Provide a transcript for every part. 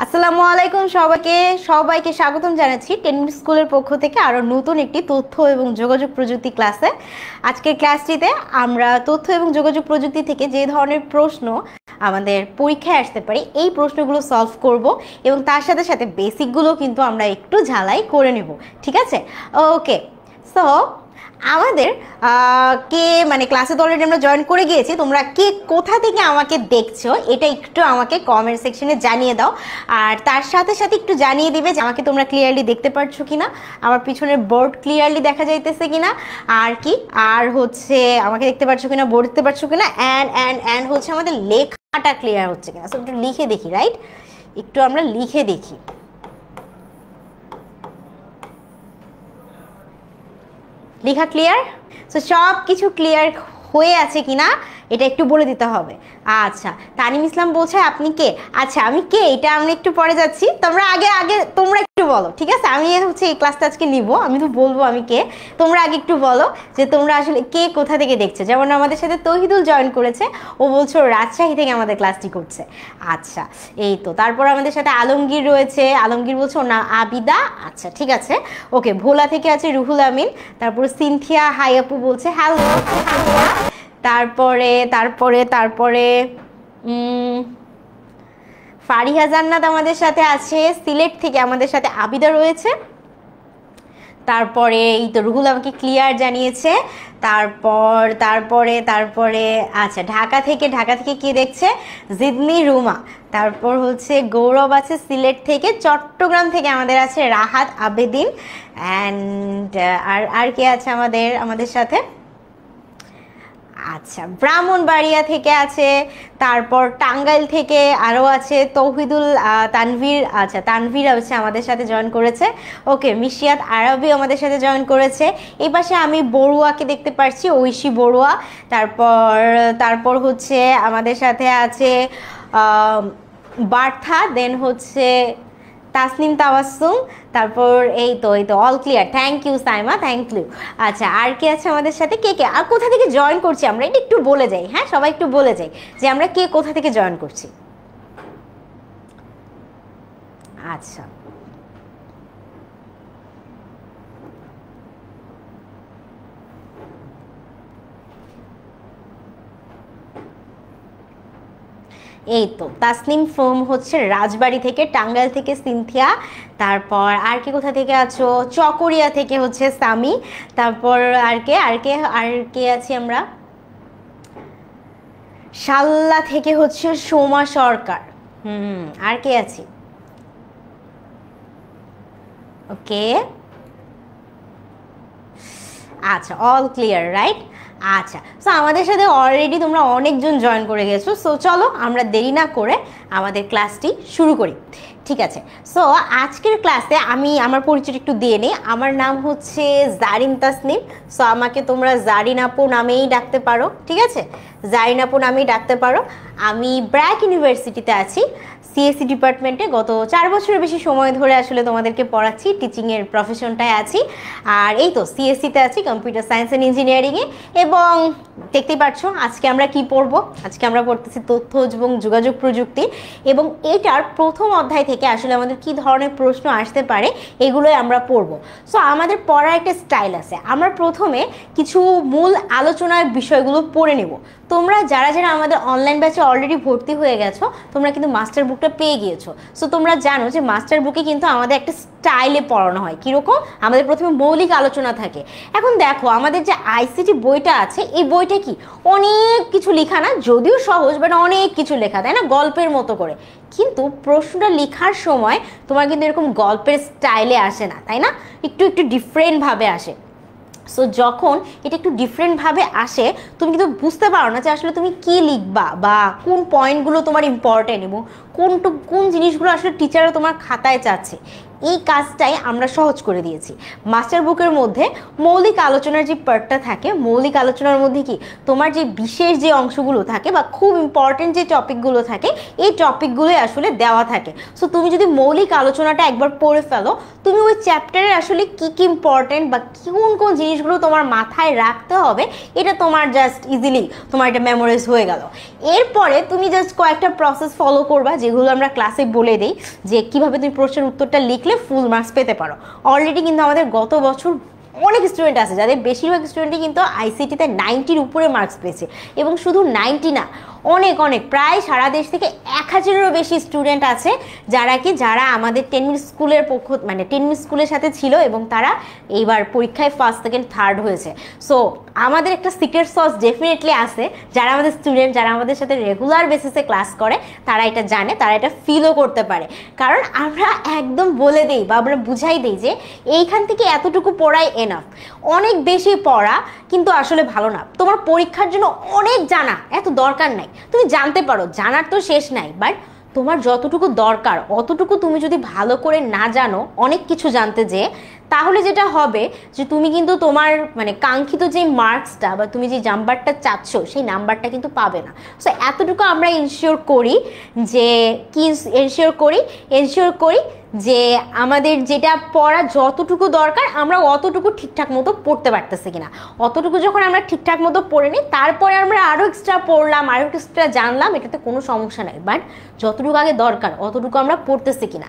আসসালামু আলাইকুম সবাইকে স্বাগতম জানাচ্ছি 10 মিনিট স্কুলের পক্ষ থেকে আরো নতুন একটি তথ্য এবং যোগাযোগ প্রযুক্তি ক্লাসে। আজকের ক্লাসটিতে আমরা তথ্য এবং যোগাযোগ প্রযুক্তি থেকে যে ধরনের প্রশ্ন আমাদের পরীক্ষায় আসতে পারে এই প্রশ্নগুলো সলভ করব এবং তার সাথে সাথে বেসিকগুলো কিন্তু আমরা একটু ঝালাই করে নেব। ঠিক আছে, ওকে। সো আমাদের কে ক্লাসে তো অলরেডি আমরা জয়েন করে গিয়েছি, তোমরা কে কোথা থেকে আমাকে দেখছো এটা একটু আমাকে কমেন্ট সেকশনে জানিয়ে দাও। আর তার সাথে সাথে একটু জানিয়ে দিবে যে আমাকে তোমরা ক্লিয়ারলি দেখতে পারছো কিনা, আমার পিছনের বোর্ড ক্লিয়ারলি দেখা যাইতেছে কিনা, আর হচ্ছে আমাকে দেখতে পারছো কিনা, বোর্ড দেখতে পারছো কিনা, অ্যান্ড হচ্ছে আমাদের লেখাটা ক্লিয়ার হচ্ছে কিনা। সো একটু লিখে দেখি, রাইট? একটু আমরা লিখে দেখি। লেখা ক্লিয়ার? সো সব কিছু ক্লিয়ার হয়ে আছে কিনা এটা একটু বলে দিতে হবে। আচ্ছা, তানিম ইসলাম বলছে আপনি কে? আচ্ছা, আমি কে এটা আমি একটু পরে যাচ্ছি, তোমরা আগে তোমরা একটু বলো। ঠিক আছে, আমি হচ্ছে এই ক্লাসটা আজকে নিব, আমি তো বলবো আমি কে। তোমরা আগে একটু বলো যে তোমরা আসলে কে কোথা থেকে দেখছো। যেমন আমাদের সাথে তৌহিদুল জয়েন করেছে, ও বলছো রাজশাহী থেকে আমাদের ক্লাসটি করছে। আচ্ছা, এই তো। তারপর আমাদের সাথে আলমগীর রয়েছে, আলমগীর বলছো না আবিদা। আচ্ছা, ঠিক আছে, ওকে। ভোলা থেকে আছে রুহুল আমিন। তারপর সিনথিয়া হাই আপু বলছে হ্যালো। তারপরে তারপরে তারপরে ফারিহা জান্নাত আমাদের সাথে আছে, সিলেট থেকে আমাদের সাথে আবিদা রয়েছে। তারপরে এই তো রুহুল আমাকে ক্লিয়ার জানিয়েছে। তারপরে আচ্ছা, ঢাকা থেকে কে দেখছে? জিদনি রুমা। তারপর হচ্ছে গৌরব আছে সিলেট থেকে। চট্টগ্রাম থেকে আমাদের আছে রাহাত আবেদিন। অ্যান্ড আর কে আছে আমাদের সাথে? আচ্ছা, ব্রাহ্মণবাড়িয়া থেকে আছে। তারপর টাঙ্গাইল থেকে আরও আছে তৌহিদুল তানভীর। আচ্ছা, তানভীর হচ্ছে আমাদের সাথে জয়েন করেছে। ওকে, মিশিয়াত আরবি আমাদের সাথে জয়েন করেছে। এই পাশে আমি বড়ুয়াকে দেখতে পাচ্ছি, ঐশী বড়ুয়া। তারপর হচ্ছে আমাদের সাথে আছে বার্থা, দেন হচ্ছে তাসনিম তাবাসসুম। তারপর এই তো all clear. Thank you Saima, thank you. আচ্ছা, আর কে আছে আমাদের সাথে? কে আর কোথা থেকে জয়েন করছি আমরা এটা একটু বলে যাই। হ্যাঁ, সবাই একটু বলে যাই যে আমরা কে কোথা থেকে জয়েন করছি। আচ্ছা, এই তো তাসনিম ফোম হচ্ছে রাজবাড়ি থেকে, টাঙ্গাইল থেকে সিনথিয়া। তারপর আর কে কোথা থেকে আছো? চকরিয়া থেকে হচ্ছে সামি। তারপর আর কে আছি আমরা? শাল্লা থেকে হচ্ছে সোমা সরকার। আর কে আছি? ওকে, আচ্ছা, অল ক্লিয়ার, রাইট? আচ্ছা, সো আমাদের সাথে অলরেডি তোমরা অনেকজন জয়েন করে গেছো। সো চলো আমরা দেরি না করে আমাদের ক্লাসটি শুরু করি। ঠিক আছে, সো আজকের ক্লাসে আমি আমার পরিচয় একটু দিয়ে নিই। আমার নাম হচ্ছে জারিন তাসনিম। সো আমাকে তোমরা জারিন আপু নামেই ডাকতে পারো। ঠিক আছে, জারিন আপু নামেই ডাকতে পারো। আমি ব্র্যাক ইউনিভার্সিটিতে আছি, সিএসসি ডিপার্টমেন্টে। গত 4 বছরের বেশি সময় ধরে আসলে তোমাদেরকে পড়াচ্ছি, টিচিংয়ের প্রফেশনটায় আছি। আর এই তো সিএসসিতে আছি, কম্পিউটার সায়েন্স অ্যান্ড ইঞ্জিনিয়ারিংয়ে। এবং দেখতেই পাচ্ছ আজকে আমরা কি পড়বো। আজকে আমরা পড়তেছি তথ্য এবং যোগাযোগ প্রযুক্তি, এবং এটার প্রথম অধ্যায় থেকে আসলে আমাদের কি ধরনের প্রশ্ন আসতে পারে এগুলোই আমরা পড়বো। সো আমাদের পড়ার একটা স্টাইল আছে। আমরা প্রথমে কিছু মূল আলোচনার বিষয়গুলো পড়ে নেব। তোমরা যারা আমাদের অনলাইন ব্যাচে অলরেডি ভর্তি হয়ে গেছো, তোমরা কিন্তু মাস্টার বুকটা পেয়ে গিয়েছো। সো তোমরা জানো যে মাস্টার বুকে কিন্তু আমাদের একটা স্টাইলে পড়ানো হয়। কীরকম? আমাদের প্রথমে মৌলিক আলোচনা থাকে। এখন দেখো আমাদের যে আইসিটি বইটা আছে, এই বইটা কি অনেক কিছু লেখা না, যদিও সহজ, বাট অনেক কিছু লেখা, তাই না, গল্পের মতো করে। কিন্তু প্রশ্নটা লেখার সময় তোমার কিন্তু এরকম গল্পের স্টাইলে আসে না, তাই না, একটু ডিফারেন্টভাবে আসে। সো যখন এটা একটু ডিফারেন্টভাবে আসে, তুমি কিন্তু বুঝতে পারো না যে আসলে তুমি কি লিখবা বা কোন পয়েন্টগুলো তোমার ইম্পর্টেন্ট এবং কোন জিনিসগুলো আসলে টিচাররা তোমার খাতায় চাচ্ছে। এই কাজটাই আমরা সহজ করে দিয়েছি। মাস্টার বুকের মধ্যে মৌলিক আলোচনার যে পার্টটা থাকে, মৌলিক আলোচনার মধ্যে কি তোমার যে বিশেষ যে অংশগুলো থাকে বা খুব ইম্পর্টেন্ট যে টপিকগুলো থাকে, এই টপিকগুলোই আসলে দেওয়া থাকে। সো তুমি যদি মৌলিক আলোচনাটা একবার পড়ে ফেলো, তুমি ওই চ্যাপ্টারের আসলে কি ইম্পর্টেন্ট বা কোন জিনিসগুলো তোমার মাথায় রাখতে হবে, এটা তোমার জাস্ট ইজিলি তোমার এটা মেমোরাইজ হয়ে গেল। এরপরে তুমি জাস্ট কয়েকটা প্রসেস ফলো করবা, যেগুলো আমরা ক্লাসে বলে দিই যে কিভাবে তুমি প্রশ্নের উত্তরটা লিখলে ফুল মার্কস পেতে পারো। অলরেডি কিন্তু আমাদের গত বছর অনেক স্টুডেন্ট আছে যাদের বেশিরভাগ স্টুডেন্টই কিন্তু আইসিটিতে 90-র উপরে মার্কস পেয়েছে, এবং শুধু 90 না, অনেক অনেক প্রায় সারা দেশ থেকে 1000-এরও বেশি স্টুডেন্ট আছে যারা আমাদের 10 মিনিট স্কুলের মানে 10 মিনিট স্কুলের সাথে ছিল, এবং তারা এইবার পরীক্ষায় ফার্স্ট সেকেন্ড থার্ড হয়েছে। সো আমাদের একটা সিক্রেট সস ডেফিনেটলি আছে, যারা আমাদের স্টুডেন্ট, যারা আমাদের সাথে রেগুলার বেসিসে ক্লাস করে, তারা এটা জানে, তারা এটা ফিলও করতে পারে। কারণ আমরা একদম বলে দিই বা আমরা বুঝাই দিই যে এইখান থেকে এতটুকু পড়াই এনাফ। অনেক বেশি পড়া কিন্তু আসলে ভালো না। তোমার পরীক্ষার জন্য অনেক জানা এত দরকার নাই, তুমি জানতে পারো, জানার তো শেষ নাই, বাট তোমার যতটুকু দরকার অতটুকু তুমি যদি ভালো করে না জানো অনেক কিছু জানতে যে, তাহলে যেটা হবে যে তুমি কিন্তু তোমার মানে কাঙ্ক্ষিত যে মার্কসটা বা তুমি যে নাম্বারটা চাচ্ছ সেই নাম্বারটা কিন্তু পাবে না। সো এতটুকু আমরা এনশিওর করি যে কি এনশিওর করি যে আমাদের যেটা পড়া যতটুকু দরকার আমরা অতটুকু ঠিকঠাক মতো পড়তে পারতেছি কিনা। অতটুকু যখন আমরা ঠিকঠাক মতো পড়ে নিই, তারপরে আমরা আরও এক্সট্রা পড়লাম, আরও এক্সট্রা জানলাম, এটাতে কোনো সমস্যা নাই, বাট যতটুকু আগে দরকার অতটুকু আমরা পড়তেছি কিনা।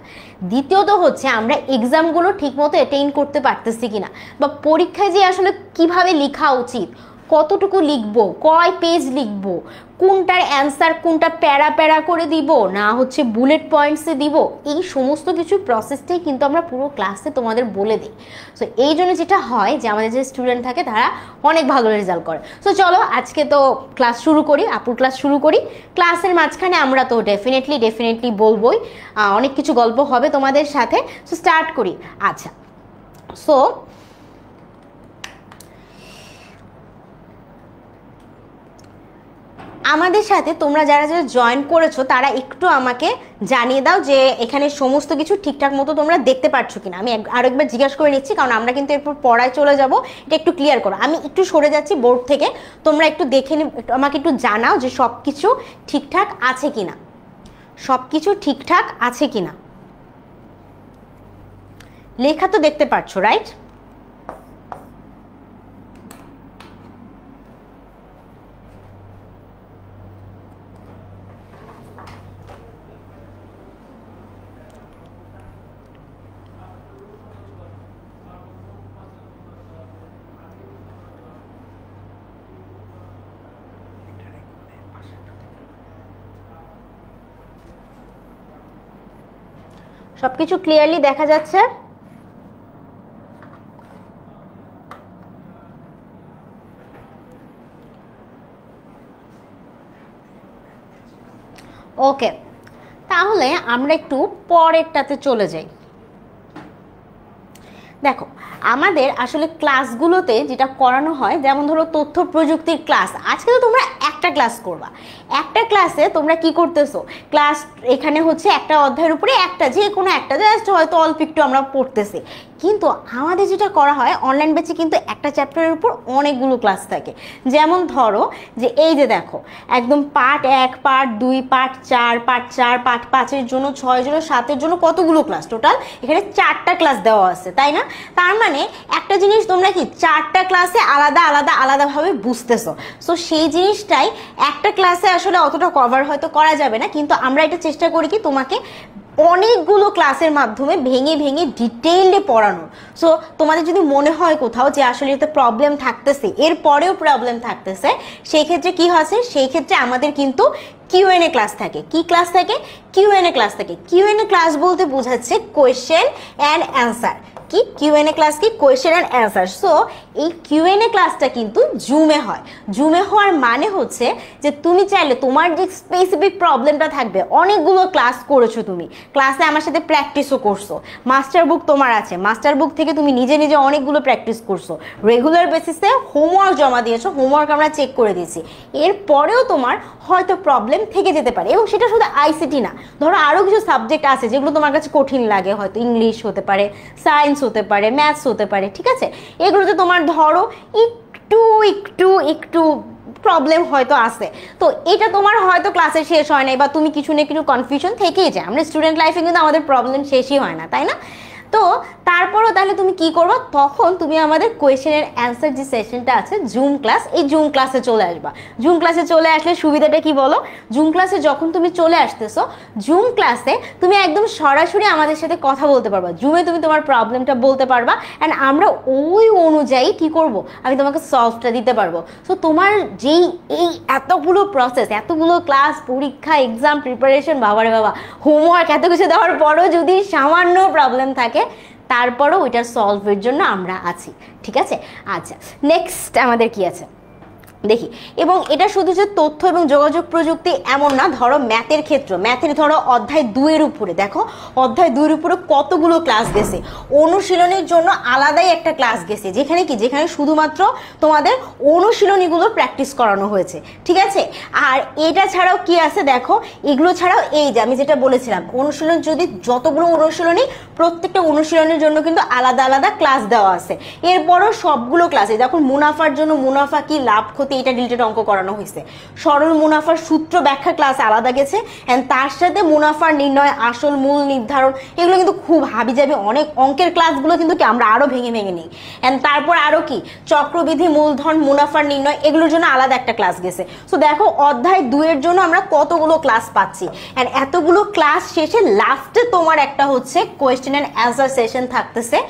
দ্বিতীয়ত হচ্ছে আমরা এক্সামগুলো ঠিকমতো অ্যাটেইন করতে পারতেছি কিনা, বা পরীক্ষায় যে আসলে কিভাবে লেখা উচিত, কতটুকু লিখবো, কয় পেজ লিখবো, কোনটার অ্যান্সার কোনটা প্যারা প্যারা করে দিব না হচ্ছে বুলেট পয়েন্টসে দিব, এই সমস্ত কিছু প্রসেসটাই কিন্তু আমরা পুরো ক্লাসে তোমাদের বলে দিই। সো এই জন্য যেটা হয় যে আমাদের যে স্টুডেন্ট থাকে তারা অনেক ভালো রেজাল্ট করে। সো চলো আজকে তো ক্লাস শুরু করি, আপুর ক্লাস শুরু করি। ক্লাসের মাঝখানে আমরা তো ডেফিনেটলি বলবোই, অনেক কিছু গল্প হবে তোমাদের সাথে। সো স্টার্ট করি। আচ্ছা, সো আমাদের সাথে তোমরা যারা যারা জয়েন করেছো তারা একটু আমাকে জানিয়ে দাও যে এখানে সমস্ত কিছু ঠিকঠাক মতো তোমরা দেখতে পাচ্ছ কিনা। আমি আরেকবার জিজ্ঞাসা করে নিচ্ছি, কারণ আমরা কিন্তু এরপর পড়ায় চলে যাব, এটা একটু ক্লিয়ার করো। আমি একটু সরে যাচ্ছি বোর্ড থেকে, তোমরা একটু দেখে আমাকে একটু জানাও যে সব কিছু ঠিকঠাক আছে কিনা, সব কিছু ঠিকঠাক আছে কিনা। লেখা তো দেখতে পাচ্ছ, রাইট? সবকিছু ক্লিয়ারলি দেখা যাচ্ছে? ওকে, তাহলে আমরা একটু পরেরটাতে চলে যাই। দেখো আমাদের আসলে ক্লাসগুলোতে যেটা করানো হয়, যেমন ধরো তথ্য প্রযুক্তির ক্লাস, আজকে তো তোমরা একটা ক্লাস করবা, একটা ক্লাসে তোমরা কি করতেছো, ক্লাস এখানে হচ্ছে একটা অধ্যায়ের উপরে একটা যে কোনো একটা জাস্ট হয়তো অল্প একটু আমরা পড়তেছি, কিন্তু আমাদের যেটা করা হয় অনলাইন ব্যাচে কিন্তু একটা চ্যাপ্টারের উপর অনেকগুলো ক্লাস থাকে। যেমন ধরো যে এই যে দেখো একদম পার্ট 1, পার্ট 2, পার্ট 4, পার্ট 5-এর জন্য 6 জন্য 7-এর জন্য কতগুলো ক্লাস, টোটাল এখানে 4টা ক্লাস দেওয়া আছে, তাই না? তার মানে একটা জিনিস তোমরা কি 4টা ক্লাসে আলাদাভাবে বুঝতেছো। সো সেই জিনিসটাই একটা ক্লাসে আসলে অতটা কভার হয়তো করা যাবে না, কিন্তু আমরা এটা চেষ্টা করি কি তোমাকে অনেকগুলো ক্লাসের মাধ্যমে ভেঙে ডিটেইলে পড়ানোর। সো তোমাদের যদি মনে হয় কোথাও যে আসলে এতে প্রবলেম থাকতেছে, এরপরেও প্রবলেম থাকতেছে, সেই ক্ষেত্রে কি হচ্ছে, সেই ক্ষেত্রে আমাদের কিন্তু কিউএনএ ক্লাস থাকে। কি ক্লাস থাকে? কিউএনএ ক্লাস থাকে। কিউএনএ ক্লাস বলতে বোঝাচ্ছে কোয়েশ্চেন অ্যান্ড অ্যান্সার। কি কিউএনএ ক্লাস? কি কোয়েশ্চেন অ্যান্ড অ্যান্সার। সো এই কিউএনএ ক্লাসটা কিন্তু জুমে হয়। জুমে হওয়ার মানে হচ্ছে যে তুমি চাইলে তোমার যে স্পেসিফিক প্রবলেমটা থাকবে, অনেকগুলো ক্লাস করেছো তুমি, ক্লাসে আমার সাথে প্র্যাকটিসও করছো, মাস্টার বুক তোমার আছে, মাস্টার বুক থেকে তুমি নিজে অনেকগুলো প্র্যাকটিস করছো, রেগুলার বেসিসে হোমওয়ার্ক জমা দিয়েছো, হোমওয়ার্ক আমরা চেক করে দিয়েছি, এরপরেও তোমার হয়তো প্রবলেম থেকে যেতে পারে। এবং সেটা শুধু আইসিটি না, ধরো আরও কিছু সাবজেক্ট আছে যেগুলো তোমার কাছে কঠিন লাগে, হয়তো ইংলিশ হতে পারে, সায়েন্স হতে পারে, ম্যাথস হতে পারে, ঠিক আছে? এগুলোতে তোমার ধরো একটু প্রবলেম হয়তো আছে, তো এটা তোমার হয়তো ক্লাসে শেষ হয় নাই, বা তুমি কিছু না কিছু কনফিউশন থেকেই যায়। আমরা স্টুডেন্ট লাইফে কিন্তু আমাদের প্রবলেম শেষই হয় না, তাই না? তো তারপরও তাহলে তুমি কি করবে, তখন তুমি আমাদের কোয়েশ্চেনের অ্যান্সার যে সেশনটা আছে জুম ক্লাস, এই জুম ক্লাসে চলে আসবা। জুম ক্লাসে চলে আসলে সুবিধাটা কি বলো, জুম ক্লাসে যখন তুমি চলে আসতেছো, জুম ক্লাসে তুমি একদম সরাসরি আমাদের সাথে কথা বলতে পারবা। জুমে তুমি তোমার প্রবলেমটা বলতে পারবা অ্যান্ড আমরা ওই অনুযায়ী কি করব, আমি তোমাকে সলভটা দিতে পারবো। সো তোমার যেই এই এতগুলো প্রসেস, এতগুলো ক্লাস, পরীক্ষা, এক্সাম প্রিপারেশন, বাবারে বাবা, হোমওয়ার্ক, এত কিছু দেওয়ার পরও যদি সামান্য প্রবলেম থাকে, তারপরও ওইটার সলভের জন্য আমরা আছি। ঠিক আছে, আচ্ছা নেক্সট আমাদের কি আছে দেখি। এবং এটা শুধু যে তথ্য এবং যোগাযোগ প্রযুক্তি এমন না, ধরো ম্যাথের ক্ষেত্র, ম্যাথের ধরো অধ্যায় 2-এর উপরে দেখো, অধ্যায় 2-এর উপরে কতগুলো ক্লাস গেছে। অনুশীলনীর জন্য আলাদাই একটা ক্লাস গেছে, যেখানে শুধুমাত্র তোমাদের অনুশীলনীগুলো প্র্যাকটিস করানো হয়েছে। ঠিক আছে, আর এটা ছাড়াও কি আছে দেখো, এগুলো ছাড়াও এই যে আমি যেটা বলেছিলাম, অনুশীলন যদি যতগুলো অনুশীলনী, প্রত্যেকটা অনুশীলনের জন্য কিন্তু আলাদা আলাদা ক্লাস দেওয়া আছে। এরপরও সবগুলো ক্লাসে যখন মুনাফার জন্য মুনাফা কি, লাভ ক্ষতি, এটা রিলেটেড অঙ্ক করানো হয়েছে। সরল মুনাফার সূত্র ব্যাখ্যা ক্লাস আলাদা গেছে, এন্ড তার সাথে মুনাফার নির্ণয়, আসল মূল নির্ধারণ, এগুলো কিন্তু খুব হাবিজাবি অনেক অঙ্কের ক্লাসগুলো কিন্তু কি আমরা আরো ভেঙে ভেঙে নিই। এন্ড তারপর আরো কি চক্রবৃদ্ধি, মূলধন, মুনাফার নির্ণয়, এগুলোর জন্য আলাদা একটা ক্লাস গেছে। সো দেখো অধ্যায় 2-এর জন্য আমরা কতগুলো ক্লাস পাচ্ছি, এন্ড এতগুলো ক্লাস শেষে লাস্টে তোমার একটা হচ্ছে কোয়েশ্চেন এন্ড অ্যান্সার সেশন থাকতেছে।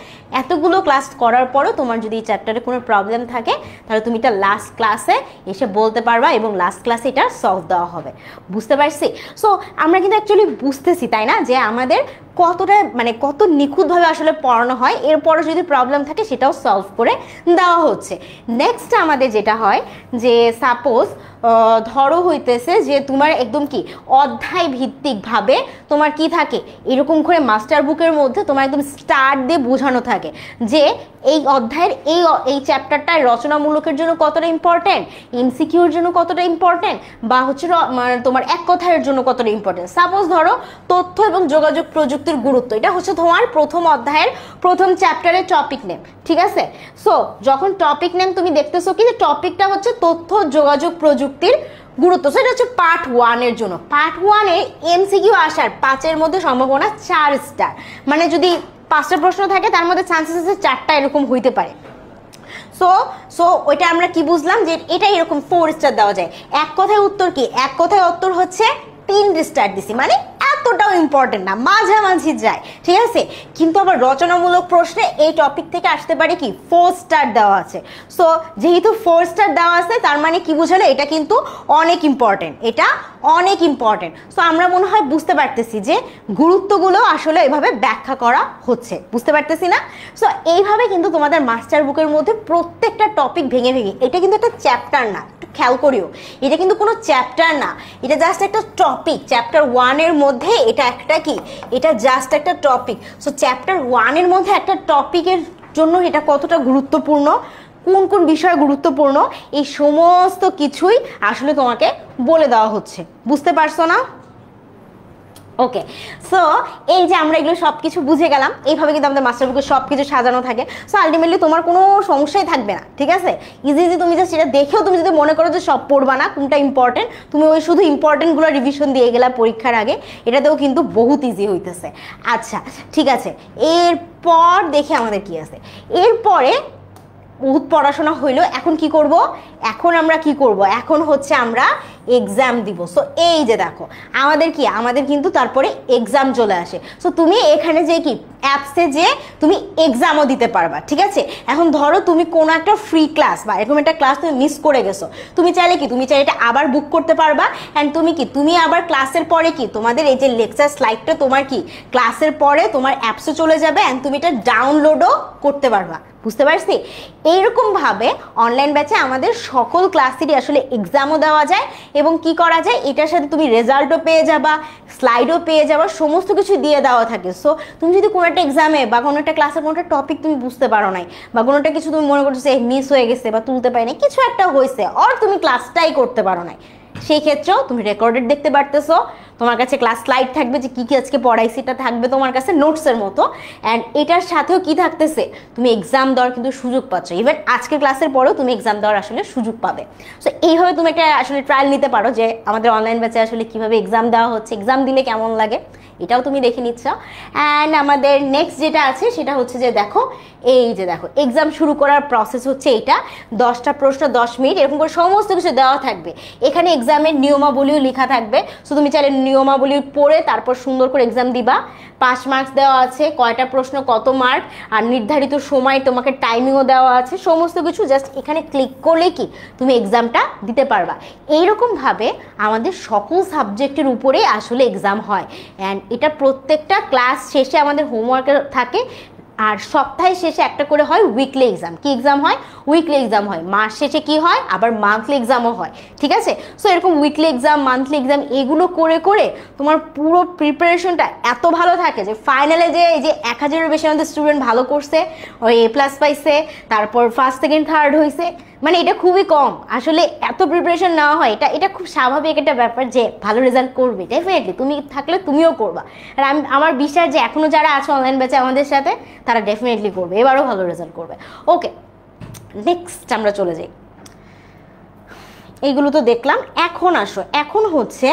এতগুলো ক্লাস করার পরও তোমার যদি এই চ্যাপ্টারে কোনো প্রবলেম থাকে, তাহলে তুমি এটা লাস্ট ক্লাসে এসে বলতে পারবা এবং লাস্ট ক্লাসে এটা সলভ দেওয়া হবে। বুঝতে পারছি? সো আমরা কিন্তু অ্যাকচুয়ালি বুঝতেছি, তাই না, যে আমাদের কতটা কত নিখুঁতভাবে আসলে পড়ানো হয়। এরপরে যদি প্রবলেম থাকে সেটাও সলভ করে দেওয়া হচ্ছে। নেক্সট আমাদের যেটা হয় যে সাপোজ ধরো হইতেছে যে তোমার একদম কি অধ্যায় ভিত্তিকভাবে তোমার কি থাকে, এরকম করে মাস্টার বুকের মধ্যে তোমার একদম স্টার দিয়ে বোঝানো থাকে যে এই অধ্যায়ের এই চ্যাপ্টারটা রচনামূলকের জন্য কতটা ইম্পর্টেন্ট, এমসিকিউর জন্য কতটা ইম্পর্টেন্ট, বা হচ্ছে তোমার এক কথায়ের জন্য কতটা ইম্পর্টেন্ট। সাপোজ ধরো তথ্য এবং যোগাযোগ প্রযুক্তির গুরুত্ব, এটা হচ্ছে তোমার প্রথম অধ্যায়ের প্রথম চ্যাপ্টারের টপিক নেম। ঠিক আছে, সো যখন টপিক নেম তুমি দেখতেছো কি যে টপিকটা হচ্ছে তথ্য যোগাযোগ প্রযুক্তির গুরুত্ব, সেটা হচ্ছে পার্ট 1-এর জন্য। পার্ট 1-এ এমসিকিউ আসার 5-এর মধ্যে সম্ভাবনা 4 স্টার, মানে যদি 5টা প্রশ্ন থাকে তার মধ্যে চান্সেস আছে 4টা এরকম হইতে পারে। সো ওইটা আমরা কি বুঝলাম যে এটা এরকম 4 স্টার দেওয়া যায়। এক কথায় উত্তর কি, এক কথায় উত্তর হচ্ছে 3 স্টার দিছি, মানে এতটাও ইম্পর্টেন্ট না, মাঝামাঝি যায়। ঠিক আছে, কিন্তু আবার রচনামূলক প্রশ্নে এই টপিক থেকে আসতে পারে কি 4 স্টার দেওয়া আছে। সো যেহেতু 4 স্টার দেওয়া আছে তার মানে কি বুঝালো, এটা কিন্তু অনেক ইম্পর্টেন্ট, এটা অনেক ইম্পর্টেন্ট। সো আমরা মনে হয় বুঝতে পারতেছি যে গুরুত্বগুলো আসলে এভাবে ব্যাখ্যা করা হচ্ছে, বুঝতে পারতেছি না? সো এইভাবে কিন্তু তোমাদের মাস্টার বুকের মধ্যে প্রত্যেকটা টপিক ভেঙে ভেঙে, এটা কিন্তু একটা চ্যাপ্টার না, খেয়াল করিও, এটা কিন্তু কোনো চ্যাপ্টার না, এটা জাস্ট একটা টপিক। চ্যাপ্টার 1-এর মধ্যে এটা একটা কি, এটা জাস্ট একটা টপিক। সো চ্যাপ্টার 1-এর মধ্যে একটা টপিকের জন্য এটা কতটা গুরুত্বপূর্ণ, কোন কোন বিষয় গুরুত্বপূর্ণ, এই সমস্ত কিছুই আসলে তোমাকে বলে দেওয়া হচ্ছে। বুঝতে পারছো না? ওকে, সো এই যে আমরা এগুলো সব কিছু বুঝে গেলাম, এইভাবে কিন্তু আমাদের মাস্টার বুকে সব কিছু সাজানো থাকে। সো আলটিমেটলি তোমার কোনো সমস্যাই থাকবে না। ঠিক আছে, ইজি তুমি জাস্ট এটা দেখেও তুমি যদি মনে করো যে সব পড়বা না, কোনটা ইম্পর্টেন্ট, তুমি ওই শুধু ইম্পর্টেন্টগুলো রিভিশন দিয়ে গেলা পরীক্ষার আগে, এটাতেও কিন্তু বহুত ইজি হইতেছে। আচ্ছা ঠিক আছে, এরপর দেখি আমাদের কি আছে। এরপরে বহুত পড়াশোনা হইলো, এখন কি করব, এখন আমরা কি করব, এখন হচ্ছে আমরা এক্সাম দিব। সো এই যে দেখো আমাদের কিন্তু তারপরে এক্সাম চলে আসে। সো তুমি এখানে যে কি অ্যাপসে যে তুমি এক্সামও দিতে পারবা। ঠিক আছে, এখন ধরো তুমি কোনো একটা ফ্রি ক্লাস বা এরকম একটা ক্লাস তুমি মিস করে গেছো, তুমি চাইলে এটা আবার বুক করতে পারবা। অ্যান্ড তুমি আবার ক্লাসের পরে কি তোমাদের এই যে লেকচার স্লাইডটা তোমার কি ক্লাসের পরে তোমার অ্যাপসে চলে যাবে, অ্যান্ড তুমি এটা ডাউনলোডও করতে পারবা। বুঝতে পারছি? এইরকম ভাবে অনলাইন ব্যাচে আমাদের সকল ক্লাসেরই আসলে এক্সামও দেওয়া যায় এবং কি করা যায়, এটার সাথে তুমি রেজাল্টও পেয়ে যাবা, স্লাইডও পেয়ে যাবা, সমস্ত কিছু দিয়ে দেওয়া থাকে। সো তুমি যদি কোনো একটা এক্সামে বা কোনো একটা ক্লাসে কোনো একটা টপিক তুমি বুঝতে পারো নাই, বা কোনো একটা কিছু তুমি মনে করছো মিস হয়ে গেছে বা তুলতে পারি নাই, কিছু একটা হয়েছে, আর তুমি ক্লাসটাই করতে পারো নাই, সেই ক্ষেত্রেও তুমি রেকর্ডেড দেখতে পারতেছো, তোমার কাছে ক্লাস স্লাইড থাকবে যে কী কী আজকে পড়াইছি, এটা থাকবে তোমার কাছে নোটসের মতো। অ্যান্ড এটার সাথেও কি থাকতেছে, তুমি এক্সাম দেওয়ার কিন্তু সুযোগ পাচ্ছ। ইভেন আজকের ক্লাসের পরেও তুমি এক্সাম দেওয়ার আসলে সুযোগ পাবে। সো এইভাবে তুমি একটা আসলে ট্রায়াল নিতে পারো যে আমাদের অনলাইন ব্যাচে আসলে কীভাবে এক্সাম দেওয়া হচ্ছে, এক্সাম দিলে কেমন লাগে, এটাও তুমি দেখে নিচ্ছ। অ্যান্ড আমাদের নেক্সট যেটা আছে সেটা হচ্ছে যে দেখো, এই যে দেখো এক্সাম শুরু করার প্রসেস হচ্ছে এইটা, 10টা প্রশ্ন 10 মিনিট এরকম করে সমস্ত কিছু দেওয়া থাকবে। এখানে এক্সামের নিয়মাবলীও লেখা থাকবে। সো তুমি চাইলে নিয়মাবলী পড়ে তারপর সুন্দর করে এক্সাম দিবা। 5 মার্কস দেওয়া আছে, কয়টা প্রশ্ন কত মার্ক, আর নির্ধারিত সময় তোমাকে টাইমিংও দেওয়া আছে, সমস্ত কিছু জাস্ট এখানে ক্লিক করলে কি তুমি এক্সামটা দিতে পারবা। এইরকমভাবে আমাদের সকল সাবজেক্টের উপরেই আসলে এক্সাম হয়। অ্যান্ড এটা প্রত্যেকটা ক্লাস শেষে আমাদের হোমওয়ার্কের থাকে, আর সপ্তাহের শেষে একটা করে হয় উইকলি এক্সাম। কি এক্সাম হয়? উইকলি এক্সাম হয়। মাস শেষে কি হয়, আবার মান্থলি এক্সামও হয়, ঠিক আছে? সো এরকম উইকলি এক্সাম, মান্থলি এক্সাম এগুলো করে করে তোমার পুরো প্রিপারেশনটা এত ভালো থাকে যে ফাইনালে যে এই যে 1000-এর বেশি আমাদের স্টুডেন্ট ভালো করছে, ওই A+ পাইছে, তারপর ফার্স্ট সেকেন্ড থার্ড হয়েছে, মানে এটা খুবই কম। আসলে এত প্রিপারেশন নেওয়া হয়, এটা খুব স্বাভাবিক একটা ব্যাপার যে ভালো রেজাল্ট করবে। ডেফিনেটলি তুমি থাকলে তুমিও করবা। আর আমার বিশ্বাস যে এখনও যারা আছে অনলাইন ব্যাচে আমাদের সাথে, তারা ডেফিনেটলি করবে, এবারও ভালো রেজাল্ট করবে। ওকে, নেক্সট আমরা চলে যাই। এইগুলো তো দেখলাম। এখন আসো, এখন হচ্ছে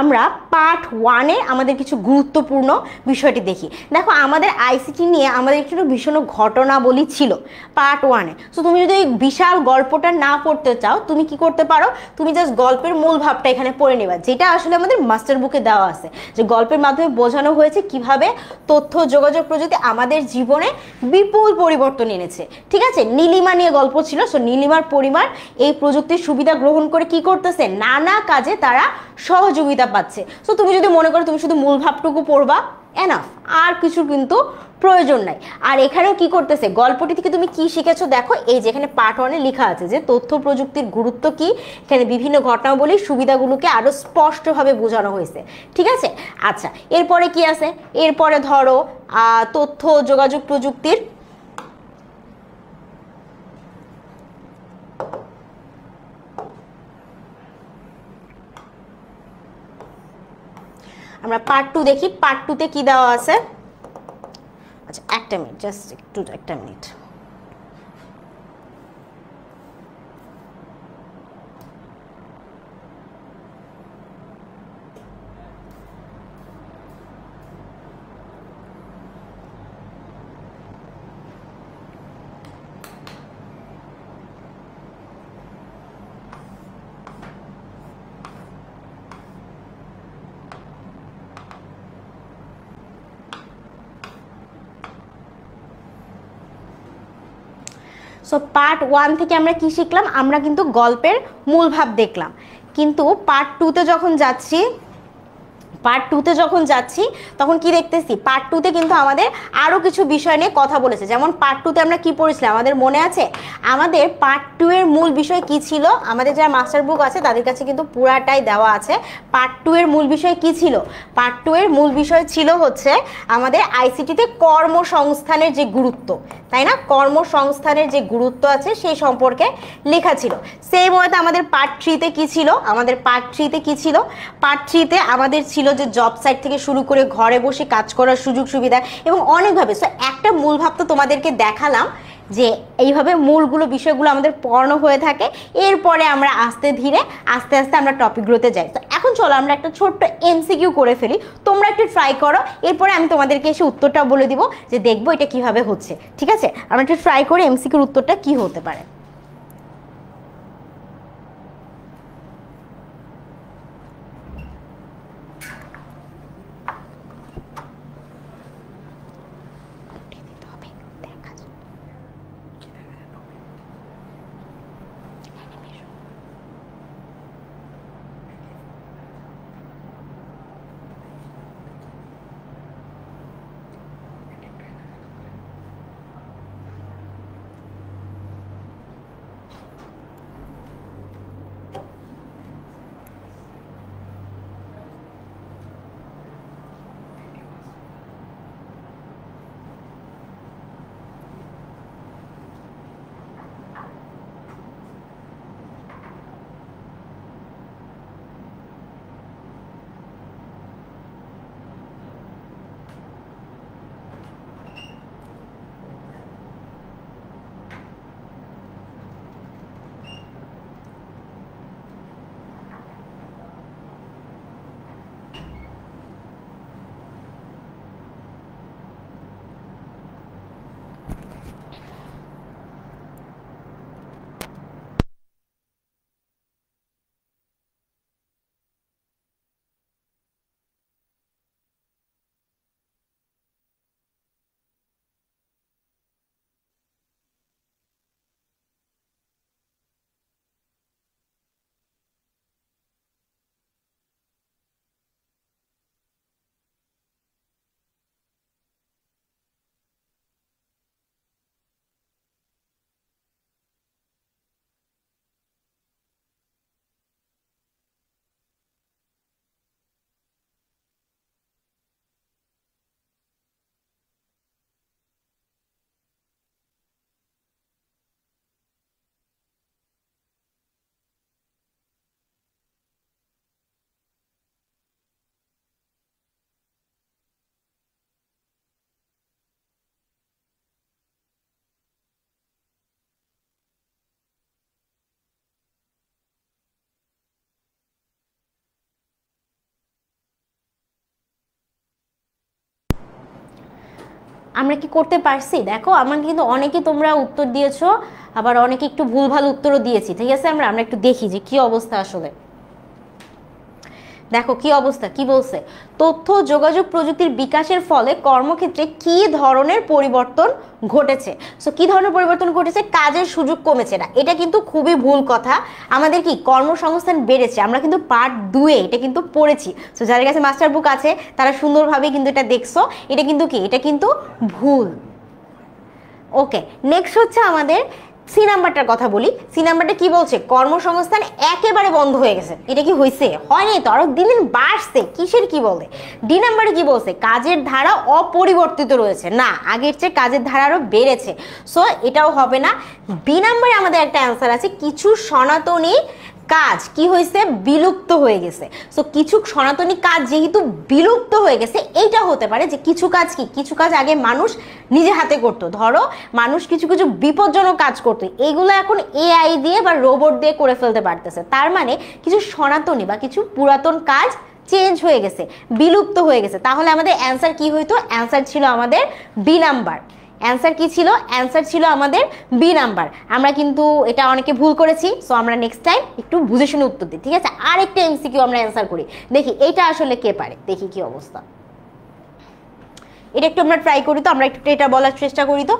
আমরা পার্ট 1-এ আমাদের কিছু গুরুত্বপূর্ণ বিষয়টি দেখি। দেখো আমাদের আইসিটি নিয়ে আমাদের একটু ভীষণ ঘটনাবলী ছিল পার্ট 1-এ। সো তুমি যদি এই বিশাল গল্পটা না পড়তে চাও, তুমি কি করতে পারো, তুমি জাস্ট গল্পের মূল ভাবটা এখানে পড়ে নেবা, যেটা আসলে আমাদের মাস্টার বুকে দেওয়া আছে, যে গল্পের মাধ্যমে বোঝানো হয়েছে কিভাবে তথ্য যোগাযোগ প্রযুক্তি আমাদের জীবনে বিপুল পরিবর্তন এনেছে। ঠিক আছে, নীলিমা নিয়ে গল্প ছিল। সো নীলিমার পরিবার এই প্রযুক্তির সুবিধা গ্রহণ করে কি করতেছে, নানা কাজে তারা সহযোগিতা পাচ্ছে। সো তুমি যদি মনে করো তুমি শুধু মূল ভাবটুকু পড়বা, এনাফ, আর কিছু কিন্তু প্রয়োজন নাই। আর এখানেও কি করতেছে, গল্পটি থেকে তুমি কি শিখেছো দেখো, এই যে এখানে পার্ট 1-এ লেখা আছে যে তথ্য প্রযুক্তির গুরুত্ব কি, এখানে বিভিন্ন ঘটনাবলীর সুবিধাগুলোকে আরো স্পষ্টভাবে বোঝানো হয়েছে। ঠিক আছে, আচ্ছা এরপরে কি আছে, এরপরে ধরো তথ্য যোগাযোগ প্রযুক্তির আমরা পার্ট 2 দেখি। পার্ট 2-তে কি দেওয়া আছে, আচ্ছা একটা মিনিট, জাস্ট একটা মিনিট। সো পার্ট 1 থেকে আমরা কি শিখলাম, আমরা কিন্তু গল্পের মূল ভাব দেখলাম। কিন্তু পার্ট 2-তে যখন যাচ্ছি তখন কি দেখতেছি, পার্ট 2-তে কিন্তু আমাদের আরও কিছু বিষয় নিয়ে কথা বলেছে। যেমন পার্ট 2-তে আমরা কি পড়েছিলাম, আমাদের মনে আছে আমাদের পার্ট 2-এর মূল বিষয় কি ছিল, আমাদের যারা মাস্টার বুক আছে তাদের কাছে কিন্তু পুরাটাই দেওয়া আছে। পার্ট 2-এর মূল বিষয় কি ছিল, পার্ট 2-এর মূল বিষয় ছিল হচ্ছে আমাদের আইসিটিতে কর্মসংস্থানের যে গুরুত্ব, তাই না, কর্মসংস্থানের যে গুরুত্ব আছে সেই সম্পর্কে লেখা ছিল। সেই মতে আমাদের পার্ট 3-তে কি ছিল, পার্ট 3-তে আমাদের ছিল যে জব সাইট থেকে শুরু করে ঘরে বসে কাজ করার সুযোগ সুবিধা এবং অনেকভাবে। সো একটা মূল ভাব তো তোমাদেরকে দেখালাম যে এইভাবে মূলগুলো বিষয়গুলো আমাদের পড়ানো হয়ে থাকে। এরপরে আমরা আস্তে আস্তে আমরা টপিকগুলোতে যাই। তো এখন চলো আমরা একটা ছোট্ট এমসিকিউ করে ফেলি, তোমরা একটু ট্রাই করো, এরপরে আমি তোমাদেরকে এসে উত্তরটা বলে দিব যে দেখবো এটা কিভাবে হচ্ছে। ঠিক আছে, আমরা একটু ট্রাই করে এমসিকিউর উত্তরটা কি হতে পারে। আমরা কি করতে পারছি? দেখো আমার কিন্তু অনেকে তোমরা উত্তর দিয়েছো, আবার অনেকে একটু ভুলভাল উত্তরও দিয়েছি, ঠিক আছে? আমরা একটু দেখি যে কি অবস্থা আসলে। দেখো কি অবস্থা, কি বলছে, তথ্য যোগাযোগ প্রযুক্তির বিকাশের ফলে কর্মক্ষেত্রে কি ধরনের পরিবর্তন ঘটেছে। সো কি ধরনের পরিবর্তন ঘটেছে? কাজের সুযোগ কমেছে না, এটা কিন্তু খুবই ভুল কথা। আমাদের কি কর্মসংস্থান বেড়েছে, আমরা কিন্তু পার্ট 2-এ এটা কিন্তু পড়েছি। সো যাদের কাছে মাস্টার বুক আছে তারা সুন্দরভাবে কিন্তু এটা দেখছো, এটা কিন্তু কি, এটা কিন্তু ভুল। ওকে, নেক্সট হচ্ছে আমাদের সি নাম্বারটার কথা বলি। সি নাম্বারটা কি বলছে? কর্মসংস্থান একেবারে বন্ধ হয়ে গেছে। এটা কি হয়েছে? হয়নি তো, আরো দিন দিন বাড়ছে। কিসের কি বলে? ডি নাম্বারে কি বলছে? কাজের ধারা অপরিবর্তিত রয়েছে। না, আগের চেয়ে কাজের ধারা আরো বেড়েছে। সো এটাও হবে না। বি নাম্বারে আমাদের একটা অ্যান্সার আছে, কিছু সনাতনী কাজ কি হয়েছে? বিলুপ্ত হয়ে গেছে। সো কিছু সনাতনী কাজ যেহেতু বিলুপ্ত হয়ে গেছে, এইটা হতে পারে যে কিছু কাজ কি, কিছু কাজ আগে মানুষ নিজে হাতে করতো। ধরো মানুষ কিছু কিছু বিপজ্জনক কাজ করতো, এইগুলো এখন এআই দিয়ে বা রোবট দিয়ে করে ফেলতে পারতেছে। তার মানে কিছু সনাতনী বা কিছু পুরাতন কাজ চেঞ্জ হয়ে গেছে, বিলুপ্ত হয়ে গেছে। তাহলে আমাদের অ্যান্সার কি হইতো? অ্যান্সার ছিল আমাদের বি নাম্বার। অ্যান্সার কি ছিল? অ্যান্সার ছিল আমাদের বি নাম্বার। আমরা কিন্তু এটা অনেকে ভুল করেছি। সো আমরা নেক্সট টাইম একটু বুঝে শুনে উত্তর দিই, ঠিক আছে? আরেকটা এমসিকিউ আমরা অ্যান্সার করি, দেখি এটা আসলে কে পারে, দেখি কি অবস্থা। এটা একটু আমরা ট্রাই করি তো, আমরা একটু এটা বলার চেষ্টা করি তো।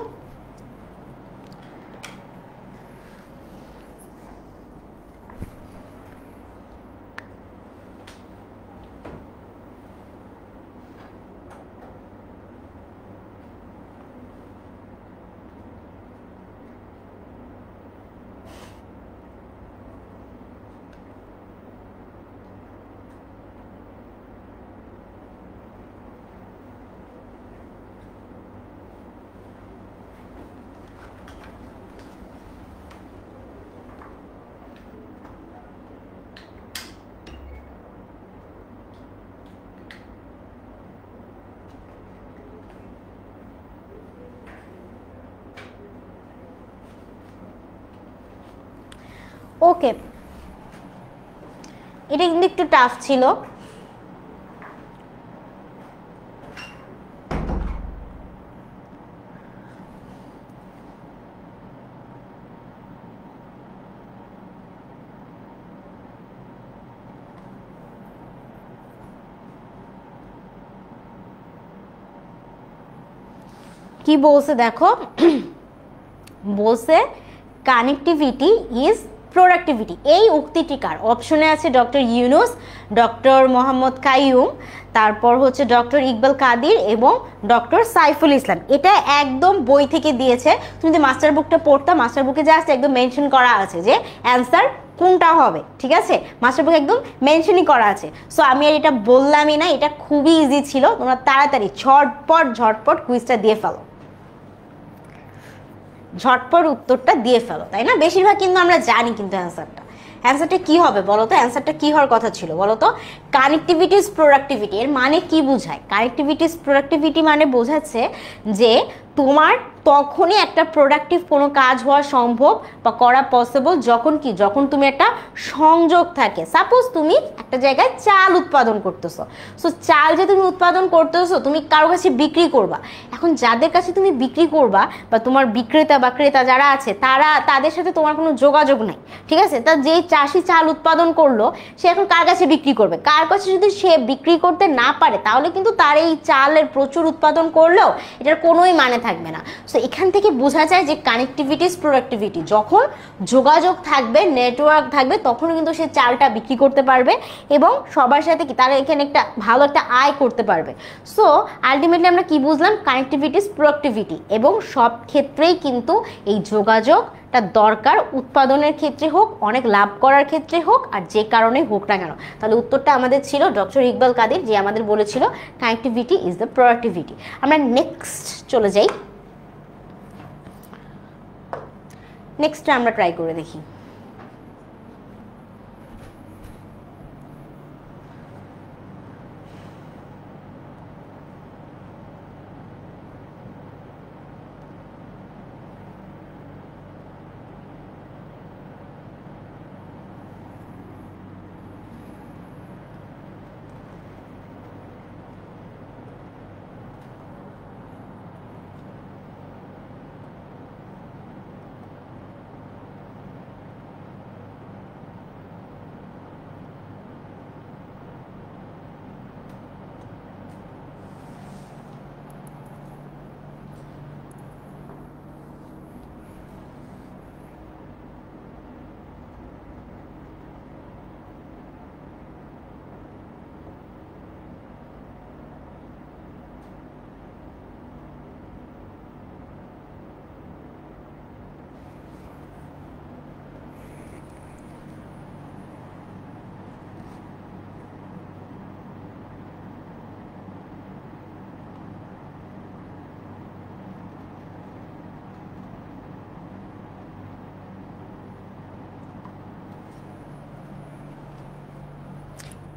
ওকে, এটা কিন্তু একটু টাফ ছিল। কি বলছে দেখো, বলছে কানেক্টিভিটি ইজ প্রোডাক্টিভিটি। এই উক্তিটি কার? অপশনে আছে ডক্টর ইউনুস, ডক্টর মোহাম্মদ কাইয়ুম, তারপর হচ্ছে ডক্টর ইকবাল কাদির এবং ডক্টর সাইফুল ইসলাম। এটা একদম বই থেকে দিয়েছে। তুমি যদি মাস্টার বুকটা পড়তা, মাস্টার বুকে জাস্ট একদম মেনশন করা আছে যে অ্যান্সার কোনটা হবে, ঠিক আছে? মাস্টার বুকে একদম মেনশনই করা আছে। সো আমি আর এটা বললামই না, এটা খুবই ইজি ছিল। তোমরা তাড়াতাড়ি ঝটপট কুইজটা দিয়ে ফেলো, ঝটপট উত্তরটা দিয়ে ফেলো, তাই না? বেশিরভাগ কিন্তু আমরা জানি কিন্তু অ্যান্সারটা কি হবে বলো তো? অ্যান্সারটা কি হওয়ার কথা ছিল বলো তো? Connectivity is productivity. এর মানে কি বোঝায়? কানেক্টিভিটি ইজ প্রোডাক্টিভিটি মানে বোঝাচ্ছে যে তোমার তখনই একটা প্রোডাক্টিভ কোনো কাজ হওয়া সম্ভব বা করা পসিবল যখন কি, যখন তুমি একটা সংযোগ থাকে। সাপোজ তুমি একটা জায়গায় চাল উৎপাদন করতেছো। সো চাল যে তুমি উৎপাদন করতেছো, তুমি কারো কাছে বিক্রি করবা। এখন যাদের কাছে তুমি বিক্রি করবা বা তোমার বিক্রেতা বা ক্রেতা যারা আছে, তাদের সাথে তোমার কোনো যোগাযোগ নাই, ঠিক আছে? তা যেই চাষি চাল উৎপাদন করলো, সে এখন কার কাছে বিক্রি করবে? কার কাছে যদি সে বিক্রি করতে না পারে, তাহলে কিন্তু তার এই চালের প্রচুর উৎপাদন করলেও এটার কোনোই মানে থাকবে না। সো এখান থেকে বোঝা যায় যে কানেক্টিভিটি ইজ প্রোডাক্টিভিটি। যখন যোগাযোগ থাকবে, নেটওয়ার্ক থাকবে, তখন কিন্তু সে চালটা বিক্রি করতে পারবে এবং সবার সাথে কি তারা এখানে একটা ভালো একটা আয় করতে পারবে। সো আলটিমেটলি আমরা কি বুঝলাম? Connectivity is productivity. এবং সব ক্ষেত্রেই কিন্তু এই যোগাযোগটা দরকার, উৎপাদনের ক্ষেত্রে হোক, অনেক লাভ করার ক্ষেত্রে হোক, আর যে কারণে হোক না কেন। তাহলে উত্তরটা আমাদের ছিল ডক্টর ইকবাল কাদির, যে আমাদের বলেছিল কানেক্টিভিটি ইজ দ্য প্রোডাক্টিভিটি। আমরা নেক্সট চলে যাই। নেক্সটটা আমরা ট্রাই করে দেখি।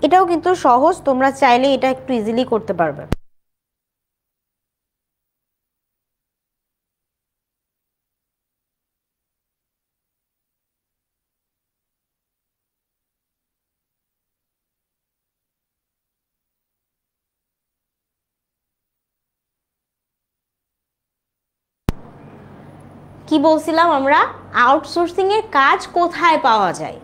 এটাও কিন্তু সহজ, তোমরা চাইলে এটা একটু ইজিলি করতে পারবে। কি বলছিলাম আমরা, আউটসোর্সিং এর কাজ কোথায় পাওয়া যায়?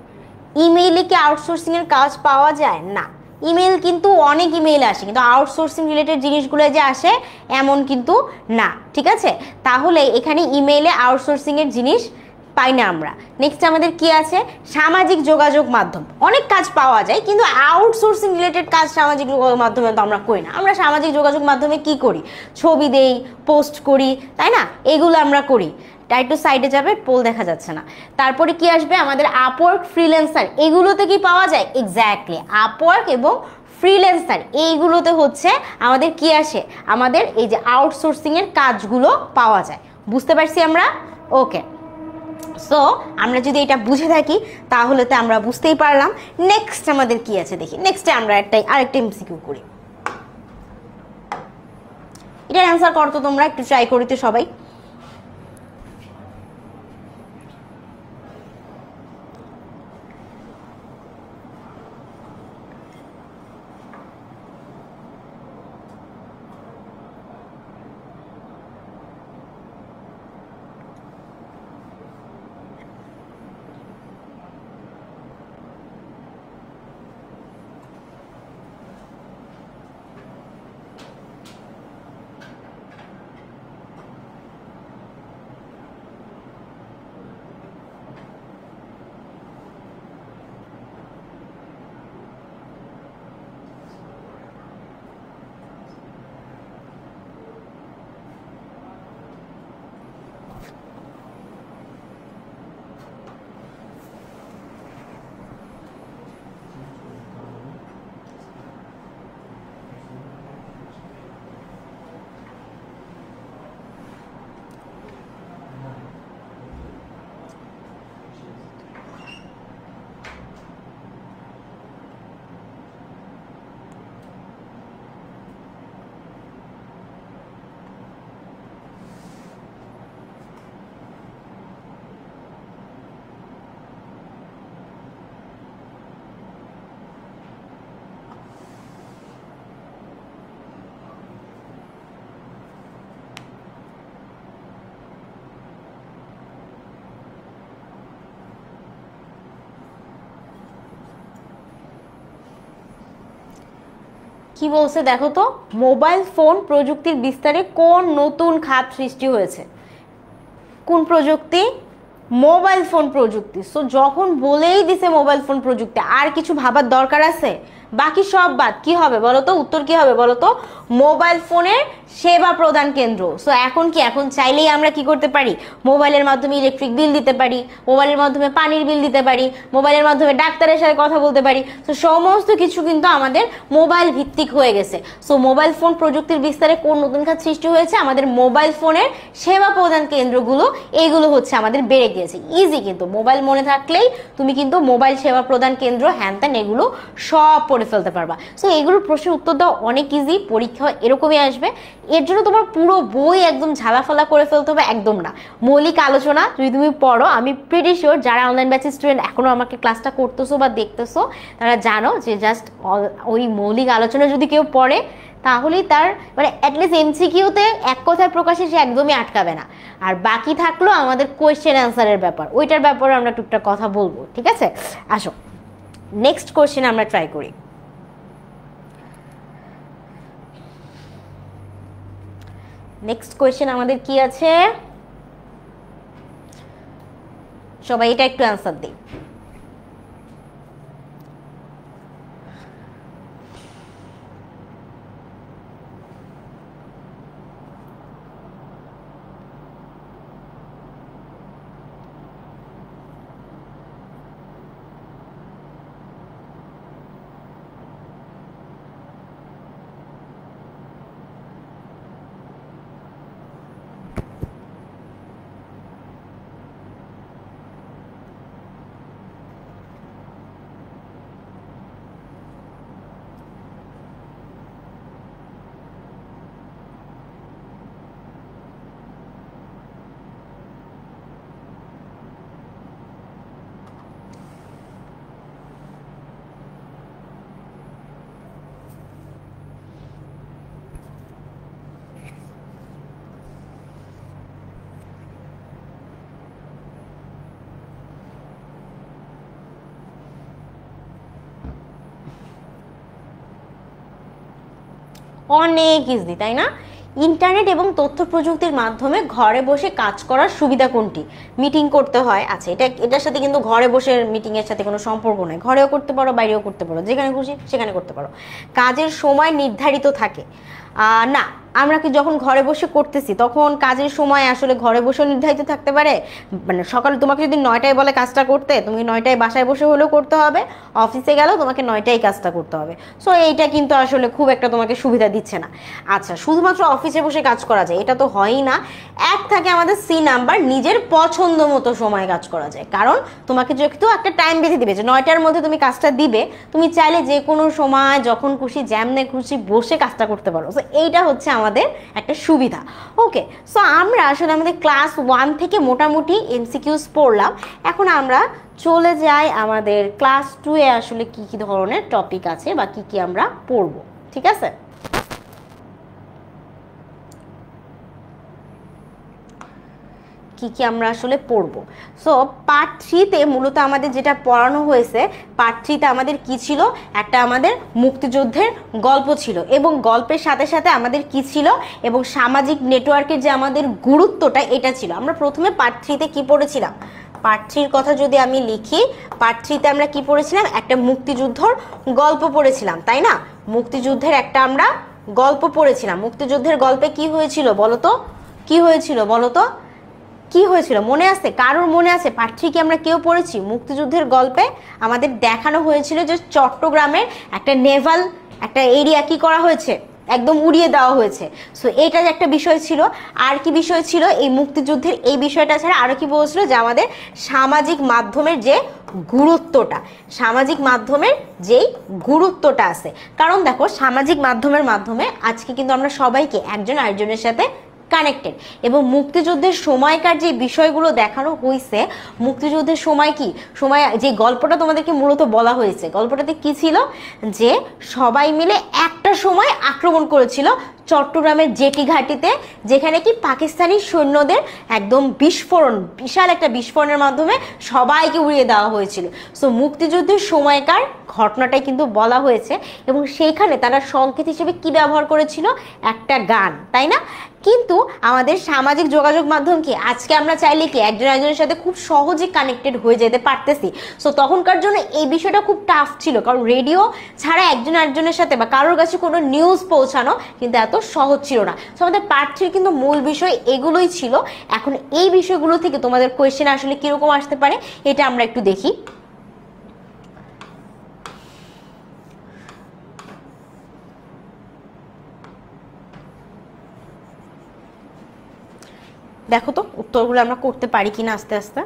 ইমেইলে কি আউটসোর্সিং এর কাজ পাওয়া যায়? না, ইমেল কিন্তু অনেক ইমেইল আসে, কিন্তু আউটসোর্সিং রিলেটেড জিনিসগুলো যে আসে এমন কিন্তু না, ঠিক আছে? তাহলে এখানে ইমেইলে আউটসোর্সিং এর জিনিস পাই না আমরা। নেক্সট আমাদের কি আছে, সামাজিক যোগাযোগ মাধ্যম। অনেক কাজ পাওয়া যায়, কিন্তু আউটসোর্সিং রিলেটেড কাজ সামাজিক যোগাযোগ মাধ্যমে তো আমরা করি না। আমরা সামাজিক যোগাযোগ মাধ্যমে কি করি, ছবি দেই, পোস্ট করি, তাই না? এগুলো আমরা করি। একটু সাইডে যাবে, পোল দেখা যাচ্ছে না। তারপরে কি আসবে আমাদের আপওয়ার্ক, ফ্রিল্যান্সার, এগুলোতে কি পাওয়া যায়? এক্স্যাক্টলি, আপওয়ার্ক এবং ফ্রিল্যান্সার এইগুলোতে হচ্ছে আমাদের কি আসে, আমাদের এই যে আউটসোর্সিং এর কাজগুলো পাওয়া যায়। বুঝতে পারছি আমরা? ওকে, সো আমরা যদি এটা বুঝে থাকি তাহলে তো আমরা বুঝতেই পারলাম। নেক্সট আমাদের কি আছে দেখি। নেক্সটে আমরা আরেকটা এমসিকিউ করি। এটার অ্যান্সার করতো তোমরা, একটু ট্রাই করিতে সবাই। কি বলছে দেখো তো, মোবাইল ফোন প্রযুক্তির বিস্তারে কোন নতুন খাত সৃষ্টি হয়েছে? কোন প্রযুক্তি? মোবাইল ফোন প্রযুক্তি। সো যখন বলেই দিছে মোবাইল ফোন প্রযুক্তি, আর কিছু ভাবার দরকার আছে? বাকি সব বাদ। কি হবে বলো তো, উত্তর কি হবে বলো তো? মোবাইল ফোনের সেবা প্রদান কেন্দ্র। সো এখন কি, এখন চাইলেই আমরা কি করতে পারি, মোবাইলের মাধ্যমে ইলেকট্রিক বিল দিতে পারি, মোবাইলের মাধ্যমে পানির বিল দিতে পারি, মোবাইলের মাধ্যমে ডাক্তারের সাথে কথা বলতে পারি। সো সমস্ত কিছু কিন্তু আমাদের মোবাইল ভিত্তিক হয়ে গেছে। সো মোবাইল ফোন প্রযুক্তির বিস্তারে কোন নতুন খাত সৃষ্টি হয়েছে? আমাদের মোবাইল ফোনের সেবা প্রদান কেন্দ্রগুলো, এইগুলো হচ্ছে আমাদের বেড়ে গিয়েছে। ইজি, কিন্তু মোবাইল মনে থাকলেই তুমি কিন্তু মোবাইল সেবা প্রদান কেন্দ্র, হ্যান ত্যান এগুলো সব পড়ে ফেলতে পারবা। সো এগুলোর প্রশ্নের উত্তর দেওয়া অনেক ইজি, পরীক্ষা এরকমই আসবে। এর জন্য তোমার পুরো বই একদম ঝালাফালা করে ফেলতে হবে, একদম না। মৌলিক আলোচনা যদি তুমি পড়ো, আমি প্রিটি শিওর যারা অনলাইন ব্যাচের স্টুডেন্ট এখনো আমাকে ক্লাসটা করতেছো বা দেখতেছো, তারা জানো যে জাস্ট ওই মৌলিক আলোচনা যদি কেউ পড়ে তাহলেই তার মানে অ্যাটলিস্ট এমসিকিউতে এক কথায় প্রকাশে সে একদমই আটকাবে না। আর বাকি থাকলো আমাদের কোয়েশ্চেন অ্যান্সারের ব্যাপার, ওইটার ব্যাপারে আমরা টুকটাক কথা বলবো, ঠিক আছে? আসো নেক্সট কোয়েশ্চেন আমরা ট্রাই করি। নেক্সট কোয়েশ্চেন আমাদের কি আছে, সবাই এটা একটু অ্যান্সার দিই। অনেক ইজি, তাই না? ইন্টারনেট এবং তথ্য প্রযুক্তির মাধ্যমে ঘরে বসে কাজ করার সুবিধা কোনটি? মিটিং করতে হয়, আচ্ছা এটার সাথে কিন্তু ঘরে বসে মিটিং এর সাথে কোনো সম্পর্ক নাই, ঘরেও করতে পারো বাইরেও করতে পারো, যেখানে খুশি সেখানে করতে পারো। কাজের সময় নির্ধারিত থাকে, না, আমরা কি যখন ঘরে বসে করতেছি তখন কাজের সময় আসলে ঘরে বসে নির্ধারিত থাকতে পারে? মানে সকালে তোমাকে যদি 9টায় বলে কাজটা করতে, তুমি 9টায় বাসায় বসে হলেও করতে হবে, অফিসে গেলেও তোমাকে 9টায় কাজটা করতে হবে। সো এইটা কিন্তু আসলে খুব একটা তোমাকে সুবিধা দিচ্ছে না। আচ্ছা, শুধুমাত্র অফিসে বসে কাজ করা যায় এটা তো হয়ই না। এক থাকে আমাদের সি নাম্বার, নিজের পছন্দ মতো সময় কাজ করা যায়। কারণ তোমাকে যেহেতু একটা টাইম বেঁধে দিবে যে 9টার মধ্যে তুমি কাজটা দিবে, তুমি চাইলে যে কোনো সময় যখন খুশি যেমনে খুশি বসে কাজটা করতে পারো। সো এইটা হচ্ছে আমাদের একটা সুবিধা। ওকে, সো আমরা আসলে আমাদের ক্লাস 1 থেকে মোটামুটি এমসিকিউস পড়লাম। এখন আমরা চলে যাই আমাদের ক্লাস 2 এ আসলে কি কি ধরনের টপিক আছে বা কি কি আমরা পড়বো। ঠিক আছে, কি কি আমরা আসলে পড়বো। সো পার্ট 3-তে মূলত আমাদের যেটা পড়ানো হয়েছে, পার্ট 3-তে আমাদের কি ছিল, একটা আমাদের মুক্তিযুদ্ধের গল্প ছিল, এবং গল্পের সাথে সাথে আমাদের কি ছিল, এবং সামাজিক নেটওয়ার্কের যে আমাদের গুরুত্বটা এটা ছিল। আমরা প্রথমে পার্ট 3-তে কি পড়েছিলাম, পার্ট 3-র কথা যদি আমি লিখি, পার্ট 3-তে আমরা কি পড়েছিলাম, একটা মুক্তিযুদ্ধর গল্প পড়েছিলাম, তাই না? মুক্তিযুদ্ধের একটা আমরা গল্প পড়েছিলাম। মুক্তিযুদ্ধের গল্পে কি হয়েছিল বলতো, কি হয়েছিল বলতো, কি হয়েছিল মনে আছে কারোর? মনে আছে? পার্ট 3 কি আমরা কেউ পড়েছি? মুক্তিযুদ্ধের গল্পে আমাদের দেখানো হয়েছিল যে চট্টগ্রামের একটা নেভাল একটা এরিয়া কি করা হয়েছে, একদম উড়িয়ে দেওয়া হয়েছে। সো এইটা যে একটা বিষয় ছিল। আর কি বিষয় ছিল এই মুক্তিযুদ্ধের এই বিষয়টা ছাড়া? আরো কি বলছিল যে আমাদের সামাজিক মাধ্যমের যে গুরুত্বটা, সামাজিক মাধ্যমের যেই গুরুত্বটা আছে। কারণ দেখো, সামাজিক মাধ্যমের মাধ্যমে আজকে কিন্তু আমরা সবাইকে একজন আরেকজনের সাথে কানেক্টেড, এবং মুক্তিযুদ্ধের সময়কার যে বিষয়গুলো দেখানো হয়েছে, মুক্তিযুদ্ধের সময় কি সময় যে গল্পটা তোমাদেরকে মূলত বলা হয়েছে, গল্পটাতে কি ছিল, যে সবাই মিলে একটা সময় আক্রমণ করেছিল চট্টগ্রামের জেটি ঘাটিতে, যেখানে কি পাকিস্তানি সৈন্যদের একদম বিস্ফোরণ, বিশাল একটা বিস্ফোরণের মাধ্যমে সবাইকে উড়িয়ে দেওয়া হয়েছিল। সো মুক্তিযুদ্ধের সময়কার ঘটনাটাই কিন্তু বলা হয়েছে, এবং সেইখানে তারা সংকেত হিসেবে কি ব্যবহার করেছিল, একটা গান, তাই না? কিন্তু আমাদের সামাজিক যোগাযোগ মাধ্যম কি, আজকে আমরা চাইলে কি একজন একজনের সাথে খুব সহজে কানেক্টেড হয়ে যেতে পারতেছি। সো তখনকার জন্য এই বিষয়টা খুব টাফ ছিল, কারণ রেডিও ছাড়া একজন একজনের সাথে বা কারোর কাছে কোনো নিউজ পৌঁছানো কিন্তু এত সহজ ছিল না। সো আমাদের পার্ট 3 কিন্তু মূল বিষয় এগুলোই ছিল। এখন এই বিষয়গুলো থেকে তোমাদের কোয়েশ্চেন আসলে কিরকম আসতে পারে এটা আমরা একটু দেখি। দেখো তো উত্তরগুলো আমরা করতে পারি কিনা আস্তে আস্তে।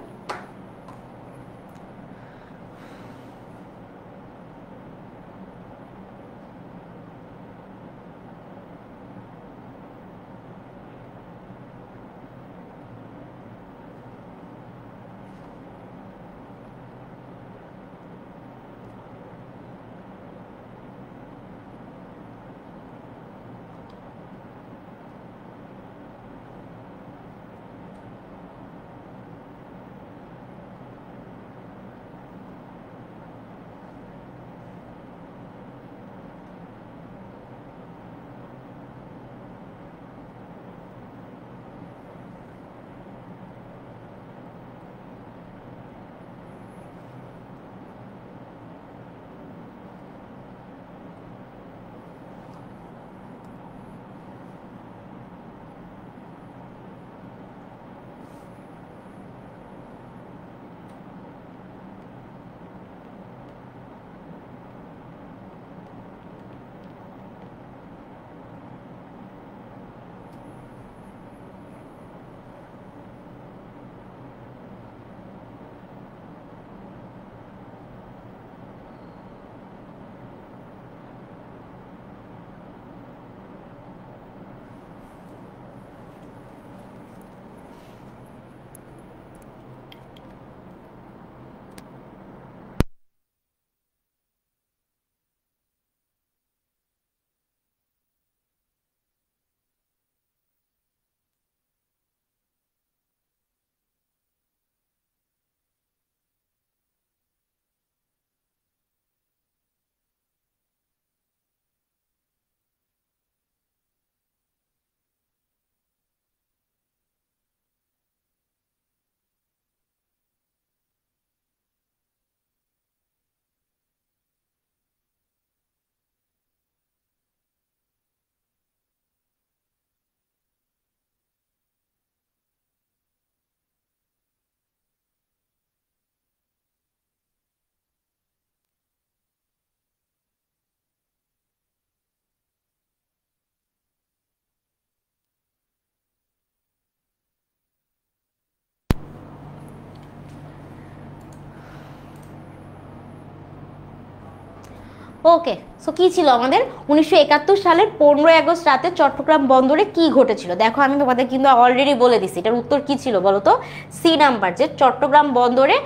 ওকে, সো কী ছিল আমাদের 1971 সালের 15 আগস্ট রাতে চট্টগ্রাম বন্দরে কি ঘটেছিল? দেখো আমি তোমাদের কিন্তু অলরেডি বলে দিছি এটার উত্তর কি ছিল বলো তো, সি নাম্বার, যে চট্টগ্রাম বন্দরে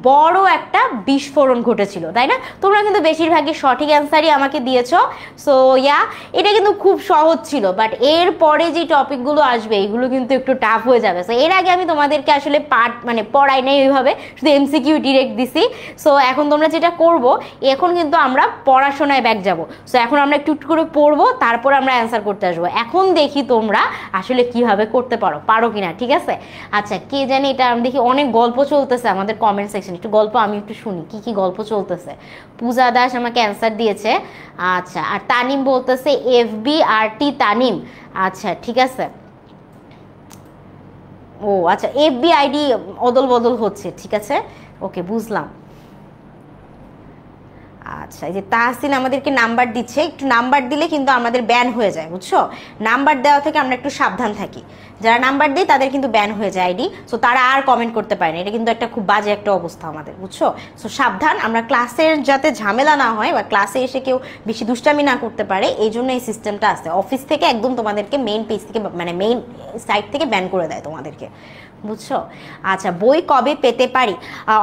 বড় একটা বিস্ফোরণ ঘটেছিল, তাই না? তোমরা কিন্তু বেশিরভাগই সঠিক অ্যান্সারই আমাকে দিয়েছো। সো ইয়া, এটা কিন্তু খুব সহজ ছিল, বাট এর পরে যে টপিকগুলো আসবে এগুলো কিন্তু একটু টাফ হয়ে যাবে। সো এর আগে আমি তোমাদেরকে আসলে মানে পড়াই নাই ওইভাবে, শুধু এমসিকিউ ডিরেক্ট দিছি। সো এখন তোমরা যেটা করবো, এখন কিন্তু আমরা পড়াশোনায় ব্যাক যাবো। সো এখন আমরা একটু একটু করে পড়বো, তারপর আমরা অ্যান্সার করতে আসবো। এখন দেখি তোমরা আসলে কিভাবে করতে পারো কিনা, ঠিক আছে? আচ্ছা, কে জানি এটা আমি দেখি অনেক গল্প চলতেছে আমাদের কমেন্ট সেকশন, একটু গল্প আমি একটু শুনি কি কি গল্প চলতেছে। পূজা দাস আমাকে অ্যান্সার দিয়েছে। আচ্ছা, আর তানিম বলতেছে FBRT তানিম। আচ্ছা ঠিক আছে, ও আচ্ছা FBID অদল বদল হচ্ছে, ঠিক আছে, ওকে বুঝলাম। আচ্ছা, এই যে তাহসিন আমাদেরকে নাম্বার দিচ্ছে, একটু নাম্বার দিলে কিন্তু আমাদের ব্যান হয়ে যায়, বুঝছো? নাম্বার দেওয়া থেকে আমরা একটু সাবধান থাকি, যারা নাম্বার দেয় তাদের কিন্তু ব্যান হয়ে যায় আইডি, সো তারা আর কমেন্ট করতে পারে না, এটা কিন্তু একটা খুব বাজে একটা অবস্থা আমাদের, বুঝছো? সো সাবধান, আমরা ক্লাসের যাতে ঝামেলা না হয় বা ক্লাসে এসে কেউ বেশি দুষ্টামি না করতে পারে, এই জন্য এই সিস্টেমটা আছে। অফিস থেকে একদম তোমাদেরকে মেইন পেজ থেকে মানে মেইন সাইট থেকে ব্যান করে দেয় তোমাদেরকে, বুঝছো? আচ্ছা, বই কবে পেতে পারি?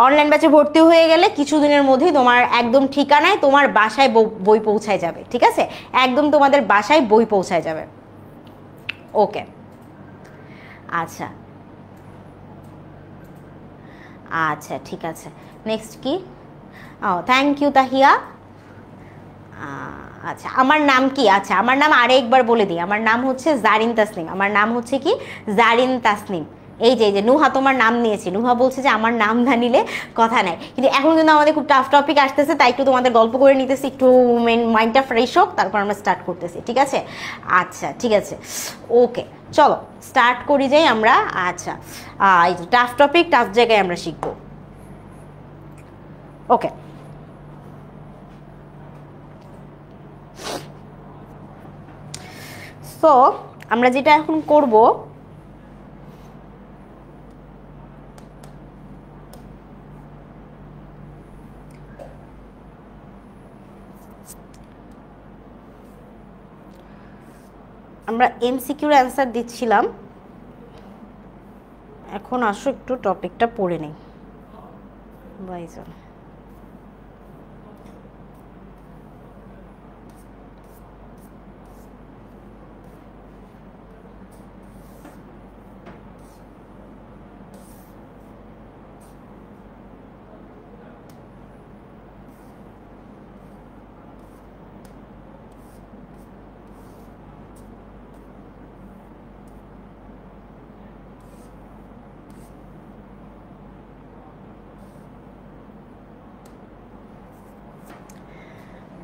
অনলাইন ব্যাচে ভর্তি হয়ে গেলে কিছুদিনের মধ্যেই তোমার একদম ঠিকানায় তোমার বাসায় বই পৌঁছায় যাবে, ঠিক আছে? একদম তোমাদের বাসায় বই পৌঁছায় যাবে। ওকে, আচ্ছা আচ্ছা ঠিক আছে, নেক্সট কি? ও থ্যাংক ইউ তাহিয়া। আচ্ছা, আমার নাম কি? আচ্ছা, আমার নাম আরেকবার বলে দিই, আমার নাম হচ্ছে জারিন তাসনিম। আমার নাম হচ্ছে কি? জারিন তাসনিম। এই যে নুহা তোমার নাম নিয়েছি, নুহা বলছে যে আমার নাম না নিলে কথা নাই, কিন্তু এখন কিন্তু আমাদের খুব টাফ টপিক আসতেছে, তাই একটু তোমাদের গল্প করে নিতেছি, একটু মাইন্ডটা ফ্রেশ হোক, তারপর আমরা স্টার্ট করতেছি, ঠিক আছে? আচ্ছা ঠিক আছে, ওকে চলো স্টার্ট করি যাই আমরা। আচ্ছা, এই যে টাফ টপিক, টাফ জায়গায় আমরা শিখবো। ওকে, সো আমরা যেটা এখন করব, আমরা এমসিকিউর অ্যান্সার দিচ্ছিলাম, এখন আসো একটু টপিকটা পড়ে নেই। বাইজন,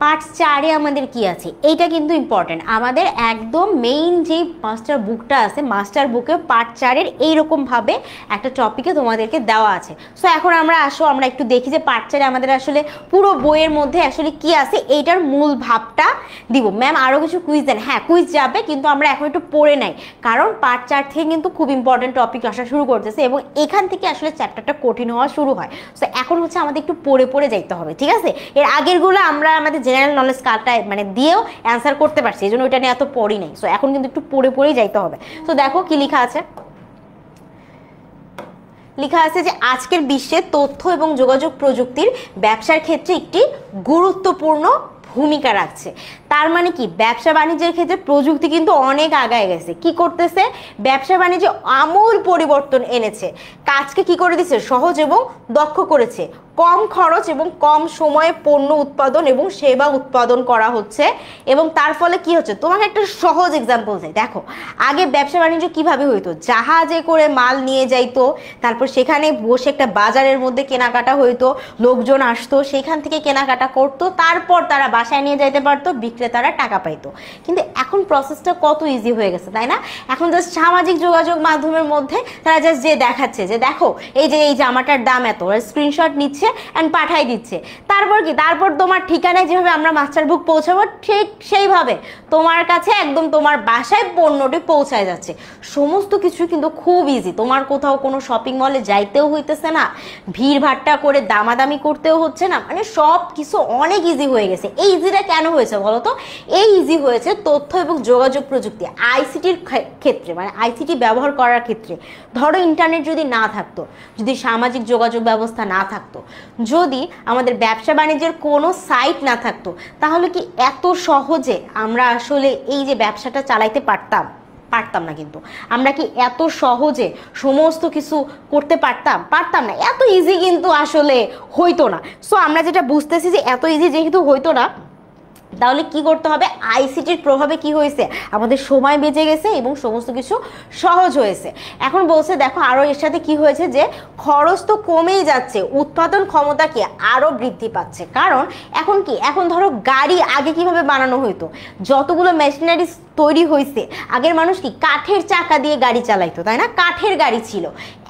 পার্ট 4-এ আমাদের কি আছে এইটা কিন্তু ইম্পর্টেন্ট, আমাদের একদম মেইন যে মাস্টার বুকটা আছে, মাস্টার বুকে পার্ট 4-এর এইরকমভাবে একটা টপিকে তোমাদেরকে দেওয়া আছে। সো এখন আমরা আমরা একটু দেখি যে পার্ট 4-এ আমাদের আসলে পুরো বইয়ের মধ্যে আসলে কি আছে, এইটার মূল ভাবটা দিব। ম্যাম আরও কিছু কুইজ দেন, হ্যাঁ কুইজ যাবে, কিন্তু আমরা এখন একটু পড়ে নাই, কারণ পার্ট 4 থেকে কিন্তু খুব ইম্পর্টেন্ট টপিক আসা শুরু করতেছে এবং এখান থেকে আসলে চ্যাপ্টারটা কঠিন হওয়া শুরু হয়। সো এখন হচ্ছে আমাদের একটু পড়ে পড়ে যাইতে হবে, ঠিক আছে? এর আগেরগুলো আমরা আমাদের জেনারেল নলেজ কার্ডটায় মানে দিয়েও অ্যান্সার করতে পারছি, এই জন্য ওইটা নিয়ে এত পড়ি নাই। সো এখন কিন্তু একটু পড়ে পড়েই যাইতে হবে। তো দেখো কি লেখা আছে, লেখা আছে যে আজকের বিশ্বে তথ্য এবং যোগাযোগ প্রযুক্তির ব্যবসার ক্ষেত্রে একটি গুরুত্বপূর্ণ ভূমিকা রাখছে। তার মানে কি, ব্যবসা বাণিজ্যের ক্ষেত্রে প্রযুক্তি কিন্তু অনেক আগায় গেছে। কি করতেছে, ব্যবসা বাণিজ্যে আমূল পরিবর্তন এনেছে, কাজকে কি করে দিচ্ছে, সহজ এবং দক্ষ করেছে, কম খরচ এবং কম সময়ে পণ্য উৎপাদন এবং সেবা উৎপাদন করা হচ্ছে। এবং তার ফলে কি হচ্ছে, তোমাকে একটা সহজ এক্সাম্পল দেয়। দেখো আগে ব্যবসা বাণিজ্য কিভাবে হইতো, জাহাজে করে মাল নিয়ে যাইতো, তারপর সেখানে বসে একটা বাজারের মধ্যে কেনাকাটা হইতো, লোকজন আসতো, সেখান থেকে কেনাকাটা করতো, তারপর তারা বাসায় নিয়ে যাইতে পারতো, বিক্রেতারা টাকা পাইতো। কিন্তু এখন প্রসেসটা কত ইজি হয়ে গেছে, তাই না? এখন জাস্ট সামাজিক যোগাযোগ মাধ্যমের মধ্যে তারা জাস্ট যে দেখাচ্ছে যে দেখো এই যে এই জামাটার দাম এত, স্ক্রিনশট নিচ্ছে অ্যান্ড পাঠাই দিচ্ছে, তারপর কি, তারপর তোমার ঠিকানায় যেভাবে আমরা মাস্টার বুক পৌঁছাবো ঠিক সেইভাবে তোমার কাছে একদম তোমার বাসায় পণ্যটি পৌঁছায় যাচ্ছে। সমস্ত কিছু কিন্তু খুব ইজি, তোমার কোথাও কোনো শপিং মলে যাইতেও হইতেছে না, ভিড় ভাট্টা করে দামাদামি করতেও হচ্ছে না, মানে সব কিছু অনেক ইজি হয়ে গেছে। এই ইজিটা কেন হয়েছে বলো তো? এই ইজি হয়েছে তথ্য এবং যোগাযোগ প্রযুক্তি, আইসিটির ক্ষেত্রে, মানে আইসিটি ব্যবহার করার ক্ষেত্রে। ধরো ইন্টারনেট যদি না থাকতো, যদি সামাজিক যোগাযোগ ব্যবস্থা না থাকতো, যদি আমাদের ব্যবসা বাণিজ্যের কোনো সাইট না থাকতো, তাহলে কি এত সহজে আমরা আসলে এই যে ব্যবসাটা চালাইতে পারতাম? পারতাম না। কিন্তু আমরা কি এত সহজে সমস্ত কিছু করতে পারতাম? পারতাম না। এত ইজি কিন্তু আসলে হইতো না। সো আমরা যেটা বুঝতেছি যে এত ইজি যেহেতু হইতো না, তাহলে কি করতে হবে? আইসিটির প্রভাবে কি হয়েছে, আমাদের সময় বেঁচে গেছে এবং সমস্ত কিছু সহজ হয়েছে। এখন বলছে দেখো আরও এর সাথে কি হয়েছে, যে খরচ তো কমেই যাচ্ছে, উৎপাদন ক্ষমতা কি আরও বৃদ্ধি পাচ্ছে। কারণ এখন কি, এখন ধরো গাড়ি আগে কিভাবে বানানো হইতো, যতগুলো মেশিনারি তৈরি হয়েছে, আগের মানুষ কি কাঠের চাকা দিয়ে গাড়ি চালাইতো, তাই না? কাঠের গাড়ি ছিল।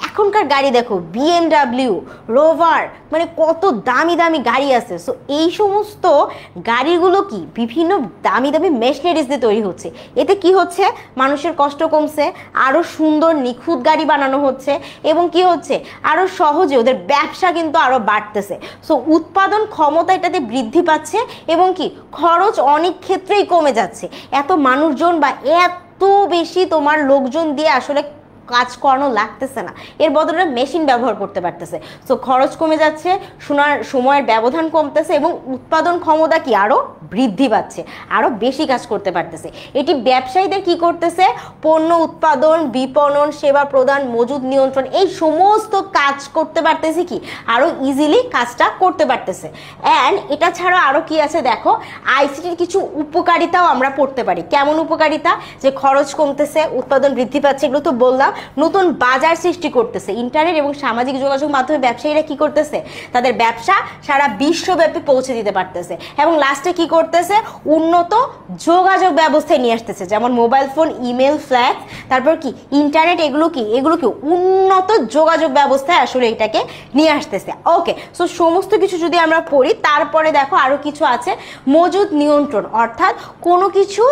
এখনকার গাড়ি দেখো BMW, রোভার, মানে কত দামি দামি গাড়ি আছে। সো এই সমস্ত গাড়িগুলো কি বিভিন্ন দামি দামি মেশিনারিজ দিয়ে তৈরি হচ্ছে। এতে কি হচ্ছে, মানুষের কষ্ট কমছে, আরও সুন্দর নিখুঁত গাড়ি বানানো হচ্ছে, এবং কি হচ্ছে, আরও সহজে ওদের ব্যবসা কিন্তু আরও বাড়তেছে। সো উৎপাদন ক্ষমতা এটাতে বৃদ্ধি পাচ্ছে এবং কি খরচ অনেক ক্ষেত্রেই কমে যাচ্ছে। এত মানুষজন বা এত বেশি তোমার লোকজন দিয়ে আসলে কাজ করানো লাগতেছে না, এর বদলে মেশিন ব্যবহার করতে পারতেছে। সো খরচ কমে যাচ্ছে, সময়ের ব্যবধান কমতেছে এবং উৎপাদন ক্ষমতা কি আরও বৃদ্ধি পাচ্ছে, আরও বেশি কাজ করতে পারতেছে। এটি ব্যবসায়ীদের কি করতেছে, পণ্য উৎপাদন, বিপণন, সেবা প্রদান, মজুদ নিয়ন্ত্রণ, এই সমস্ত কাজ করতে পারতেছে, কি আরও ইজিলি কাজটা করতে পারতেছে। অ্যান্ড এটা ছাড়া আরও কি আছে দেখো, আইসিটির কিছু উপকারিতাও আমরা পড়তে পারি। কেমন উপকারিতা? যে খরচ কমতেছে, উৎপাদন বৃদ্ধি পাচ্ছে, এগুলো তো বললাম। নতুন বাজার সৃষ্টি করতেছে, ইন্টারনেট এবং সামাজিক যোগাযোগ মাধ্যমে ব্যবসায়ীরা কি করতেছে, তাদের ব্যবসা সারা বিশ্বব্যাপী পৌঁছে দিতে পারতেছে। এবং লাস্টে কি করতেছে, উন্নত যোগাযোগ ব্যবস্থায় নিয়ে আসতেছে, যেমন মোবাইল ফোন, ইমেল, ফ্ল্যাক্স, তারপর কি ইন্টারনেট, এগুলো কি উন্নত যোগাযোগ ব্যবস্থায় আসলে এটাকে নিয়ে আসতেছে। ওকে, সো সমস্ত কিছু যদি আমরা পড়ি, তারপরে দেখো আরো কিছু আছে, মজুদ নিয়ন্ত্রণ, অর্থাৎ কোনো কিছু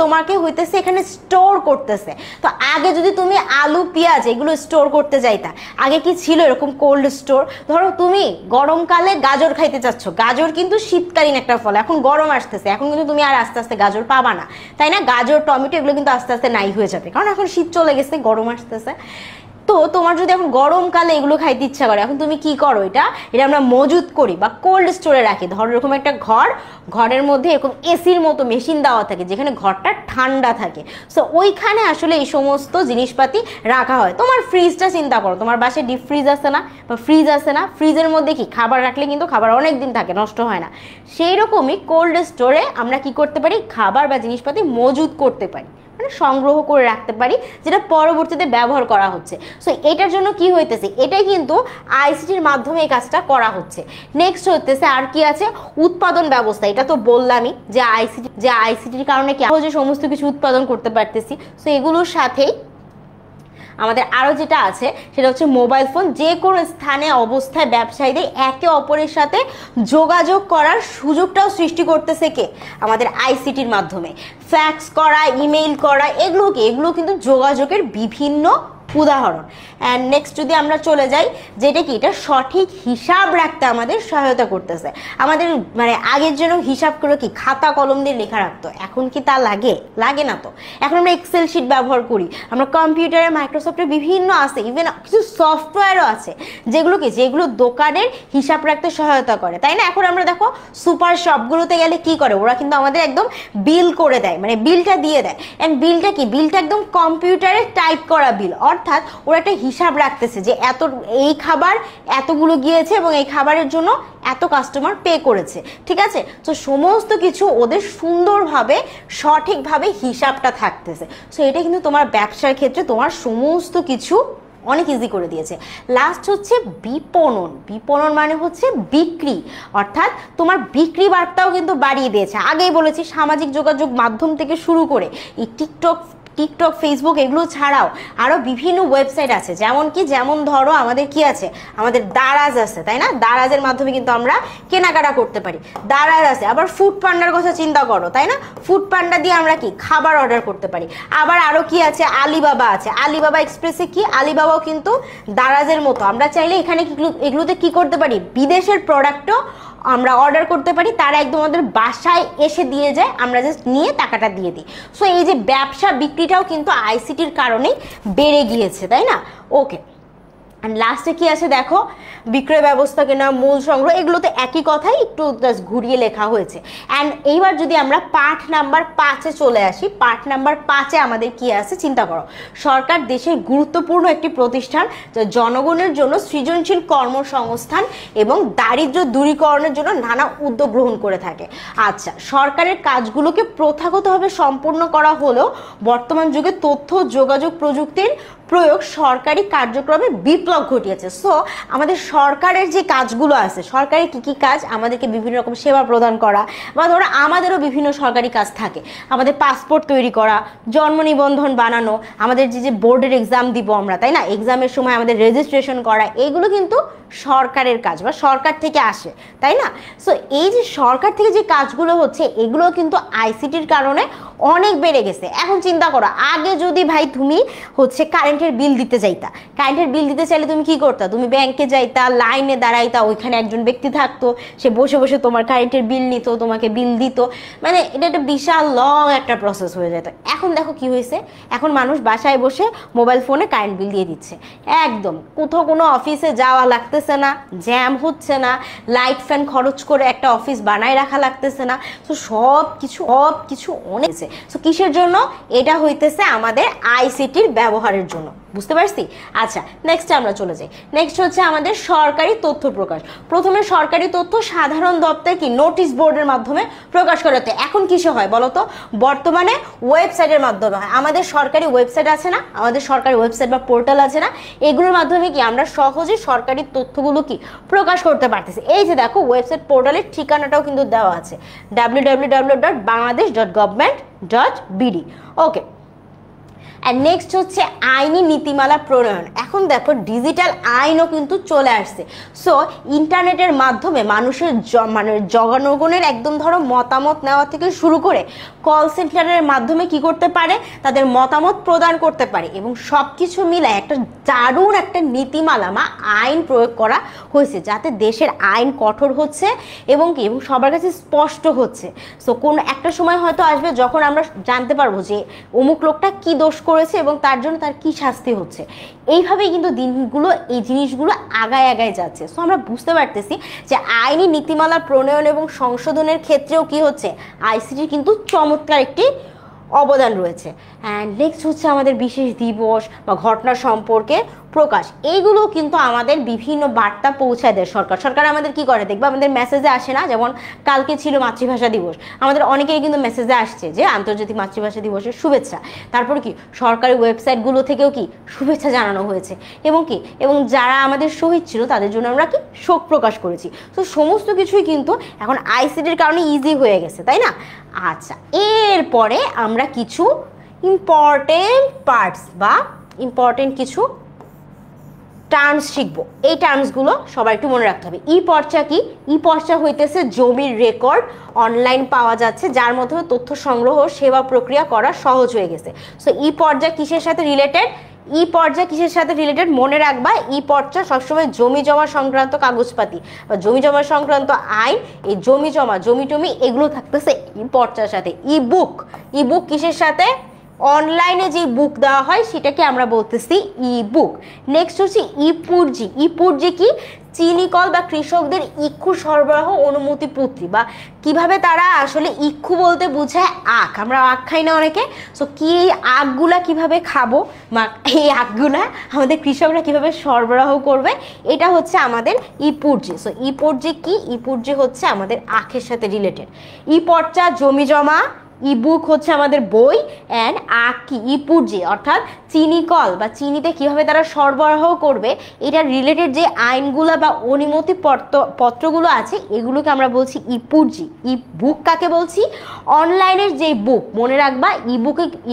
তোমাকে হইতেছে এখানে স্টোর করতেছে। তো আগে যদি তুমি আলু, পেঁয়াজ এগুলো স্টোর করতে যাইতা, আগে কি ছিল এরকম কোল্ড স্টোর? ধরো তুমি গরমকালে গাজর খাইতে চাচ্ছ, গাজর কিন্তু শীতকালীন একটা ফল, এখন গরম আসতেছে, এখন কিন্তু তুমি আর আস্তে আস্তে গাজর পাবা না, তাই না? গাজর, টমেটো এগুলো কিন্তু আস্তে আস্তে নাই হয়ে যাবে, কারণ এখন শীত চলে গেছে, গরম আসতেছে। তো তোমার যদি এখন গরমকালে এগুলো খাইতে ইচ্ছা করে, এখন তুমি কি করো, এটা আমরা মজুত করি বা কোল্ড স্টোরে রাখি। ধরো এরকম একটা ঘরের মধ্যে এরকম এসির মতো মেশিন দেওয়া থাকে, যেখানে ঘরটা ঠান্ডা থাকে। সো ওইখানে আসলে এই সমস্ত জিনিসপাতি রাখা হয়। তোমার ফ্রিজটা চিন্তা করো, তোমার বাসায় ডিপ ফ্রিজ আছে না, বা ফ্রিজ আছে না, ফ্রিজের মধ্যে কি খাবার রাখলে কিন্তু খাবার অনেক দিন থাকে, নষ্ট হয় না। সেই রকমই কোল্ড স্টোরে আমরা কি করতে পারি, খাবার বা জিনিসপাতি মজুত করতে পারি, মানে সংগ্রহ করে রাখতে পারি, যেটা পরবর্তীতে ব্যবহার করা হচ্ছে। সো এটার জন্য কি হইতেছে, এটাই কিন্তু আইসিটির মাধ্যমে এই কাজটা করা হচ্ছে। নেক্সট হইতেছে আর কি আছে, উৎপাদন ব্যবস্থা। এটা তো বললামই যে আইসিটির কারণে কি যে সমস্ত কিছু উৎপাদন করতে পারতেছি। সো এগুলোর সাথেই আমাদের আরও যেটা আছে সেটা হচ্ছে মোবাইল ফোন। যে কোনো স্থানে অবস্থায় ব্যবসায়ীদের একে অপরের সাথে যোগাযোগ করার সুযোগটাও সৃষ্টি করতেছে কে, আমাদের আইসিটির মাধ্যমে। ফ্যাক্স করা, ইমেইল করা, এগুলো কিন্তু যোগাযোগের বিভিন্ন উদাহরণ। অ্যান্ড নেক্সট যদি আমরা চলে যাই, যেটা কি, এটা সঠিক হিসাব রাখতে আমাদের সহায়তা করতেছে। আমাদের মানে আগের জন্য হিসাব করে কি খাতা কলম দিয়ে লেখা রাখতো, এখন কি তা লাগে না তো। এখন আমরা এক্সেল শিট ব্যবহার করি, আমরা কম্পিউটারে, মাইক্রোসফটে বিভিন্ন আছে, ইভেন কিছু সফটওয়্যারও আছে যেগুলো দোকানের হিসাব রাখতে সহায়তা করে, তাই না? এখন আমরা দেখো সুপার শপগুলোতে গেলে কি করে, ওরা কিন্তু আমাদের একদম বিল করে দেয়, মানে বিলটা দিয়ে দেয়। অ্যান্ড বিলটা একদম কম্পিউটারে টাইপ করা বিল, অর্থাৎ ওরা একটা হিসাব রাখতেছে যে এই খাবার এতগুলো গিয়েছে এবং এই খাবারের জন্য এত কাস্টমার পে করেছে, ঠিক আছে? তো সমস্ত কিছু ওদের সুন্দরভাবে সঠিকভাবে হিসাবটা থাকতেছে। সো এটা কিন্তু তোমার ব্যবসার ক্ষেত্রে তোমার সমস্ত কিছু অনেক ইজি করে দিয়েছে। লাস্ট হচ্ছে বিপণন মানে হচ্ছে বিক্রি, অর্থাৎ তোমার বিক্রি বার্তাও কিন্তু বাড়িয়ে দিয়েছে। আগেই বলেছি সামাজিক যোগাযোগ মাধ্যম থেকে শুরু করে এই টিকটক, টিকটক, ফেসবুক এগুলো ছাড়াও আরও বিভিন্ন ওয়েবসাইট আছে, যেমন ধরো আমাদের কি আছে, আমাদের দারাজ আছে, তাই না? দারাজের মাধ্যমে কিন্তু আমরা কেনাকাটা করতে পারি, দারাজ আছে। আবার ফুড পান্ডার কথা চিন্তা করো, তাই না? ফুড পান্ডা দিয়ে আমরা কি খাবার অর্ডার করতে পারি। আবার আরও কি আছে, আলিবাবা আছে, আলিবাবা এক্সপ্রেসে কি, আলিবাবাও কিন্তু দারাজের মতো। আমরা চাইলে এখানে এগুলোতে কি করতে পারি, বিদেশের প্রোডাক্টও আমরা অর্ডার করতে পারি, তারা একদম আমাদের বাসায় এসে দিয়ে যায়, আমরা জাস্ট নিয়ে টাকাটা দিয়ে দিই। সো এই যে ব্যবসা বিক্রিটাও কিন্তু আইসিটির কারণেই বেড়ে গিয়েছে, তাই না? ওকে, অ্যান্ড লাস্টে কি আছে দেখো, বিক্রয় ব্যবস্থা কেনা, মূল সংগ্রহ, এগুলোতে একই কথাই একটু ঘুরিয়ে লেখা হয়েছে। অ্যান্ড এইবার যদি আমরা পাঠ নাম্বার 5-এ চলে আসি, পাঠ নাম্বার 5-এ আমাদের কি আছে চিন্তা করো। সরকার দেশের গুরুত্বপূর্ণ একটি প্রতিষ্ঠান যা জনগণের জন্য সৃজনশীল কর্মসংস্থান এবং দারিদ্র্য দূরীকরণের জন্য নানা উদ্যোগ গ্রহণ করে থাকে। আচ্ছা, সরকারের কাজগুলোকে প্রথাগতভাবে সম্পূর্ণ করা হলেও বর্তমান যুগে তথ্য যোগাযোগ প্রযুক্তির প্রয়োগ সরকারি কার্যক্রমে বিপ্লব ঘটিয়েছে। সো আমাদের সরকারের যে কাজগুলো আছে, সরকারের কি কি কাজ, আমাদেরকে বিভিন্ন রকম সেবা প্রদান করা, বা ধরো আমাদেরও বিভিন্ন সরকারি কাজ থাকে, আমাদের পাসপোর্ট তৈরি করা, জন্ম নিবন্ধন বানানো, আমাদের যে বোর্ডের এক্সাম দিব আমরা, তাই না, এক্সামের সময় আমাদের রেজিস্ট্রেশন করা, এইগুলো কিন্তু সরকারের কাজ বা সরকার থেকে আসে, তাই না? সো এই যে সরকার থেকে যে কাজগুলো হচ্ছে, এগুলো কিন্তু আইসিটির কারণে অনেক বেড়ে গেছে। এখন চিন্তা করো, আগে যদি ভাই তুমি হচ্ছে কারেন্টের বিল দিতে যাইতা, কারেন্টের বিল দিতে চাইলে তুমি কি করতা, তুমি ব্যাংকে যাইতা, লাইনে দাঁড়াইতা, ওইখানে একজন ব্যক্তি থাকতো, সে বসে বসে তোমার কারেন্টের বিল নিত, তোমাকে বিল দিত, মানে এটা একটা বিশাল লং একটা প্রসেস হয়ে যেত। এখন দেখো কি হয়েছে, এখন মানুষ বাসায় বসে মোবাইল ফোনে কারেন্ট বিল দিয়ে দিচ্ছে, একদম কোথাও কোনো অফিসে যাওয়া লাগতেছে না, জ্যাম হচ্ছে না, লাইট ফ্যান খরচ করে একটা অফিস বানায় রাখা লাগতেছে না। তো সব কিছু অনেক। সো কিসের জন্য? এটা হইতেছে আমাদের আইসিটির ব্যবহারের জন্য, বুঝতে পারছি? আচ্ছা, নেক্সট আমরা চলে যাই। নেক্সট হচ্ছে আমাদের সরকারি তথ্য প্রকাশ। প্রথমে সরকারি তথ্য সাধারণ দপ্তর কি নোটিশ বোর্ডের মাধ্যমে প্রকাশ করা হতো। এখন কিসে হয় বলো তো? বর্তমানে ওয়েবসাইটের মাধ্যমে হয়। আমাদের সরকারি ওয়েবসাইট আছে না, আমাদের সরকারি ওয়েবসাইট বা পোর্টাল আছে না, এগুলোর মাধ্যমে কি আমরা সহজে সরকারি তথ্যগুলো কি প্রকাশ করতে পারতেছি। এই যে দেখো, ওয়েবসাইট পোর্টালের ঠিকানাটাও কিন্তু দেওয়া আছে, www.bangladesh.government.bd। ওকে, আর নেক্সট হচ্ছে আইনি নীতিমালা প্রণয়ন। এখন দেখো, ডিজিটাল আইনও কিন্তু চলে আসছে। সো ইন্টারনেটের মাধ্যমে মানুষের জনগণের একদম ধরো মতামত নেওয়া থেকে শুরু করে কল সেন্টারের মাধ্যমে কি করতে পারে, তাদের মতামত প্রদান করতে পারে, এবং সব কিছু মিলায় একটা দারুণ একটা নীতিমালা বা আইন প্রয়োগ করা হয়েছে, যাতে দেশের আইন কঠোর হচ্ছে এবং সবার কাছে স্পষ্ট হচ্ছে। সো কোন একটা সময় হয়তো আসবে যখন আমরা জানতে পারবো যে অমুক লোকটা কি দোষ করেছে এবং তার জন্য তার কি শাস্তি হচ্ছে। এইভাবেই কিন্তু দিনগুলো, এই জিনিসগুলো আগায় যাচ্ছে। সো আমরা বুঝতে পারতেছি যে আইনি নীতিমালা প্রণয়ন এবং সংশোধনের ক্ষেত্রেও কি হচ্ছে, আইসিটির কিন্তু চমৎকার একটি অবদান রয়েছে। অ্যান্ড নেক্সট হচ্ছে আমাদের বিশেষ দিবস বা ঘটনা সম্পর্কে প্রকাশ। এইগুলো কিন্তু আমাদের বিভিন্ন বার্তা পৌঁছায় দেয় সরকার আমাদের কি করে দেখবা, আমাদের মেসেজে আসে না, যেমন কালকে ছিল মাতৃভাষা দিবস, আমাদের অনেকেই কিন্তু মেসেজে আসছে যে আন্তর্জাতিক মাতৃভাষা দিবসের শুভেচ্ছা। তারপর কি সরকারি ওয়েবসাইটগুলো থেকেও কি শুভেচ্ছা জানানো হয়েছে, এবং যারা আমাদের শহীদ ছিল তাদের জন্য আমরা কি শোক প্রকাশ করেছি। তো সমস্ত কিছুই কিন্তু এখন আইসিটির কারণে ইজি হয়ে গেছে, তাই না? আচ্ছা, এরপরে আমরা কিছু ইম্পর্টেন্ট পার্টস বা ইম্পর্টেন্ট কিছু টার্মস শিখবো। এই টার্মসগুলো সবাই একটু মনে রাখতে হবে। ই পর্চা কি? ই পর্চা হইতেছে জমির রেকর্ড অনলাইন পাওয়া যাচ্ছে, যার মাধ্যমে তথ্য সংগ্রহ সেবা প্রক্রিয়া করা সহজ হয়ে গেছে। সো ই পর্চা কিসের সাথে রিলেটেড? ই পর্চা কিসের সাথে রিলেটেড মনে রাখবা, ই পর্চা সবসময় জমি জমা সংক্রান্ত কাগজপাতি বা জমি জমা সংক্রান্ত আইন, এই জমি জমা জমি টমি এগুলো থাকতেছে ই পর্চার সাথে। ই বুক কিসের সাথে? অনলাইনে যে বুক দেওয়া হয় সেটাকে আমরা বলতেছি ই বুক। নেক্সট হচ্ছে ইপুর্জি কি? চিনিকল বা কৃষকদের ইক্ষু সরবরাহ অনুমতি পত্রী, বা কিভাবে তারা আসলে ইক্ষু বলতে বোঝায় আখ, আমরা আখ খাই না অনেকে। সো কি এই আখগুলা কিভাবে খাবো বা এই আখগুলা আমাদের কৃষকরা কিভাবে সরবরাহ করবে, এটা হচ্ছে আমাদের ইপুর্জি। সো ইপুর্জি কি? ইপুর্জি হচ্ছে আমাদের আখের সাথে রিলেটেড। ই পর্চা জমি জমা, ই বুক হচ্ছে আমাদের বই, অ্যান্ড আখ কি? ইপুর্জি অর্থাৎ চিনি কল বা চিনিতে কিভাবে তারা সরবরাহ করবে এটা রিলেটেড যে আইনগুলো বা অনুমতি পত্রগুলো আছে এগুলোকে আমরা বলছি ইপুজি। ই বুক কাকে বলছি? অনলাইনের যে বুক, মনে রাখবা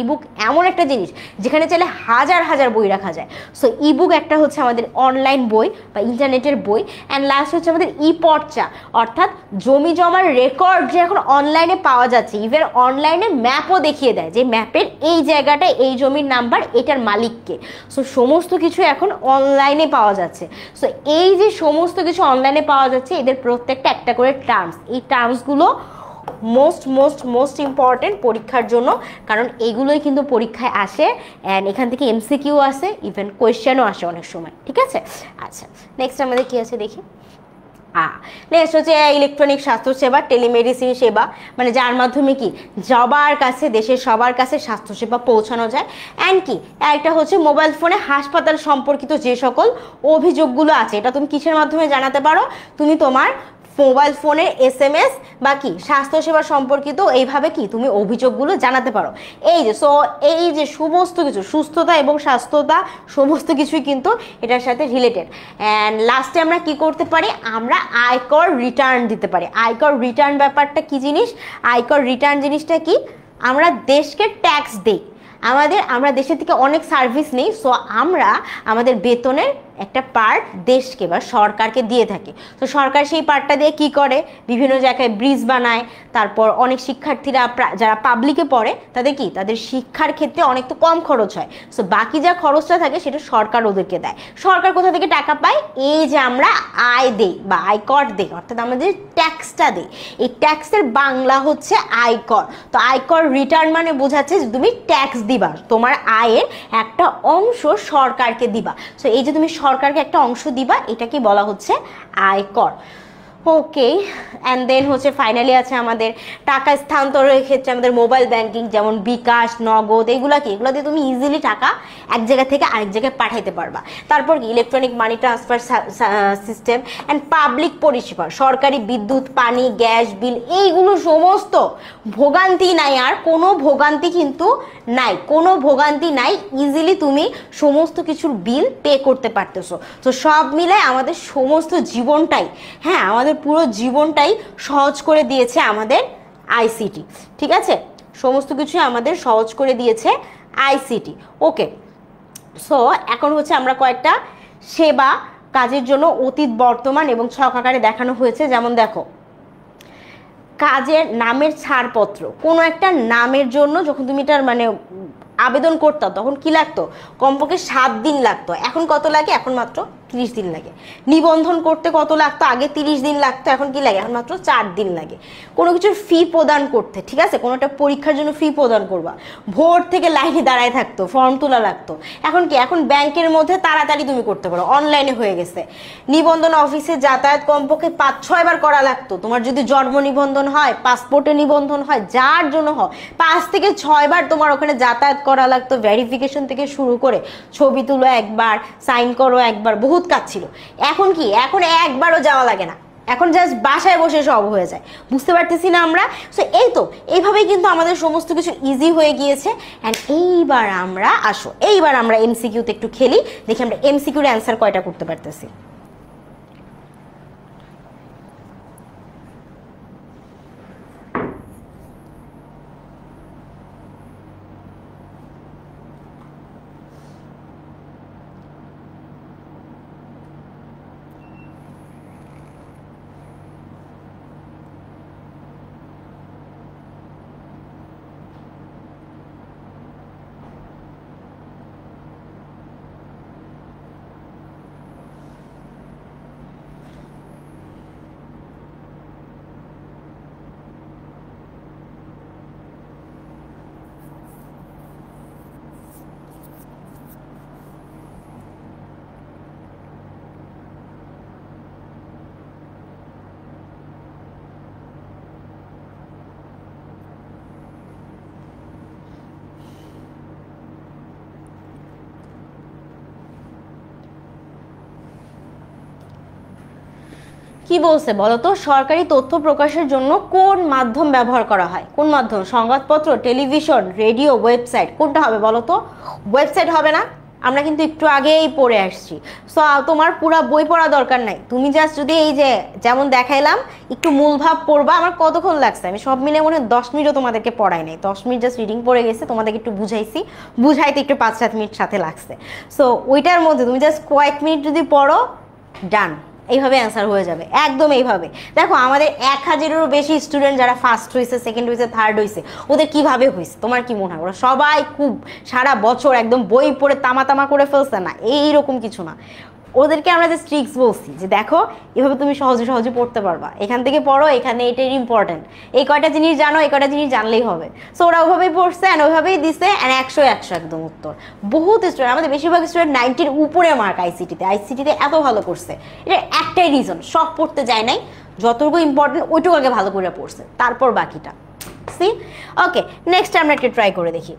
ইবুক এমন একটা জিনিস যেখানে চাইলে হাজার হাজার বই রাখা যায়। সো ইবুক একটা হচ্ছে আমাদের অনলাইন বই বা ইন্টারনেটের বই। অ্যান্ড লাস্ট হচ্ছে আমাদের ই পর্চা, অর্থাৎ জমি জমার রেকর্ড যে এখন অনলাইনে পাওয়া যাচ্ছে, ইভেন অনলাইনে ম্যাপও দেখিয়ে দেয় যে ম্যাপের এই জায়গাটা এই জমির নাম্বার এটার মালিককে। সো সমস্ত কিছু এখন অনলাইনে পাওয়া যাচ্ছে। সো এই যে সমস্ত কিছু অনলাইনে পাওয়া যাচ্ছে এদের প্রত্যেকটা একটা করে টার্মস, এই টার্মসগুলো মোস্ট ইম্পর্টেন্ট পরীক্ষার জন্য, কারণ এগুলোই কিন্তু পরীক্ষায় আসে অ্যান্ড এখান থেকে এমসিকিউ আসে, ইভেন কোয়েশ্চেনও আসে অনেক সময়। ঠিক আছে, আচ্ছা নেক্সট আমাদের কি আছে দেখি। নেক্সট হচ্ছে ইলেকট্রনিক স্বাস্থ্যসেবা, টেলিমেডিসিন সেবা, মানে যার মাধ্যমে কি সবার কাছে, দেশের সবার কাছে স্বাস্থ্যসেবা পৌঁছানো যায়। অ্যান্ড কি একটা হচ্ছে মোবাইল ফোনে হাসপাতাল সম্পর্কিত যে সকল অভিযোগগুলো আছে, এটা তুমি কিসের মাধ্যমে জানাতে পারো? তুমি তোমার মোবাইল ফোনে SMS বা কি স্বাস্থ্যসেবা সম্পর্কিত এইভাবে কি তুমি অভিযোগগুলো জানাতে পারো। এই যে এই যে সমস্ত কিছু সুস্থতা এবং স্বাস্থ্যতা সমস্ত কিছুই কিন্তু এটার সাথে রিলেটেড। অ্যান্ড লাস্টে আমরা কি করতে পারি? আমরা আয়কর রিটার্ন দিতে পারি। আয়কর রিটার্ন ব্যাপারটা কি জিনিস? আয়কর রিটার্ন জিনিসটা কি? আমরা দেশকে ট্যাক্স দিই, আমরা দেশের থেকে অনেক সার্ভিস নিই, সো আমরা আমাদের বেতনের একটা পার্ট দেশকে বা সরকারকে দিয়ে থাকি। তো সরকার সেই পার্টটা দিয়ে কি করে? বিভিন্ন জায়গায় ব্রিজ বানায়, তারপর অনেক শিক্ষার্থীরা যারা পাবলিকে পড়ে তাদের শিক্ষার ক্ষেত্রে অনেক তো কম খরচ হয়, সো বাকি যা খরচটা থাকে সেটা সরকার ওদেরকে দেয়। সরকার কোথা থেকে টাকা পায়? এই যে আমরা আয় দেই বা আয়কর দেই, অর্থাৎ আমরা যে ট্যাক্সটা দিই, এই ট্যাক্সের বাংলা হচ্ছে আয়কর। তো আয়কর রিটার্ন মানে বোঝাচ্ছে যে তুমি ট্যাক্স দিবা, তোমার আয়ের একটা অংশ সরকারকে দিবা। সো এই যে তুমি সরকারকে একটা অংশ দিবা, এটাকে বলা হচ্ছে আয়কর। ওকে, অ্যান্ড দেন হচ্ছে ফাইনালি আছে আমাদের টাকা স্থানান্তরের ক্ষেত্রে আমাদের মোবাইল ব্যাংকিং, যেমন বিকাশ, নগদ, এগুলো দিয়ে তুমি ইজিলি টাকা এক জায়গা থেকে আরেক জায়গায় পাঠাইতে পারবা। তারপর কি electronic money transfer system and public পরিষেবা, সরকারি বিদ্যুৎ, পানি, গ্যাস বিল, এইগুলো সমস্ত ভোগান্তি নাই, আর কোনো ভোগান্তি কিন্তু নাই, কোনো ভোগান্তি নাই, ইজিলি তুমি সমস্ত কিছুর বিল পে করতে পারতেছো। তো সব মিলায় আমাদের সমস্ত জীবনটাই, হ্যাঁ আমাদের পুরো জীবনটাই সহজ করে দিয়েছে আমাদের আইসিটি। ঠিক আছে, সমস্ত কিছু আমাদের সহজ করে দিয়েছে আইসিটি। ওকে, সো এখন হচ্ছে আমরা কয়েকটা সেবা কাজের জন্য অতীত, বর্তমান এবং ছক আকারে দেখানো হয়েছে। যেমন দেখো, কাজের নামের ছাড়পত্র, কোনো একটা নামের জন্য যখন তুমি এটার মানে আবেদন করতাম তখন কি লাগতো? কমপক্ষে 7 দিন লাগতো, এখন কত লাগে? এখন মাত্র 30 দিন লাগে। নিবন্ধন করতে কত লাগতো? আগে 30 দিন লাগতো, এখন কি লাগে? এখন মাত্র 4 দিন লাগে। কোনো কিছুর ফি প্রদান করতে, ঠিক আছে, কোনো একটা পরীক্ষার জন্য ফি প্রদান করবা, ভোর থেকে লাইনে দাঁড়ায় থাকতো, ফর্ম তোলা লাগতো, এখন কি? এখন ব্যাংকের মধ্যে তাড়াতাড়ি তুমি করতে পারো, অনলাইনে হয়ে গেছে। নিবন্ধন অফিসে যাতায়াত কমপক্ষে 5-6 বার করা লাগতো, তোমার যদি জন্ম নিবন্ধন হয়, পাসপোর্টে নিবন্ধন হয়, যার জন্য হয় 5 থেকে 6 বার তোমার ওখানে যাতায়াত করা লাগতো, ভেরিফিকেশন থেকে শুরু করে ছবি তুলো একবার, সাইন করো একবার, বহুত কাজ ছিল। এখন কি? এখন একবারও যাওয়া লাগে না, এখন জাস্ট বাসায় বসে সব হয়ে যায়। বুঝতে পারতেছি না আমরা? সো এই তো এইভাবেই কিন্তু আমাদের সমস্ত কিছু ইজি হয়ে গিয়েছে। অ্যান্ড এইবার আমরা এমসিকিউতে একটু খেলি, দেখি আমরা এমসিকিউর অ্যান্সার কয়টা করতে পারতেছি। কি বলছে বলো তো, সরকারি তথ্য প্রকাশের জন্য কোন মাধ্যম ব্যবহার করা হয়? কোন মাধ্যম? সংবাদপত্র, টেলিভিশন, রেডিও, ওয়েবসাইট, কোনটা হবে বলো তো? ওয়েবসাইট হবে না? আমরা কিন্তু একটু আগেই পড়ে আসছি। সো তোমার পুরা বই পড়া দরকার নাই, তুমি জাস্ট যদি এই যে যেমন দেখাইলাম একটু মূলভাব পড়বা। আমার কতক্ষণ লাগছে, আমি সব মিলে মনে হয় 10 মিনিটও তোমাদেরকে পড়াই নাই, 10 মিনিট জাস্ট রিডিং পড়ে গেছে, তোমাদেরকে একটু বুঝাইছি, বুঝাইতে একটু 5-7 মিনিট সাথে লাগছে। সো ওইটার মধ্যে তুমি জাস্ট কয়েক মিনিট যদি পড়ো, ডান, এইভাবে অ্যান্সার হয়ে যাবে, একদম এইভাবে। দেখো আমাদের 1000-এরও বেশি স্টুডেন্ট যারা ফার্স্ট হয়েছে, সেকেন্ড হয়েছে, থার্ড হয়েছে, ওদের কিভাবে হয়েছে তোমার কি মনে হয়? ওরা সবাই খুব সারা বছর একদম বই পড়ে তামা তামা করে ফেলছে না, এইরকম কিছু না। ওদেরকে আমরা যে ট্রিক্স বলছি যে দেখো এভাবে তুমি সহজে সহজে পড়তে পারবা, এখান থেকে পড়ো, এখানে এটাই ইম্পর্টেন্ট, এই কয়টা জিনিস জানো, এই কয়টা জিনিস জানলেই হবে। সো ওরা ওইভাবেই পড়ছে অ্যান্ড ওইভাবেই দিছে অ্যান্ড 100 একদম উত্তর। বহুত স্টুডেন্ট, আমাদের বেশিরভাগ স্টুডেন্ট 90-র উপরে মার্ক আইসিটিতে এত ভালো করছে। এটা একটাই রিজন, সব পড়তে যায় নাই, যতটুকু ইম্পর্টেন্ট ওইটুকু আগে ভালো করে পড়ছে, তারপর বাকিটা। সি ওকে, নেক্সট আমরা একটা ট্রাই করে দেখি।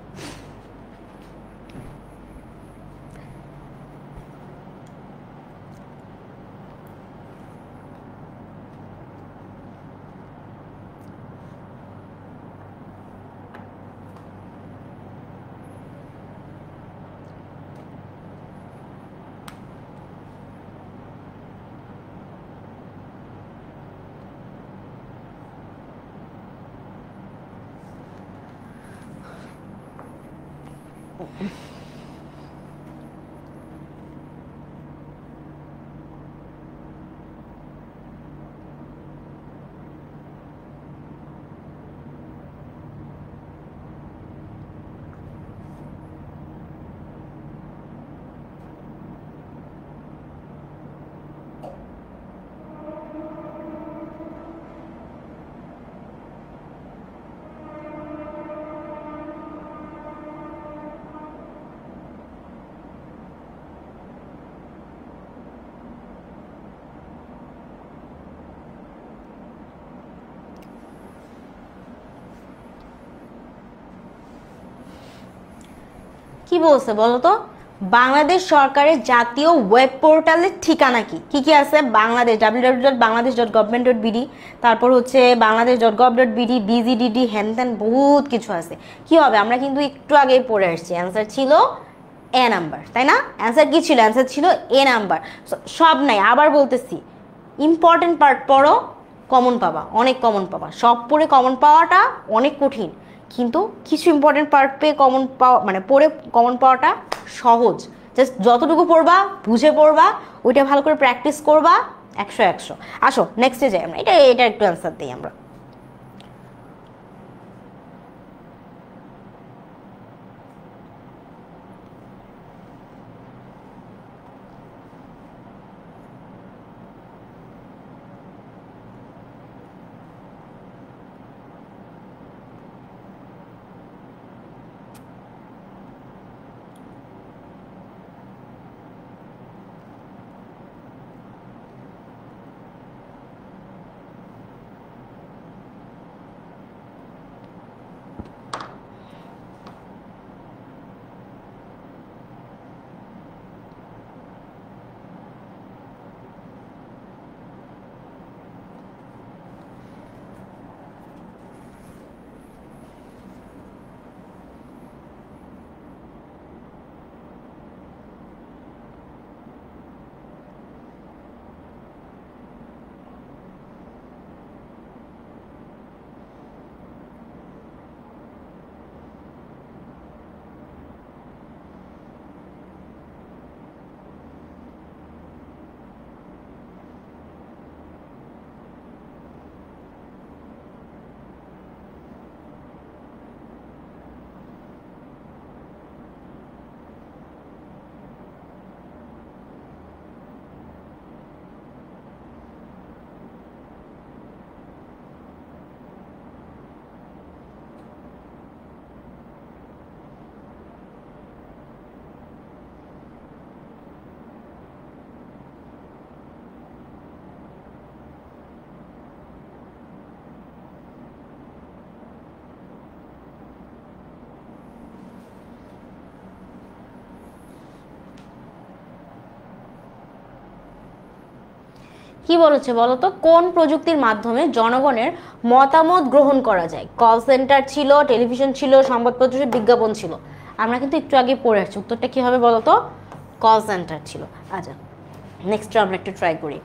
কি বলছে বলো তো? বাংলাদেশ সরকারের জাতীয় ওয়েব পোর্টালের ঠিকানা কি? কি কি আছে? বাংলাদেশ www.bangladesh.government.bd, তারপর হচ্ছে bangladesh.gov.bd, BGDD, হ্যান ত্যান বহুত কিছু আছে। কি হবে? আমরা কিন্তু একটু আগেই পড়ে আসছি, অ্যান্সার ছিল এ নাম্বার, তাই না? অ্যান্সার কি ছিল? অ্যান্সার ছিল এ নাম্বার। সব নাই, আবার বলতেছি, ইম্পর্টেন্ট পার্ট পড়ো, কমন পাবা, অনেক কমন পাবা। সব পড়ে কমন পাওয়াটা অনেক কঠিন, কিন্তু কিছু ইম্পর্টেন্ট পার্ট পেয়ে কমন পাওয়া, মানে পড়ে কমন পাওয়াটা সহজ। জাস্ট যতটুকু পড়বা, বুঝে পড়বা, ওইটা ভালো করে প্র্যাকটিস করবা, 100 আসো নেক্সটে যাই আমরা, এটা একটু অ্যান্সার দিই আমরা। কি বলেছে বলো তো, কোন প্রযুক্তির মাধ্যমে জনগণের মতামত গ্রহণ করা যায়? কল সেন্টার ছিল, টেলিভিশন ছিল, সংবাদপত্র ছিল, বিজ্ঞাপন ছিল। আমরা কিন্তু একটু আগে পড়ে আসছি, উত্তরটা কি হবে বলো তো? কল সেন্টার ছিল। আচ্ছা, নেক্সট আমরা একটু ট্রাই করি।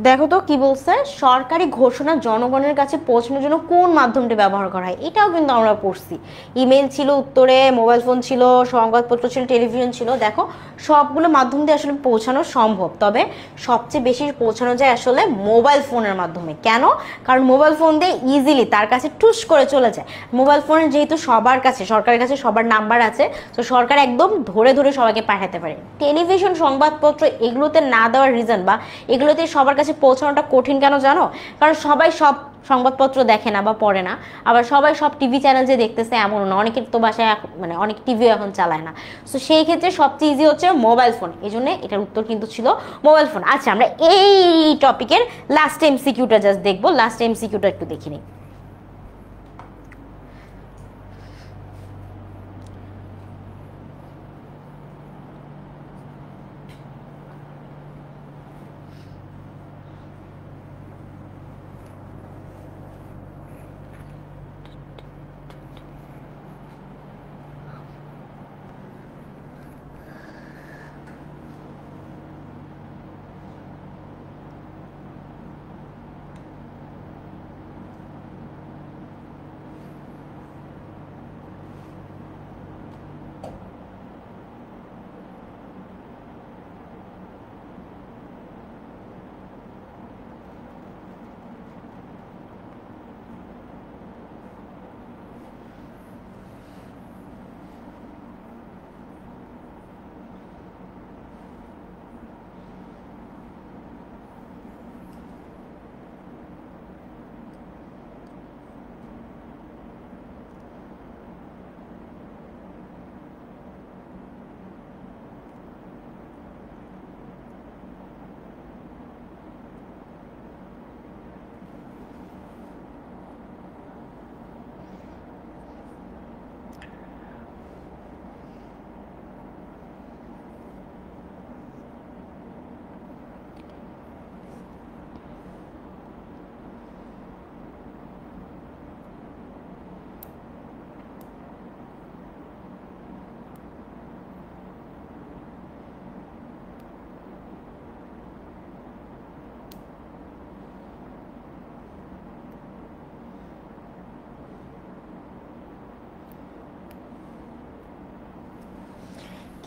দেখো তো কি বলছে, সরকারি ঘোষণা জনগণের কাছে পৌঁছানোর জন্য কোন মাধ্যমটি ব্যবহার করা হয়? এটাও কিন্তু আমরা পড়ছি। ইমেল ছিল উত্তরে, মোবাইল ফোন ছিল, সংবাদপত্র ছিল, টেলিভিশন ছিল। দেখো সবগুলো মাধ্যম দিয়ে আসলে পৌঁছানো সম্ভব, তবে সবচেয়ে বেশি পৌঁছানো যায় আসলে মোবাইল ফোনের মাধ্যমে। কেন? কারণ মোবাইল ফোন দিয়ে ইজিলি তার কাছে টুস করে চলে যায়। মোবাইল ফোনের যেহেতু সবার কাছে, সরকারের কাছে সবার নাম্বার আছে, তো সরকার একদম ধরে ধরে সবাইকে পাঠাতে পারে। টেলিভিশন, সংবাদপত্র এগুলোতে না দেওয়ার রিজন বা এগুলোতে সবার কাছে পৌঁছানোটা কঠিন কেন জানো? কারণ সবাই সব সংবাদপত্র দেখে না বা পড়ে না, আবার সবাই সব টিভি চ্যানেল যে দেখতেছে এমন না, অনেকের তো বাসায় মানে অনেক টিভিও এখন চালায় না। সো সেই ক্ষেত্রে সবচেয়ে ইজি হচ্ছে মোবাইল ফোন, এই জন্য এটার উত্তর কিন্তু ছিল মোবাইল ফোন। আচ্ছা, আমরা এই টপিকের লাস্ট এমসিকিউটা জাস্ট দেখবো, লাস্ট এমসিকিউটা একটু দেখে নিই।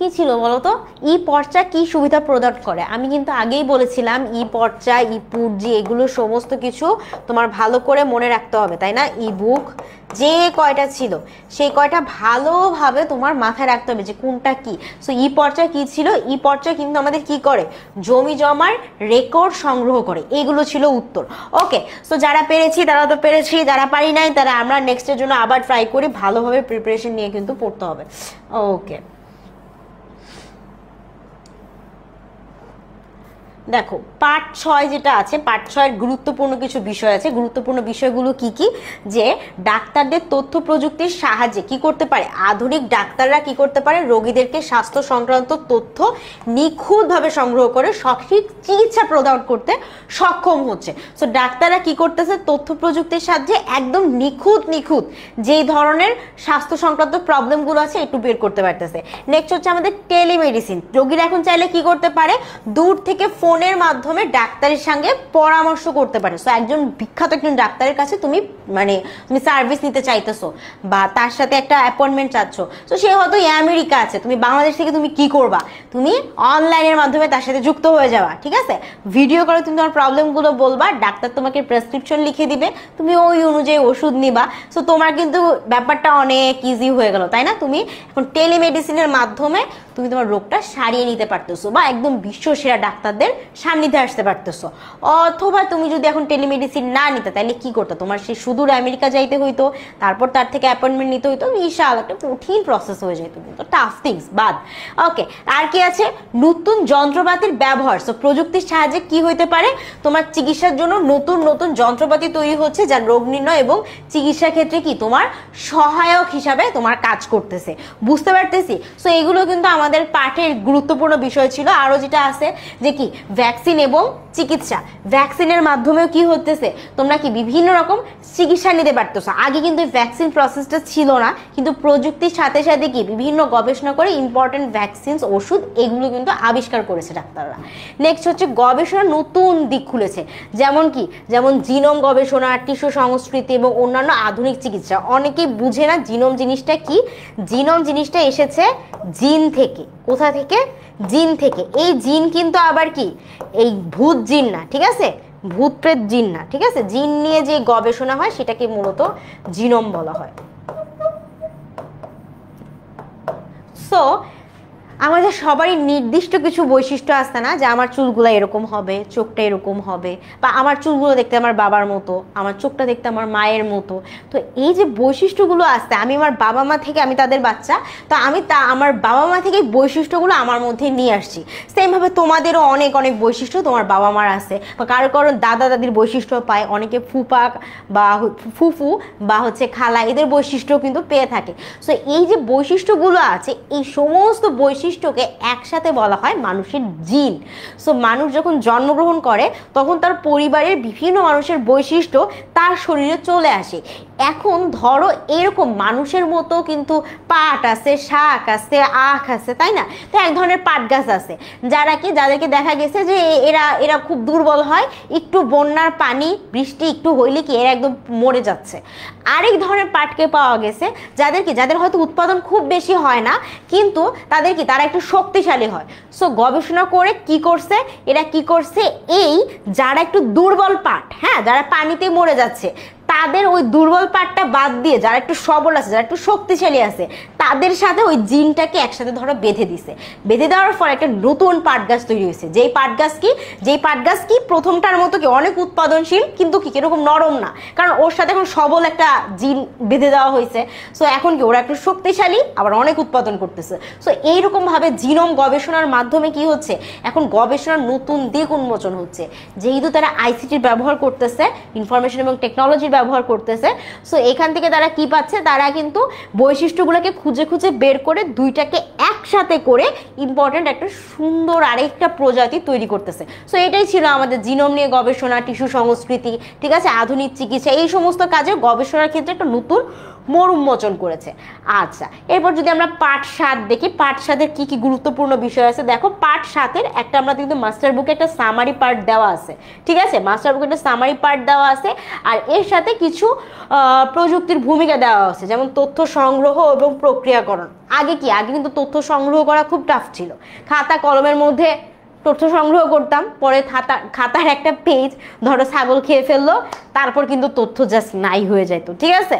কি ছিল বলতো? ই পর্চা কি সুবিধা প্রদান করে? আমি কিন্তু আগেই বলেছিলাম ই পর্চা, ই পুরজি এগুলো সমস্ত কিছু তোমার ভালো করে মনে রাখতে হবে, তাই না? ই বুক যে কয়টা ছিল সেই কয়টা ভালোভাবে তোমার মাথায় রাখতে হবে যে কোনটা কি। সো ই পর্চা কি ছিল? ই পর্চা কিন্তু আমাদের কি করে, জমি জমার রেকর্ড সংগ্রহ করে। এগুলো ছিল উত্তর। ওকে, সো যারা পেরেছি তারা তো পেরেছি, যারা পারি নাই তারা আমরা নেক্সটের জন্য আবার ট্রাই করি, ভালোভাবে প্রিপারেশন নিয়ে কিন্তু পড়তে হবে। ওকে, দেখো পার্ট 6 যেটা আছে, পার্ট 6 গুরুত্বপূর্ণ কিছু বিষয় আছে। গুরুত্বপূর্ণ বিষয়গুলো কি কি, যে ডাক্তারদের তথ্য প্রযুক্তির সাহায্যে কি করতে পারে, আধুনিক ডাক্তাররা কি করতে পারে, রোগীদেরকে স্বাস্থ্য সংক্রান্ত তথ্য নিখুঁতভাবে সংগ্রহ করে সঠিক চিকিৎসা প্রদান করতে সক্ষম হচ্ছে। সো ডাক্তাররা কি করতেছে, তথ্য প্রযুক্তির সাহায্যে একদম নিখুঁত যেই ধরনের স্বাস্থ্য সংক্রান্ত প্রবলেমগুলো আছে একটু বের করতে পারতেছে। নেক্সট হচ্ছে আমাদের টেলিমেডিসিন। রোগীরা এখন চাইলে কি করতে পারে, দূর থেকে ফোনের মাধ্যমে ডাক্তারের সঙ্গে পরামর্শ করতে পারে। সো একজন বিখ্যাত একজন ডাক্তারের কাছে তুমি তুমি সার্ভিস নিতে চাইতেছো বা তার সাথে একটা অ্যাপয়েন্টমেন্ট চাচ্ছ, তো সে হয়তো আমেরিকা আছে, তুমি বাংলাদেশ থেকে তুমি কি করবা, তুমি অনলাইনের মাধ্যমে তার সাথে যুক্ত হয়ে যাওয়া, ঠিক আছে। ভিডিও করে তুমি তোমার প্রবলেমগুলো বলবা, ডাক্তার তোমাকে প্রেসক্রিপশন লিখে দিবে, তুমি ওই অনুযায়ী ওষুধ নিবা। সো তোমার কিন্তু ব্যাপারটা অনেক ইজি হয়ে গেল, তাই না। তুমি এখন টেলিমেডিসিনের মাধ্যমে তুমি তোমার রোগটা সারিয়ে নিতে পারতেছো বা একদম বিশ্বসেরা ডাক্তারদের সান্নিধ্যে আসতে পারতেছো। অথবা তুমি যদি এখন টেলিমেডিসিন না নিতে, তাহলে কি করতে, তোমার সেই সুদূর আমেরিকা যাইতে হইতো, তারপর তার থেকে অ্যাপয়েন্টমেন্ট নিতে হইতো, বিশাল একটা কঠিন প্রসেস হয়ে যেত, কিন্তু টাফ থিংস বাদ। ওকে, আর কি আছে, নতুন যন্ত্রপাতির ব্যবহার। সো প্রযুক্তির সাহায্যে কি হইতে পারে, তোমার চিকিৎসার জন্য নতুন যন্ত্রপাতি তৈরি হচ্ছে, যা রোগ নির্ণয় এবং চিকিৎসা ক্ষেত্রে কি তোমার সহায়ক হিসাবে তোমার কাজ করতেছে, বুঝতে পারতেছি। সো এগুলো কিন্তু আমাদের পাঠের গুরুত্বপূর্ণ বিষয় ছিল। আরো যেটা আছে যে কি ভ্যাকসিন এবং চিকিৎসা। ভ্যাকসিনের মাধ্যমেও কি হতেছে, তোমরা কি বিভিন্ন রকম চিকিৎসা নিতে পারতেছো। আগে কিন্তু ভ্যাকসিন প্রসেসটা ছিল না, কিন্তু প্রযুক্তির সাথে সাথে কি বিভিন্ন গবেষণা করে ইম্পর্টেন্ট ভ্যাকসিন, ওষুধ এগুলো কিন্তু আবিষ্কার করেছে ডাক্তাররা। নেক্সট হচ্ছে গবেষণা নতুন দিক খুলেছে, যেমন জিনোম গবেষণা, টিস্যু সংস্কৃতি এবং অন্যান্য আধুনিক চিকিৎসা। অনেকেই বুঝে না জিনোম জিনিসটা কি। জিনোম জিনিসটা এসেছে জিন থেকে। কোথা থেকে, জিন থেকে। এই জিন কিন্তু আবার কি এই ভূত জিন না, ঠিক আছে, ভূত প্রেত জিন না, ঠিক আছে। জিন নিয়ে যে গবেষণা হয় সেটাকে মূলত জিনোম বলা হয়। সো আমাদের সবারই নির্দিষ্ট কিছু বৈশিষ্ট্য আছে না, যে আমার চুলগুলো এরকম হবে, চোখটা এরকম হবে, বা আমার চুলগুলো দেখতে আমার বাবার মতো, আমার চোখটা দেখতে আমার মায়ের মতো। তো এই যে বৈশিষ্ট্যগুলো আছে, আমি আমার বাবা মা থেকে, আমি তাদের বাচ্চা, তো আমি আমার বাবা মা থেকে বৈশিষ্ট্যগুলো আমার মধ্যে নিয়ে আসছি। সেমভাবে তোমাদেরও অনেক বৈশিষ্ট্য তোমার বাবা মার আছে, বা কারো দাদা দাদির বৈশিষ্ট্য পায়, অনেকে ফুপা বা ফুফু বা হচ্ছে খালা, এদের বৈশিষ্ট্য কিন্তু পেয়ে থাকে। সো এই যে বৈশিষ্ট্যগুলো আছে, এই সমস্ত বৈশিষ্ট্যকে একসাথে বলা হয় মানুষের জিন। সো মানুষ যখন জন্মগ্রহণ করে তখন তার পরিবারের বিভিন্ন মানুষের বৈশিষ্ট্য তার শরীরে চলে আসে। এখন ধরো এরকম মানুষের মতো কিন্তু পাট আছে, শাক আছে, আখ আছে, তাই না। তো এক ধরনের পাট গাছ আছে যাদেরকে দেখা গেছে যে এরা খুব দুর্বল হয়, একটু বন্যার পানি বৃষ্টি একটু হইলে কি এরা একদম মরে যাচ্ছে। আরেক ধরনের পাটকে পাওয়া গেছে যাদের হয়তো উৎপাদন খুব বেশি হয় না, কিন্তু তারা একটু শক্তিশালী হয়। সো গবেষণা করে এরা কি করছে, এই যারা একটু দুর্বল পাট, হ্যাঁ, যারা পানিতে মরে যাচ্ছে, তাদের ওই দুর্বল পাটটা বাদ দিয়ে যারা একটু সবল আছে, যারা একটু শক্তিশালী আছে, তাদের সাথে ওই জিনটাকে একসাথে ধরো বেঁধে দেওয়ার ফলে একটা নতুন পাট গাছ তৈরি হয়েছে। যেই পাট গাছ কি প্রথমটার মতো কি অনেক উৎপাদনশীল, কিন্তু কি এরকম নরম না, কারণ ওর সাথে এখন সবল একটা জিন বেঁধে দেওয়া হয়েছে। সো এখন কি ওরা একটু শক্তিশালী, আবার অনেক উৎপাদন করতেছে। সো এইরকম ভাবে জিনোম গবেষণার মাধ্যমে কি হচ্ছে, এখন গবেষণার নতুন দিক উন্মোচন হচ্ছে। যেহেতু তারা আইসিটির ব্যবহার করতেছে, ইনফরমেশন এবং টেকনোলজির ব্যবহার করতেছে, সো এখান থেকে তারা কি পাচ্ছে, তারা কিন্তু বৈশিষ্ট্যগুলোকে খুঁজে বের করে দুইটাকে একসাথে করে ইম্পর্টেন্ট একটা সুন্দর আরেকটা প্রজাতি তৈরি করতেছে। সো এটাই ছিল আমাদের জিনোম নিয়ে গবেষণা, টিস্যু সংস্কৃতি, ঠিক আছে, আধুনিক চিকিৎসা, এই সমস্ত কাজে গবেষণার ক্ষেত্রে একটা নতুন মোড় উন্মোচন করেছে। আচ্ছা, এরপর যদি আমরা পার্ট 7 দেখি, পার্ট 7-এর কি কি গুরুত্বপূর্ণ বিষয় আছে দেখো। পার্ট 7-এর একটা আমরা কিন্তু মাস্টার বুকে একটা সামারি পার্ট দেওয়া আছে, ঠিক আছে, মাস্টার বুকে একটা সামারি পার্ট দেওয়া আছে। আর এর সাথে কিছু প্রযুক্তির ভূমিকা দেওয়া আছে, যেমন তথ্য সংগ্রহ এবং প্রক্রিয়াকরণ। আগে কিন্তু তথ্য সংগ্রহ করা খুব টাফ ছিল। খাতা কলমের মধ্যে তথ্য সংগ্রহ করতাম, পরে খাতার একটা পেজ ধরো ছাগল খেয়ে ফেললো, তারপর কিন্তু তথ্য জাস্ট নাই হয়ে যেত, ঠিক আছে।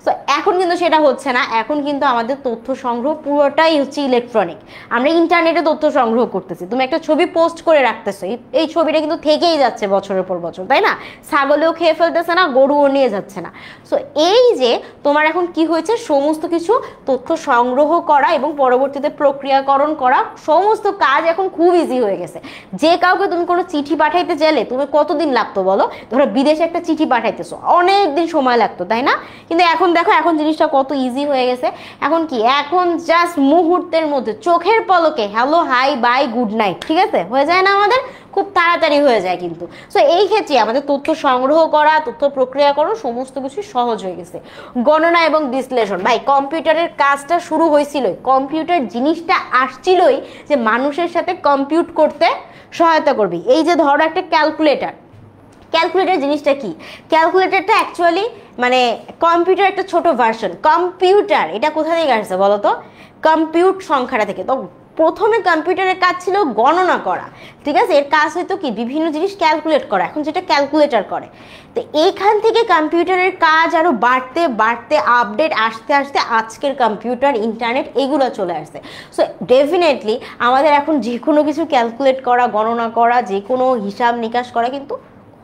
সো এখন কিন্তু সেটা হচ্ছে না, এখন কিন্তু আমাদের তথ্য সংগ্রহ পুরোটাই হচ্ছে ইলেকট্রনিক। আমরা ইন্টারনেটে তথ্য সংগ্রহ করতেছি, তুমি একটা ছবি পোস্ট করে রাখতেছো, এই ছবিটা কিন্তু থেকেই যাচ্ছে বছরের পর বছর, তাই না। ছাগলেও খেয়ে ফেলতেছে না, গরুও নিয়ে যাচ্ছে না। সো এই যে তোমার এখন কি হয়েছে, সমস্ত কিছু তথ্য সংগ্রহ করা এবং পরবর্তীতে প্রক্রিয়াকরণ করা, সমস্ত কাজ এখন খুব ইজি হয়ে গেছে। গেছে। যে কাউকে তুমি কোনো চিঠি পাঠাইতে চাইলে তুমি কতদিন লাগতো বলো? ধরো বিদেশে একটা চিঠি পাঠাইতেছো, অনেক দিন সময় লাগতো, তাই না? কিন্তু এখন দেখো, এখন জিনিসটা কত ইজি হয়ে গেছে। এখন কি, এখন জাস্ট মুহূর্তের মধ্যে চোখের পলকে hello, hi, bye, good night, ঠিক আছে, হয়ে যায় না আমাদের? খুব তাড়াতাড়ি হয়ে যায় কিন্তু। সো এই ক্ষেত্রে আমাদের তথ্য সংগ্রহ করা, তথ্য প্রক্রিয়াকরণ সমস্ত কিছু সহজ হয়ে গেছে। গণনা এবং বিশ্লেষণ, ভাই কম্পিউটারের কাজটা শুরু হয়েছিলই, কম্পিউটার জিনিসটা আসছিলই যে মানুষের সাথে কম্পিউট করতে সহায়তা করবে। এই যে ধরো একটা ক্যালকুলেটর, ক্যালকুলেটর জিনিসটা কি? ক্যালকুলেটরটা অ্যাকচুয়ালি মানে কম্পিউটার একটা ছোট ভার্সন। কম্পিউটার এটা কোথা থেকে আসছে বলো তো? কম্পিউট সংখ্যাটা থেকে। তো প্রথমে কম্পিউটারের কাজ ছিল গণনা করা, ঠিক আছে, এর কাজ হয়তো কি বিভিন্ন জিনিস ক্যালকুলেট করা, এখন যেটা ক্যালকুলেটর করে। তো এইখান থেকে কম্পিউটারের কাজ আরো বাড়তে বাড়তে আপডেট আসতে আসতে আজকের কম্পিউটার, ইন্টারনেট এগুলো চলে আসছে। সো ডেফিনেটলি আমাদের এখন যে কোনো কিছু ক্যালকুলেট করা, গণনা করা, যে কোনো হিসাব নিকাশ করা কিন্তু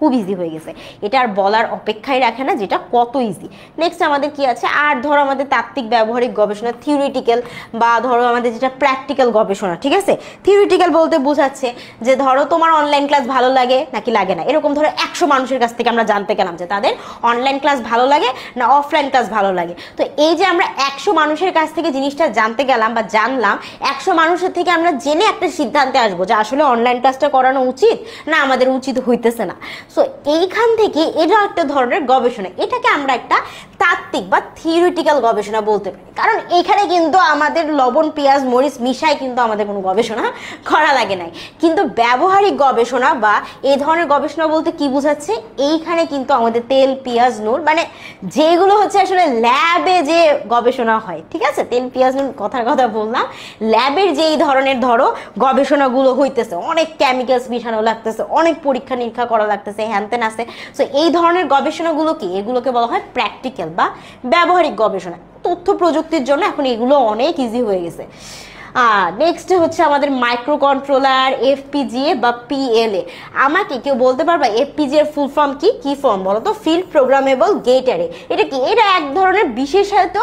খুব ইজি হয়ে গেছে। এটা আর বলার অপেক্ষাই রাখে না যেটা কত ইজি। নেক্সট আমাদের কি আছে? আর ধরো আমাদের তাত্ত্বিক ব্যবহারিক গবেষণা, থিওরিটিক্যাল, বা ধরো আমাদের যেটা প্র্যাকটিক্যাল গবেষণা, ঠিক আছে। থিওরিটিক্যাল বলতে বোঝাচ্ছে যে ধরো তোমার অনলাইন ক্লাস ভালো লাগে নাকি লাগে না, এরকম ধরো 100 মানুষের কাছ থেকে আমরা জানতে গেলাম যে তাদের অনলাইন ক্লাস ভালো লাগে না অফলাইন ক্লাস ভালো লাগে। তো এই যে আমরা 100 মানুষের কাছ থেকে জিনিসটা জানতে গেলাম বা জানলাম, 100 মানুষের থেকে আমরা জেনে একটা সিদ্ধান্তে আসবো যে আসলে অনলাইন ক্লাসটা করানো উচিত না আমাদের উচিত হইতেছে না। সো এইখান থেকে এটা একটা ধরনের গবেষণা, এটাকে আমরা একটা তাত্ত্বিক বা থিওরিটিক্যাল গবেষণা বলতে পারি। কারণ এখানে কিন্তু আমাদের লবণ পেঁয়াজ মরিচ মিশাই কিন্তু আমাদের কোনো গবেষণা করা লাগে নাই। কিন্তু ব্যবহারিক গবেষণা বা এই ধরনের গবেষণা বলতে কি বোঝাচ্ছে? এইখানে কিন্তু আমাদের তেল পেঁয়াজ নুন মানে যেগুলো হচ্ছে আসলে ল্যাবে যে গবেষণা হয়, ঠিক আছে, তেল পেঁয়াজ নুন কথার কথা বললাম, ল্যাবের যেই ধরনের ধরো গবেষণাগুলো হইতেছে, অনেক কেমিক্যালস মিশানো লাগতেছে, অনেক পরীক্ষা নিরীক্ষা করা লাগতেছে, হ্যানতেন আছে। সো এই ধরনের গবেষণাগুলো কি, এগুলোকে বলা হয় প্র্যাকটিক্যাল বা ব্যবহারিক গবেষণা। তথ্য প্রযুক্তির জন্য এখন এগুলো অনেক ইজি হয়ে গেছে। নেক্সট হচ্ছে আমাদের মাইক্রো কন্ট্রোলার, এফপিজিএ বা পিএলএ। আমাকে কেউ বলতে পারবা এফপিজি এর ফুল ফর্ম কি? কি ফর্ম বলো তো? Field programmable gate array. এটা কি? এটা এক ধরনের বিশেষায়িত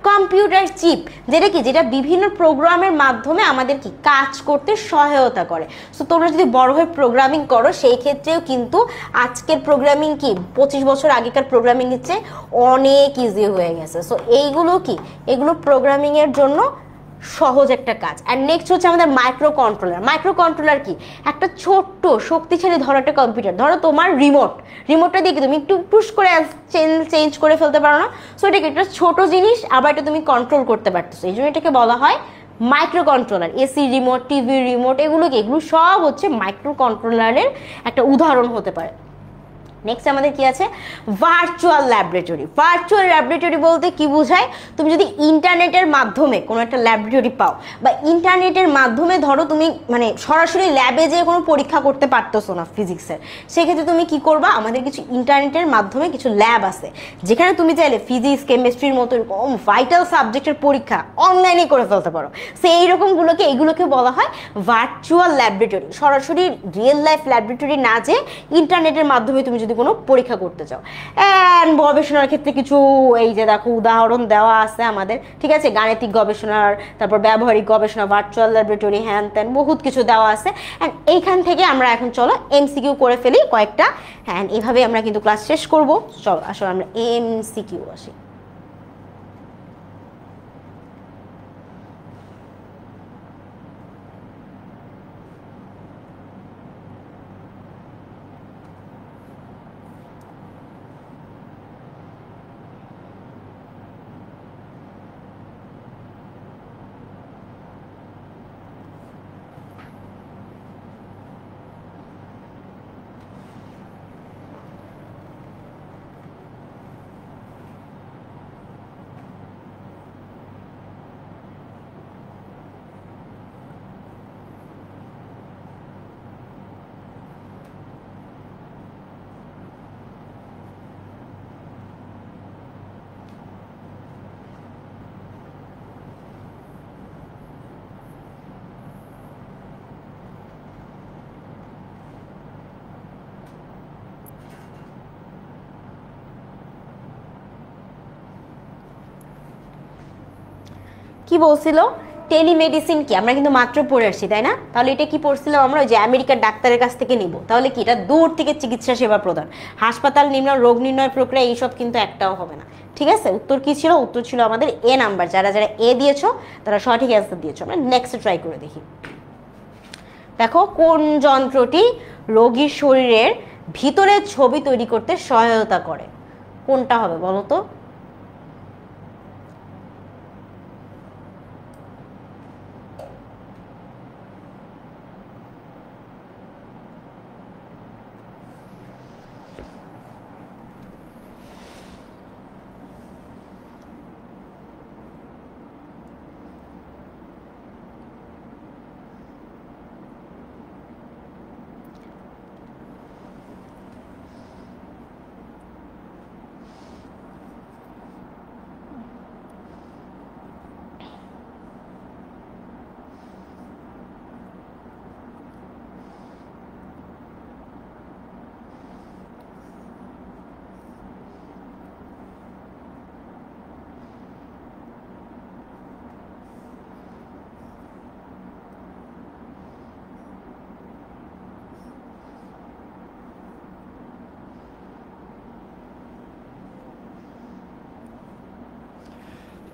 কম্পিউটার চিপ, যেটা কি, যেটা বিভিন্ন প্রোগ্রামের মাধ্যমে আমাদের কি কাজ করতে সহায়তা করে। সো তোমরা যদি বড় হয়ে প্রোগ্রামিং করো, সেই ক্ষেত্রেও কিন্তু আজকের প্রোগ্রামিং কি 25 বছর আগেকার প্রোগ্রামিং এর চেয়ে অনেক ইজি হয়ে গেছে। সো এইগুলো কি, এগুলো প্রোগ্রামিং এর জন্য সহজ একটা কাজ। আর নেক্সট হচ্ছে আমাদের মাইক্রো কন্ট্রোলার। মাইক্রো কন্ট্রোলার কি? একটা ছোট্ট শক্তিশালী ধরো একটা কম্পিউটার, ধরো তোমার রিমোটটা দিয়ে কি তুমি একটু পুশ করে চেঞ্জ করে ফেলতে পারো না? সো এটা কি একটা ছোট জিনিস, আবার এটা তুমি কন্ট্রোল করতে পারতেছো, এই জন্য এটাকে বলা হয় micro controller. AC remote, TV remote, এগুলো সব হচ্ছে মাইক্রো কন্ট্রোলারের একটা উদাহরণ হতে পারে। নেক্সট আমাদের কি আছে? Virtual laboratory. ভার্চুয়াল ল্যাবরেটরি বলতে কি বোঝায়? তুমি যদি ইন্টারনেটের মাধ্যমে কোনো একটা ল্যাবরেটরি পাও, বা ইন্টারনেটের মাধ্যমে ধরো তুমি মানে সরাসরি ল্যাবে যে কোনো পরীক্ষা করতে পারতেছো না ফিজিক্সের, সেক্ষেত্রে তুমি কি করবা? আমাদের কিছু ইন্টারনেটের মাধ্যমে কিছু ল্যাব আছে যেখানে তুমি চাইলে ফিজিক্স কেমিস্ট্রির মতো এরকম ভাইটাল সাবজেক্টের পরীক্ষা অনলাইনে করে ফেলতে পারো। সো এইরকমগুলোকে, এগুলোকে বলা হয় ভার্চুয়াল ল্যাবরেটরি। সরাসরি রিয়েল লাইফ ল্যাবরেটরি না, যে ইন্টারনেটের মাধ্যমে তুমি যদি কোনো পরীক্ষা করতে চাও। এন্ড গবেষণার ক্ষেত্রে কিছু এই যে দেখো উদাহরণ দেওয়া আছে আমাদের, ঠিক আছে, গাণিতিক গবেষণার, তারপর ব্যবহারিক গবেষণা, ভার্চুয়াল ল্যাবরেটরি, হ্যান ত্যান বহুত কিছু দেওয়া আছে। অ্যান্ড এইখান থেকে আমরা এখন চলো এমসিকিউ করে ফেলি কয়েকটা। হ্যাঁ, এইভাবে আমরা কিন্তু ক্লাস শেষ করবো। চলো আসলে আমরা এমসিকিউ আসি। কি বলছিল? টেলিমেডিসিন কি আমরা কিন্তু মাত্র পড়ে আসছি, তাই না? তাহলে এটা কি পড়ছিলাম আমরা, ওই যে আমেরিকার ডাক্তারের কাছ থেকে নিব। তাহলে কি এটা দূর থেকে চিকিৎসা সেবা প্রদান, হাসপাতাল নির্ণয়, রোগ নির্ণয় প্রক্রিয়া, এইসব কিন্তু একটাও হবে না। ঠিক আছে, উত্তর কি ছিল? উত্তর ছিল আমাদের এ নাম্বার। যারা যারা এ দিয়েছো তারা সঠিক অ্যান্সার দিয়েছো। আমরা নেক্সট ট্রাই করে দেখি। দেখো, কোন যন্ত্রটি রোগীর শরীরের ভিতরের ছবি তৈরি করতে সহায়তা করে? কোনটা হবে বলো তো?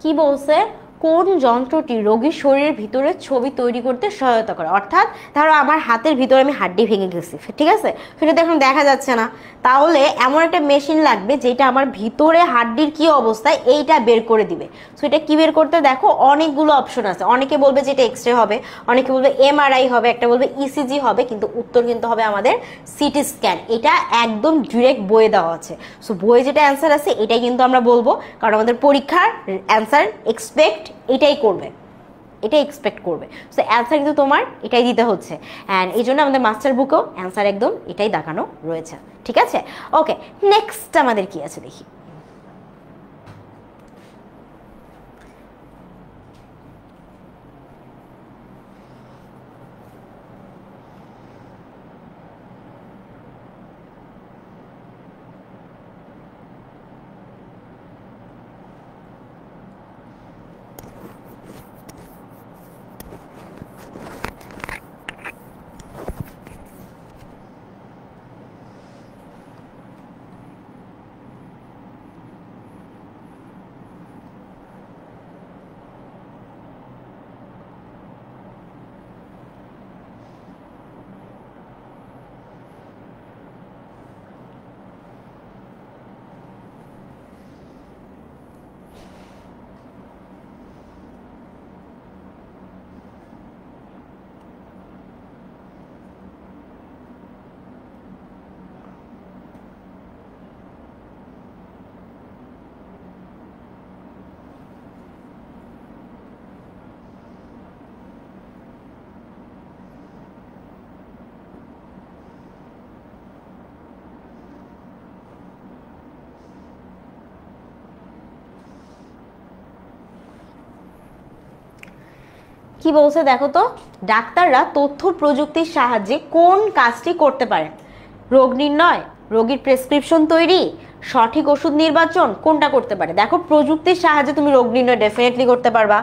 কি বলছে? কোন যন্ত্রটি রোগীর শরীরের ভিতরে ছবি তৈরি করতে সহায়তা করে? অর্থাৎ ধরো আমার হাতের ভিতরে আমি হাড্ডি ভেঙে গেছি, ঠিক আছে, সেটা তো এখন দেখা যাচ্ছে না, তাহলে এমন একটা মেশিন লাগবে যেটা আমার ভিতরে হাড্ডির কি অবস্থায় এইটা বের করে দিবে। সো এটা কি বের করতে? দেখো অনেকগুলো অপশন আছে। অনেকে বলবে যে এটা এক্স রে হবে, অনেকে বলবে এমআরআই হবে, একটা বলবে ইসিজি হবে, কিন্তু উত্তর কিন্তু হবে আমাদের সিটি স্ক্যান। এটা একদম ডিরেক্ট বইয়ে দেওয়া আছে। সো বইয়ে যেটা অ্যান্সার আছে এটাই কিন্তু আমরা বলবো, কারণ আমাদের পরীক্ষার অ্যান্সার এক্সপেক্ট এটাই করবে, এটাই এক্সপেক্ট করবে। সো অ্যান্সার কিন্তু তোমার এটাই দিতে হচ্ছে, অ্যান্ড এই জন্য আমাদের মাস্টার বুকেও অ্যান্সার একদম এটাই দেখানো রয়েছে। ঠিক আছে, ওকে, নেক্সট আমাদের কি আছে দেখি। কি বলছে দেখো তো, ডাক্তাররা তথ্য প্রযুক্তির সাহায্যে কোন কাজটি করতে পারেন? রোগ নির্ণয়, রোগীর প্রেসক্রিপশন তৈরি, সঠিক ওষুধ নির্বাচন, কোনটা করতে পারে? দেখো প্রযুক্তির সাহায্যে তুমি রোগ নির্ণয় ডেফিনেটলি করতে পারবা,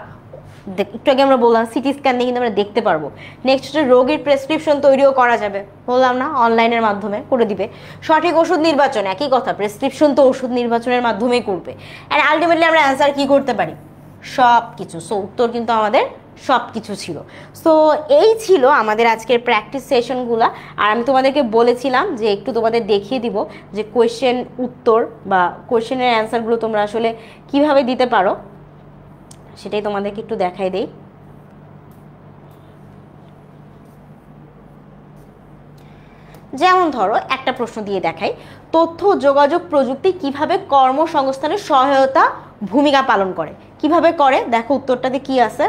একটু আগে আমরা বললাম সিটি স্ক্যান দিয়ে কিন্তু আমরা দেখতে পারবো। নেক্সট হচ্ছে রোগীর প্রেসক্রিপশন তৈরিও করা যাবে, বললাম না, অনলাইনের মাধ্যমে করে দিবে। সঠিক ওষুধ নির্বাচন, একই কথা, প্রেসক্রিপশন তো ওষুধ নির্বাচনের মাধ্যমেই করবে। অ্যান্ড আলটিমেটলি আমরা অ্যান্সার কি করতে পারি? সব কিছু। সো উত্তর কিন্তু আমাদের সব কিছু ছিল। সো এই ছিল আমাদের আজকের প্র্যাকটিস সেশনগুলো। আর আমি তোমাদেরকে বলেছিলাম যে একটু তোমাদের দেখিয়ে দিব যে কোয়েশ্চেন উত্তর বা কোয়েশ্চেনের অ্যান্সারগুলো তোমরা আসলে কিভাবে দিতে পারো, সেটাই তোমাদেরকে একটু দেখাই দেই। যেমন ধরো একটা প্রশ্ন দিয়ে দেখাই, তথ্য যোগাযোগ প্রযুক্তি কিভাবে কর্মসংস্থানের সহায়তা ভূমিকা পালন করে? কিভাবে করে দেখো উত্তরটাতে কি আছে,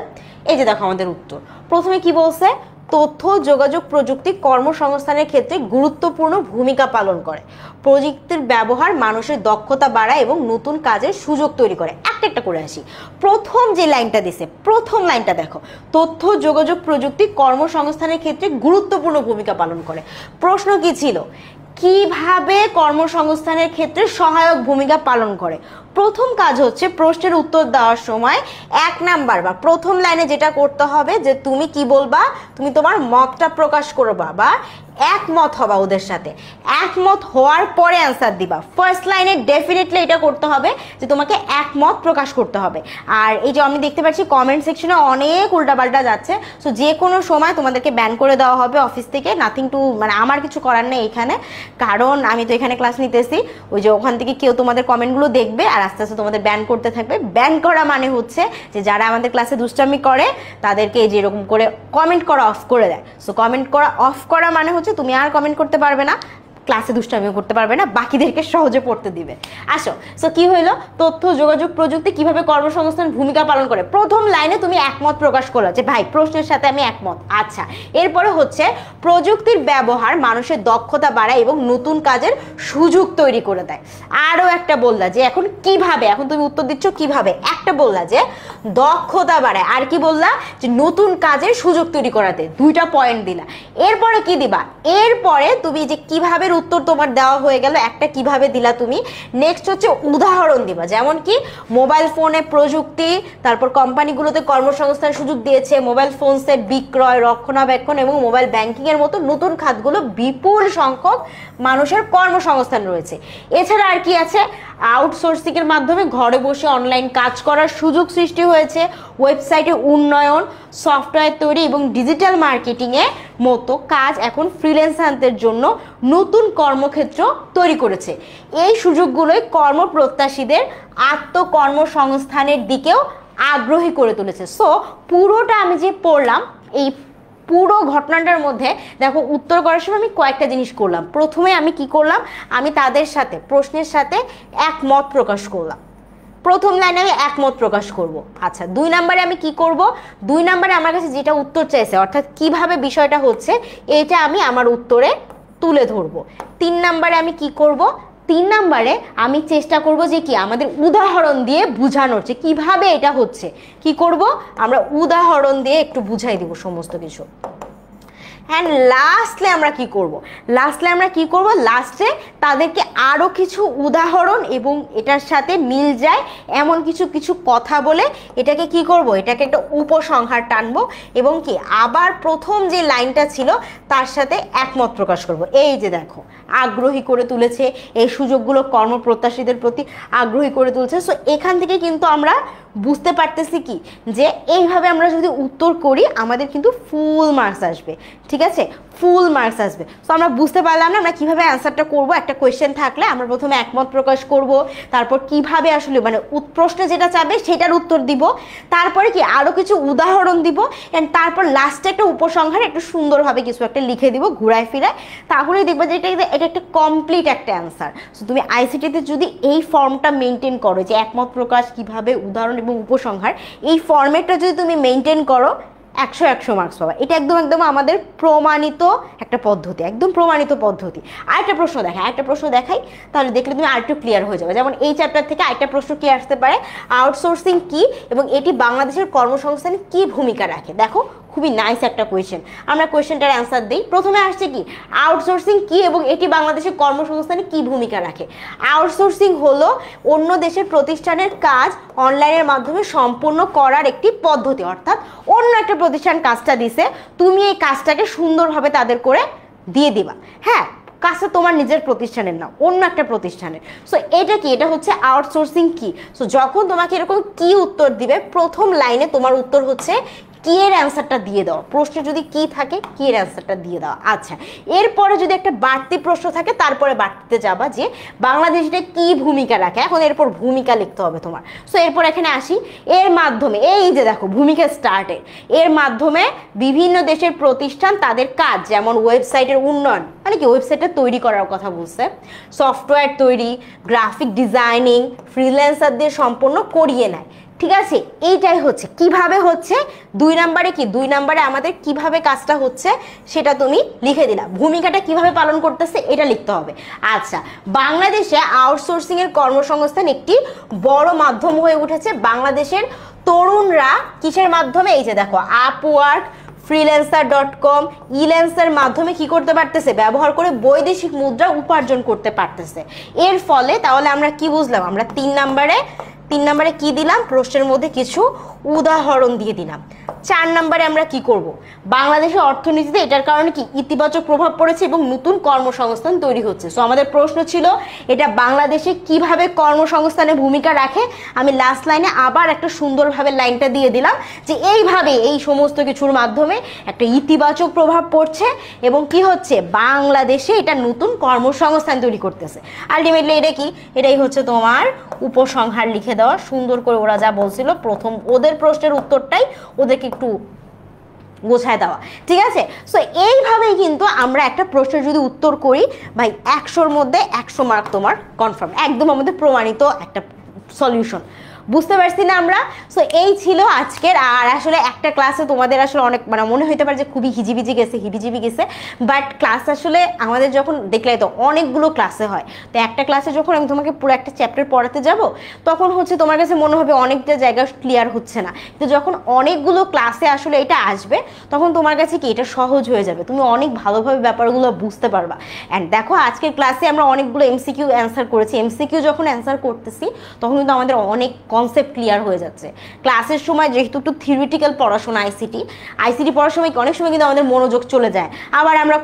এই যে দেখো আমাদের উত্তর। প্রথমে কি বলছে? তথ্য যোগাযোগ প্রযুক্তি কর্মসংস্থানের ক্ষেত্রে গুরুত্বপূর্ণ ভূমিকা পালন করে। প্রযুক্তির ব্যবহার মানুষের দক্ষতা বাড়ায় এবং নতুন কাজের সুযোগ তৈরি করে। একটা একটা করে আসি। প্রথম যে লাইনটা দিছে, প্রথম লাইনটা দেখো, তথ্য যোগাযোগ প্রযুক্তি কর্মসংস্থানের ক্ষেত্রে গুরুত্বপূর্ণ ভূমিকা পালন করে। প্রশ্ন কি ছিল? কিভাবে কর্মসংস্থানের ক্ষেত্রে সহায়ক ভূমিকা পালন করে? প্রথম কাজ হচ্ছে প্রশ্নের উত্তর দেওয়ার সময় 1 নাম্বার বা প্রথম লাইনে যেটা করতে হবে যে তুমি কি বলবা, তুমি তোমার মতটা প্রকাশ করবা বা একমত হবা ওদের সাথে, একমত হওয়ার পরে অ্যান্সার দিবা। ফার্স্ট লাইনে ডেফিনেটলি এটা করতে হবে যে তোমাকে একমত প্রকাশ করতে হবে। আর এই যে আমি দেখতে পাচ্ছি কমেন্ট সেকশনে অনেক উল্টাপাল্টা যাচ্ছে, সো যে কোনো সময় তোমাদেরকে ব্যান করে দেওয়া হবে অফিস থেকে, নাথিং টু, মানে আমার কিছু করার নেই এখানে, কারণ আমি তো এখানে ক্লাস নিতেছি। ওই যে ওখান থেকে কেউ তোমাদের কমেন্টগুলো দেখবে আর আস্তে আস্তে তোমাদের ব্যান করতে থাকবে। ব্যান করা মানে হচ্ছে যে যারা আমাদের ক্লাসে দুষ্টামি করে তাদেরকে যেরকম করে কমেন্ট করা অফ করে দেয়। সো কমেন্ট করা অফ করা মানে হচ্ছে তুমি আর কমেন্ট করতে পারবে না, ক্লাসে দুষ্টামিও করতে পারবে না, বাকিদেরকে সহজে পড়তে দিবে। আসো, সো কি হইলো, তথ্য যোগাযোগ প্রযুক্তি কিভাবে কর্মসংস্থান ভূমিকা পালন করে। প্রথম লাইনে তুমি একমত প্রকাশ করলো যে ভাই প্রশ্নের সাথে আমি একমত। আচ্ছা, এরপরে হচ্ছে প্রযুক্তির ব্যবহার মানুষের দক্ষতা বাড়ায় এবং নতুন কাজের সুযোগ তৈরি করে দেয়। আরও একটা বললা যে এখন কিভাবে, এখন তুমি উত্তর দিচ্ছ কিভাবে, একটা বললা যে দক্ষতা বাড়ায়, আর কি বললা যে নতুন কাজের সুযোগ তৈরি করাতে, 2টা পয়েন্ট দিলা। এরপরে কি দিবা, এরপরে তুমি যে কিভাবে উত্তর তোমার দেওয়া হয়ে গেল, একটা কিভাবে দিলা তুমি, নেক্সট হচ্ছে উদাহরণ দিবা, যেমন কি মোবাইল ফোনে প্রযুক্তি, তারপর কোম্পানিগুলোতে কর্মসংস্থানের সুযোগ দিয়েছে, মোবাইল ফোন সেট বিক্রয়, রক্ষণাবেক্ষণ এবং মোবাইল ব্যাংকিং এর মতো নতুন খাতগুলো বিপুল সংখ্যক মানুষের কর্মসংস্থান রয়েছে। এছাড়া আর কি আছে, আউটসোর্সিং এর মাধ্যমে ঘরে বসে অনলাইন কাজ করার সুযোগ সৃষ্টি হয়েছে, ওয়েবসাইটের উন্নয়ন, সফটওয়্যার তৈরি এবং ডিজিটাল মার্কেটিং এর মতো কাজ এখন ফ্রিল্যান্সারদের জন্য নতুন কর্মক্ষেত্র তৈরি করেছে। এই সুযোগগুলোই কর্মপ্রত্যাশীদের আত্মকর্মসংস্থানের দিকেও আগ্রহী করে তুলেছে। সো পুরোটা আমি যে পড়লাম, এই পুরো ঘটনাটার মধ্যে দেখো উত্তর করার সময় আমি কয়েকটা জিনিস করলাম। প্রথমে আমি কি করলাম, আমি তাদের সাথে প্রশ্নের সাথে একমত প্রকাশ করলাম। প্রথম লাইনে আমি একমত প্রকাশ করব। আচ্ছা, 2 নাম্বারে আমি কি করব, 2 নাম্বারে আমার কাছে যেটা উত্তর চাইছে, অর্থাৎ কিভাবে বিষয়টা হচ্ছে, এটা আমি আমার উত্তরে তুলে ধরবো। 3 নাম্বারে আমি কি করব, 3 নাম্বারে আমি চেষ্টা করব যে কি আমাদের উদাহরণ দিয়ে বুঝানোর, যে কিভাবে এটা হচ্ছে, কি করব আমরা উদাহরণ দিয়ে একটু বুঝাই দিব সমস্ত কিছু। অ্যান্ড লাস্টে আমরা কি করব, লাস্টে তাদেরকে আরও কিছু উদাহরণ এবং এটার সাথে মিল যায় এমন কিছু কথা বলে এটাকে কি করব, এটাকে একটা উপসংহার টানবো এবং কি আবার প্রথম যে লাইনটা ছিল তার সাথে একমত প্রকাশ করব। এই যে দেখো, আগ্রহী করে তুলেছে, এই সুযোগগুলো কর্মপ্রত্যাশীদের প্রতি আগ্রহী করে তুলছে। সো এখান থেকে কিন্তু আমরা বুঝতে পারতেছি কি যে এইভাবে আমরা যদি উত্তর করি আমাদের কিন্তু ফুল মার্কস আসবে, ঠিক আছে, ফুল মার্কস আসবে। সো আমরা বুঝতে পারলাম না আমরা কিভাবে অ্যান্সারটা করব। একটা কোয়েশ্চেন থাকলে আমরা প্রথমে একমত প্রকাশ করব, তারপর কিভাবে আসলে মানে প্রশ্নে যেটা চাবে সেটার উত্তর দিব, তারপরে কি আরও কিছু উদাহরণ দিব, অ্যান্ড তারপর লাস্টে একটা উপসংহার একটু সুন্দরভাবে কিছু একটা লিখে দিব ঘুরায় ফিরায়, তাহলেই দেখবো যে এটা একটা কমপ্লিট একটা অ্যান্সার। সো তুমি আইসিটিতে যদি এই ফর্মটা মেনটেন করো, যে একমত প্রকাশ, কিভাবে, উদাহরণ এবং উপসংহার, এই ফর্মেটটা যদি তুমি মেনটেন করো 100 মার্কস পাবা। এটা একদম আমাদের প্রমাণিত একটা পদ্ধতি, একদম প্রমাণিত পদ্ধতি। আরেকটা প্রশ্ন দেখাই, তাহলে দেখলে তুমি আরেকটু ক্লিয়ার হয়ে যাবে। যেমন এই চ্যাপ্টার থেকে আরেকটা প্রশ্ন কি আসতে পারে, আউটসোর্সিং কি এবং এটি বাংলাদেশের কর্মসংস্থানে কি ভূমিকা রাখে। দেখো খুবই নাইস একটা কোয়েশ্চেন, আমরা কোয়েশ্চেনটার অ্যান্সার দিই। প্রথমে আসছে কি, আউটসোর্সিং কি এবং এটি বাংলাদেশের কর্মসংস্থানে কি ভূমিকা রাখে। আউটসোর্সিং হলো অন্য দেশের প্রতিষ্ঠানের কাজ অনলাইনের মাধ্যমে সম্পূর্ণ করার একটি পদ্ধতি, অর্থাৎ অন্য একটা প্রতিষ্ঠান কাজটা দিছে, তুমি এই কাজটাকে সুন্দরভাবে তাদের করে দিয়ে দিবা। হ্যাঁ, কাজটা তোমার নিজের প্রতিষ্ঠানের না, অন্য একটা প্রতিষ্ঠানের। সো এটা কি, এটা হচ্ছে আউটসোর্সিং কি। সো যখন তোমাকে এরকম কি উত্তর দিবে, প্রথম লাইনে তোমার উত্তর হচ্ছে কি এর অ্যান্সারটা দিয়ে দাও। প্রশ্নে যদি কি থাকে, কি এর অ্যান্সারটা দিয়ে দাও। আচ্ছা, এরপরে যদি একটা বাড়তি প্রশ্ন থাকে, তারপরে বাড়তিতে যাবা যে বাংলাদেশে কি ভূমিকা রাখে, এখন এরপর ভূমিকা লিখতে হবে তোমার। সো এরপর এখানে আসি, এর মাধ্যমে, এই যে দেখো ভূমিকা স্টার্টে, এর মাধ্যমে বিভিন্ন দেশের প্রতিষ্ঠান তাদের কাজ, যেমন ওয়েবসাইটের উন্নয়ন, মানে কি ওয়েবসাইটটা তৈরি করার কথা বলছে, সফটওয়্যার তৈরি, গ্রাফিক ডিজাইনিং ফ্রিল্যান্সারদের সম্পন্ন করিয়ে নেয়। ঠিক আছে, এইটাই হচ্ছে কিভাবে হচ্ছে। 2 নাম্বারে কি, 2 নাম্বারে আমাদের কিভাবে কাজটা হচ্ছে সেটা তুমি লিখে দিলা, ভূমিকাটা কিভাবে পালন করতেছে এটা লিখতে হবে। আচ্ছা, বাংলাদেশে আউটসোর্সিং এর কর্মসংস্থান একটি বড় মাধ্যম হয়ে উঠেছে। বাংলাদেশের তরুণরা কিসের মাধ্যমে, এই যে দেখো আপওয়ার্ক, freelancer.com, ইল্যান্সার মাধ্যমে কি করতে পারতেছে, ব্যবহার করে বৈদেশিক মুদ্রা উপার্জন করতে পারতেছে। এর ফলে তাহলে আমরা কি বুঝলাম, আমরা 3 নম্বরে কি দিলাম, প্রশ্নের মধ্যে কিছু উদাহরণ দিয়ে দিলাম। 4 নম্বরে আমরা কি করব, বাংলাদেশের অর্থনীতিতে এটার কারণে কি ইতিবাচক প্রভাব পড়েছে এবং নতুন কর্মসংস্থান তৈরি হচ্ছে। সো আমাদের প্রশ্ন ছিল এটা বাংলাদেশে কিভাবে কর্মসংস্থানে ভূমিকা রাখে। আমি লাস্ট লাইনে আবার একটা সুন্দরভাবে লাইনটা দিয়ে দিলাম যে এইভাবে এই সমস্ত কিছুর মাধ্যমে একটা ইতিবাচক প্রভাব পড়ছে এবং কি হচ্ছে, বাংলাদেশে এটা নতুন কর্মসংস্থান তৈরি করতেছে। আলটিমেটলি এটা কি, এটাই হচ্ছে তোমার উপসংহার লিখে দেওয়া। সুন্দর করে ওরা যা বলছিল প্রথম ওদের প্রশ্নের উত্তরটাই ওদেরকে একটু গোছায় দেওয়া, ঠিক আছে। সো এইভাবেই কিন্তু আমরা একটা প্রশ্নের যদি উত্তর করি ভাই 100-র মধ্যে 100 মার্ক তোমার কনফার্ম, একদম আমাদের প্রমাণিত একটা সলিউশন। বুঝতে পারছি না আমরা? সো এই ছিল আজকের। আর আসলে একটা ক্লাসে তোমাদের আসলে অনেক মানে মনে হইতে পারে যে খুবই হিজিবিজি গেছে, বাট ক্লাস আসলে আমাদের যখন দেখলে তো অনেকগুলো ক্লাসে হয়, তো একটা ক্লাসে যখন আমি তোমাকে পুরো একটা চ্যাপ্টার পড়াতে যাব তখন হচ্ছে তোমার কাছে মনে হবে অনেকটা জায়গা ক্লিয়ার হচ্ছে না, কিন্তু যখন অনেকগুলো ক্লাসে আসলে এটা আসবে তখন তোমার কাছে কি এটা সহজ হয়ে যাবে, তুমি অনেক ভালোভাবে ব্যাপারগুলো বুঝতে পারবা। অ্যান্ড দেখো আজকের ক্লাসে আমরা অনেকগুলো এমসিকিউ অ্যান্সার করেছি। এমসিকিউ যখন অ্যান্সার করতেছি তখন কিন্তু আমাদের অনেক কনসেপ্ট ক্লিয়ার হয়ে যাচ্ছে। ক্লাসের সময় যেহেতু একটু থিওরিটিক্যাল পড়াশোনা, আইসিটি পড়ার সময় অনেক সময় কিন্তু আমাদের মনোযোগ চলে যায়। আবার আমরা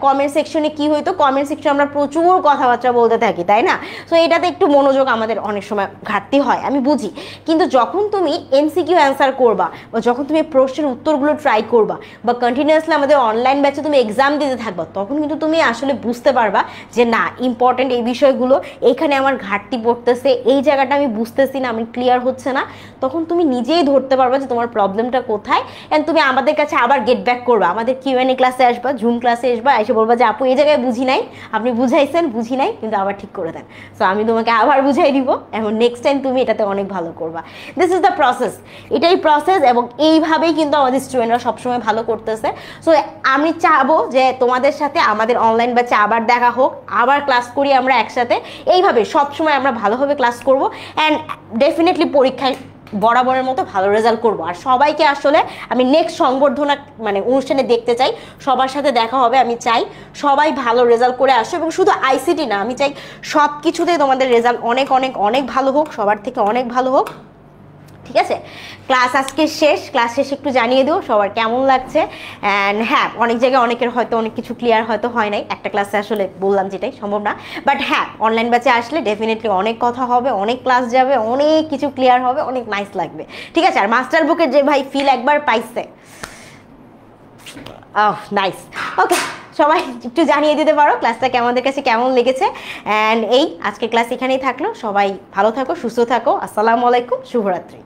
কমেন্ট সেকশনে কি হইতো, কমেন্ট সেকশনে আমরা প্রচুর কথাবার্তা বলতে থাকি, তাই না? সো এটাতে একটু মনোযোগ আমাদের অনেক সময় ঘাটতি হয়, আমি বুঝি। কিন্তু যখন তুমি এমসিকিউ অ্যান্সার করবা বা যখন তুমি প্রশ্নের উত্তরগুলো ট্রাই করবা বা কন্টিনিউয়াসলি আমাদের অনলাইন ব্যাচে তুমি এক্সাম দিতে থাকবা, তখন কিন্তু তুমি আসলে বুঝতে পারবা যে না, ইম্পর্টেন্ট এই বিষয়গুলো, এইখানে আমার ঘাটতি পড়তেছে, এই জায়গাটা আমি বুঝতেছি না, আমি ক্লিয়ার হচ্ছে না। তখন তুমি নিজেই ধরতে পারবা যে তোমার প্রবলেমটা কোথায়, এন্ড তুমি আমাদের কাছে আবার গেট ব্যাক করবা, আমাদের কিউএনএ ক্লাসে আসবা, জুম ক্লাসে আসবা, এসে বলবা যে আপু এই জায়গায় বুঝি নাই, আপনি বুঝাইছেন, বুঝি নাই, কিন্তু আবার ঠিক করে দেন। সো আমি তোমাকে আবার বুঝাই দিব এবং নেক্সট টাইম তুমি এটাতে অনেক ভালো করবা। দিস ইজ দ্য প্রসেস, এটাই প্রসেস, এবং এইভাবেই কিন্তু আমাদের স্টুডেন্টরা সবসময় ভালো করতেছে। সো আমি চাবো যে তোমাদের সাথে আমাদের অনলাইন ব্যাচে আবার দেখা হোক, আবার ক্লাস করি আমরা একসাথে, এইভাবে সবসময় আমরা ভালোভাবে ক্লাস করবো অ্যান্ড ডেফিনেটলি পরীক্ষায় বরাবরের মতো ভালো রেজাল্ট করব। আর সবাইকে আসলে আমি নেক্সট সংবর্ধনা মানে অনুষ্ঠানে দেখতে চাই, সবার সাথে দেখা হবে। আমি চাই সবাই ভালো রেজাল্ট করে আসো, এবং শুধু আইসিটি না, আমি চাই সব কিছুতেই তোমাদের রেজাল্ট অনেক অনেক অনেক ভালো হোক, সবার থেকে অনেক ভালো হোক, ঠিক আছে। ক্লাস আজকে শেষ, ক্লাস শেষে একটু জানিয়ে দিও সবার কেমন লাগছে। অ্যান্ড হ্যাঁ, অনেক জায়গায় অনেকের হয়তো অনেক কিছু ক্লিয়ার হয়তো হয় নাই, একটা ক্লাসে আসলে বললাম যেটাই সম্ভব না, বাট হ্যাঁ অনলাইন ব্যাচে আসলে ডেফিনেটলি অনেক কথা হবে, অনেক ক্লাস যাবে, অনেক কিছু ক্লিয়ার হবে, অনেক নাইস লাগবে, ঠিক আছে। আর মাস্টার বুকের যে ভাই ফিল একবার পাইছে, নাইস। ওকে, সবাই একটু জানিয়ে দিতে পারো ক্লাসটা আমাদের কাছে কেমন লেগেছে। অ্যান্ড এই আজকের ক্লাস এখানেই থাকলো, সবাই ভালো থাকো, সুস্থ থাকো, আসসালামু আলাইকুম, শুভরাত্রি।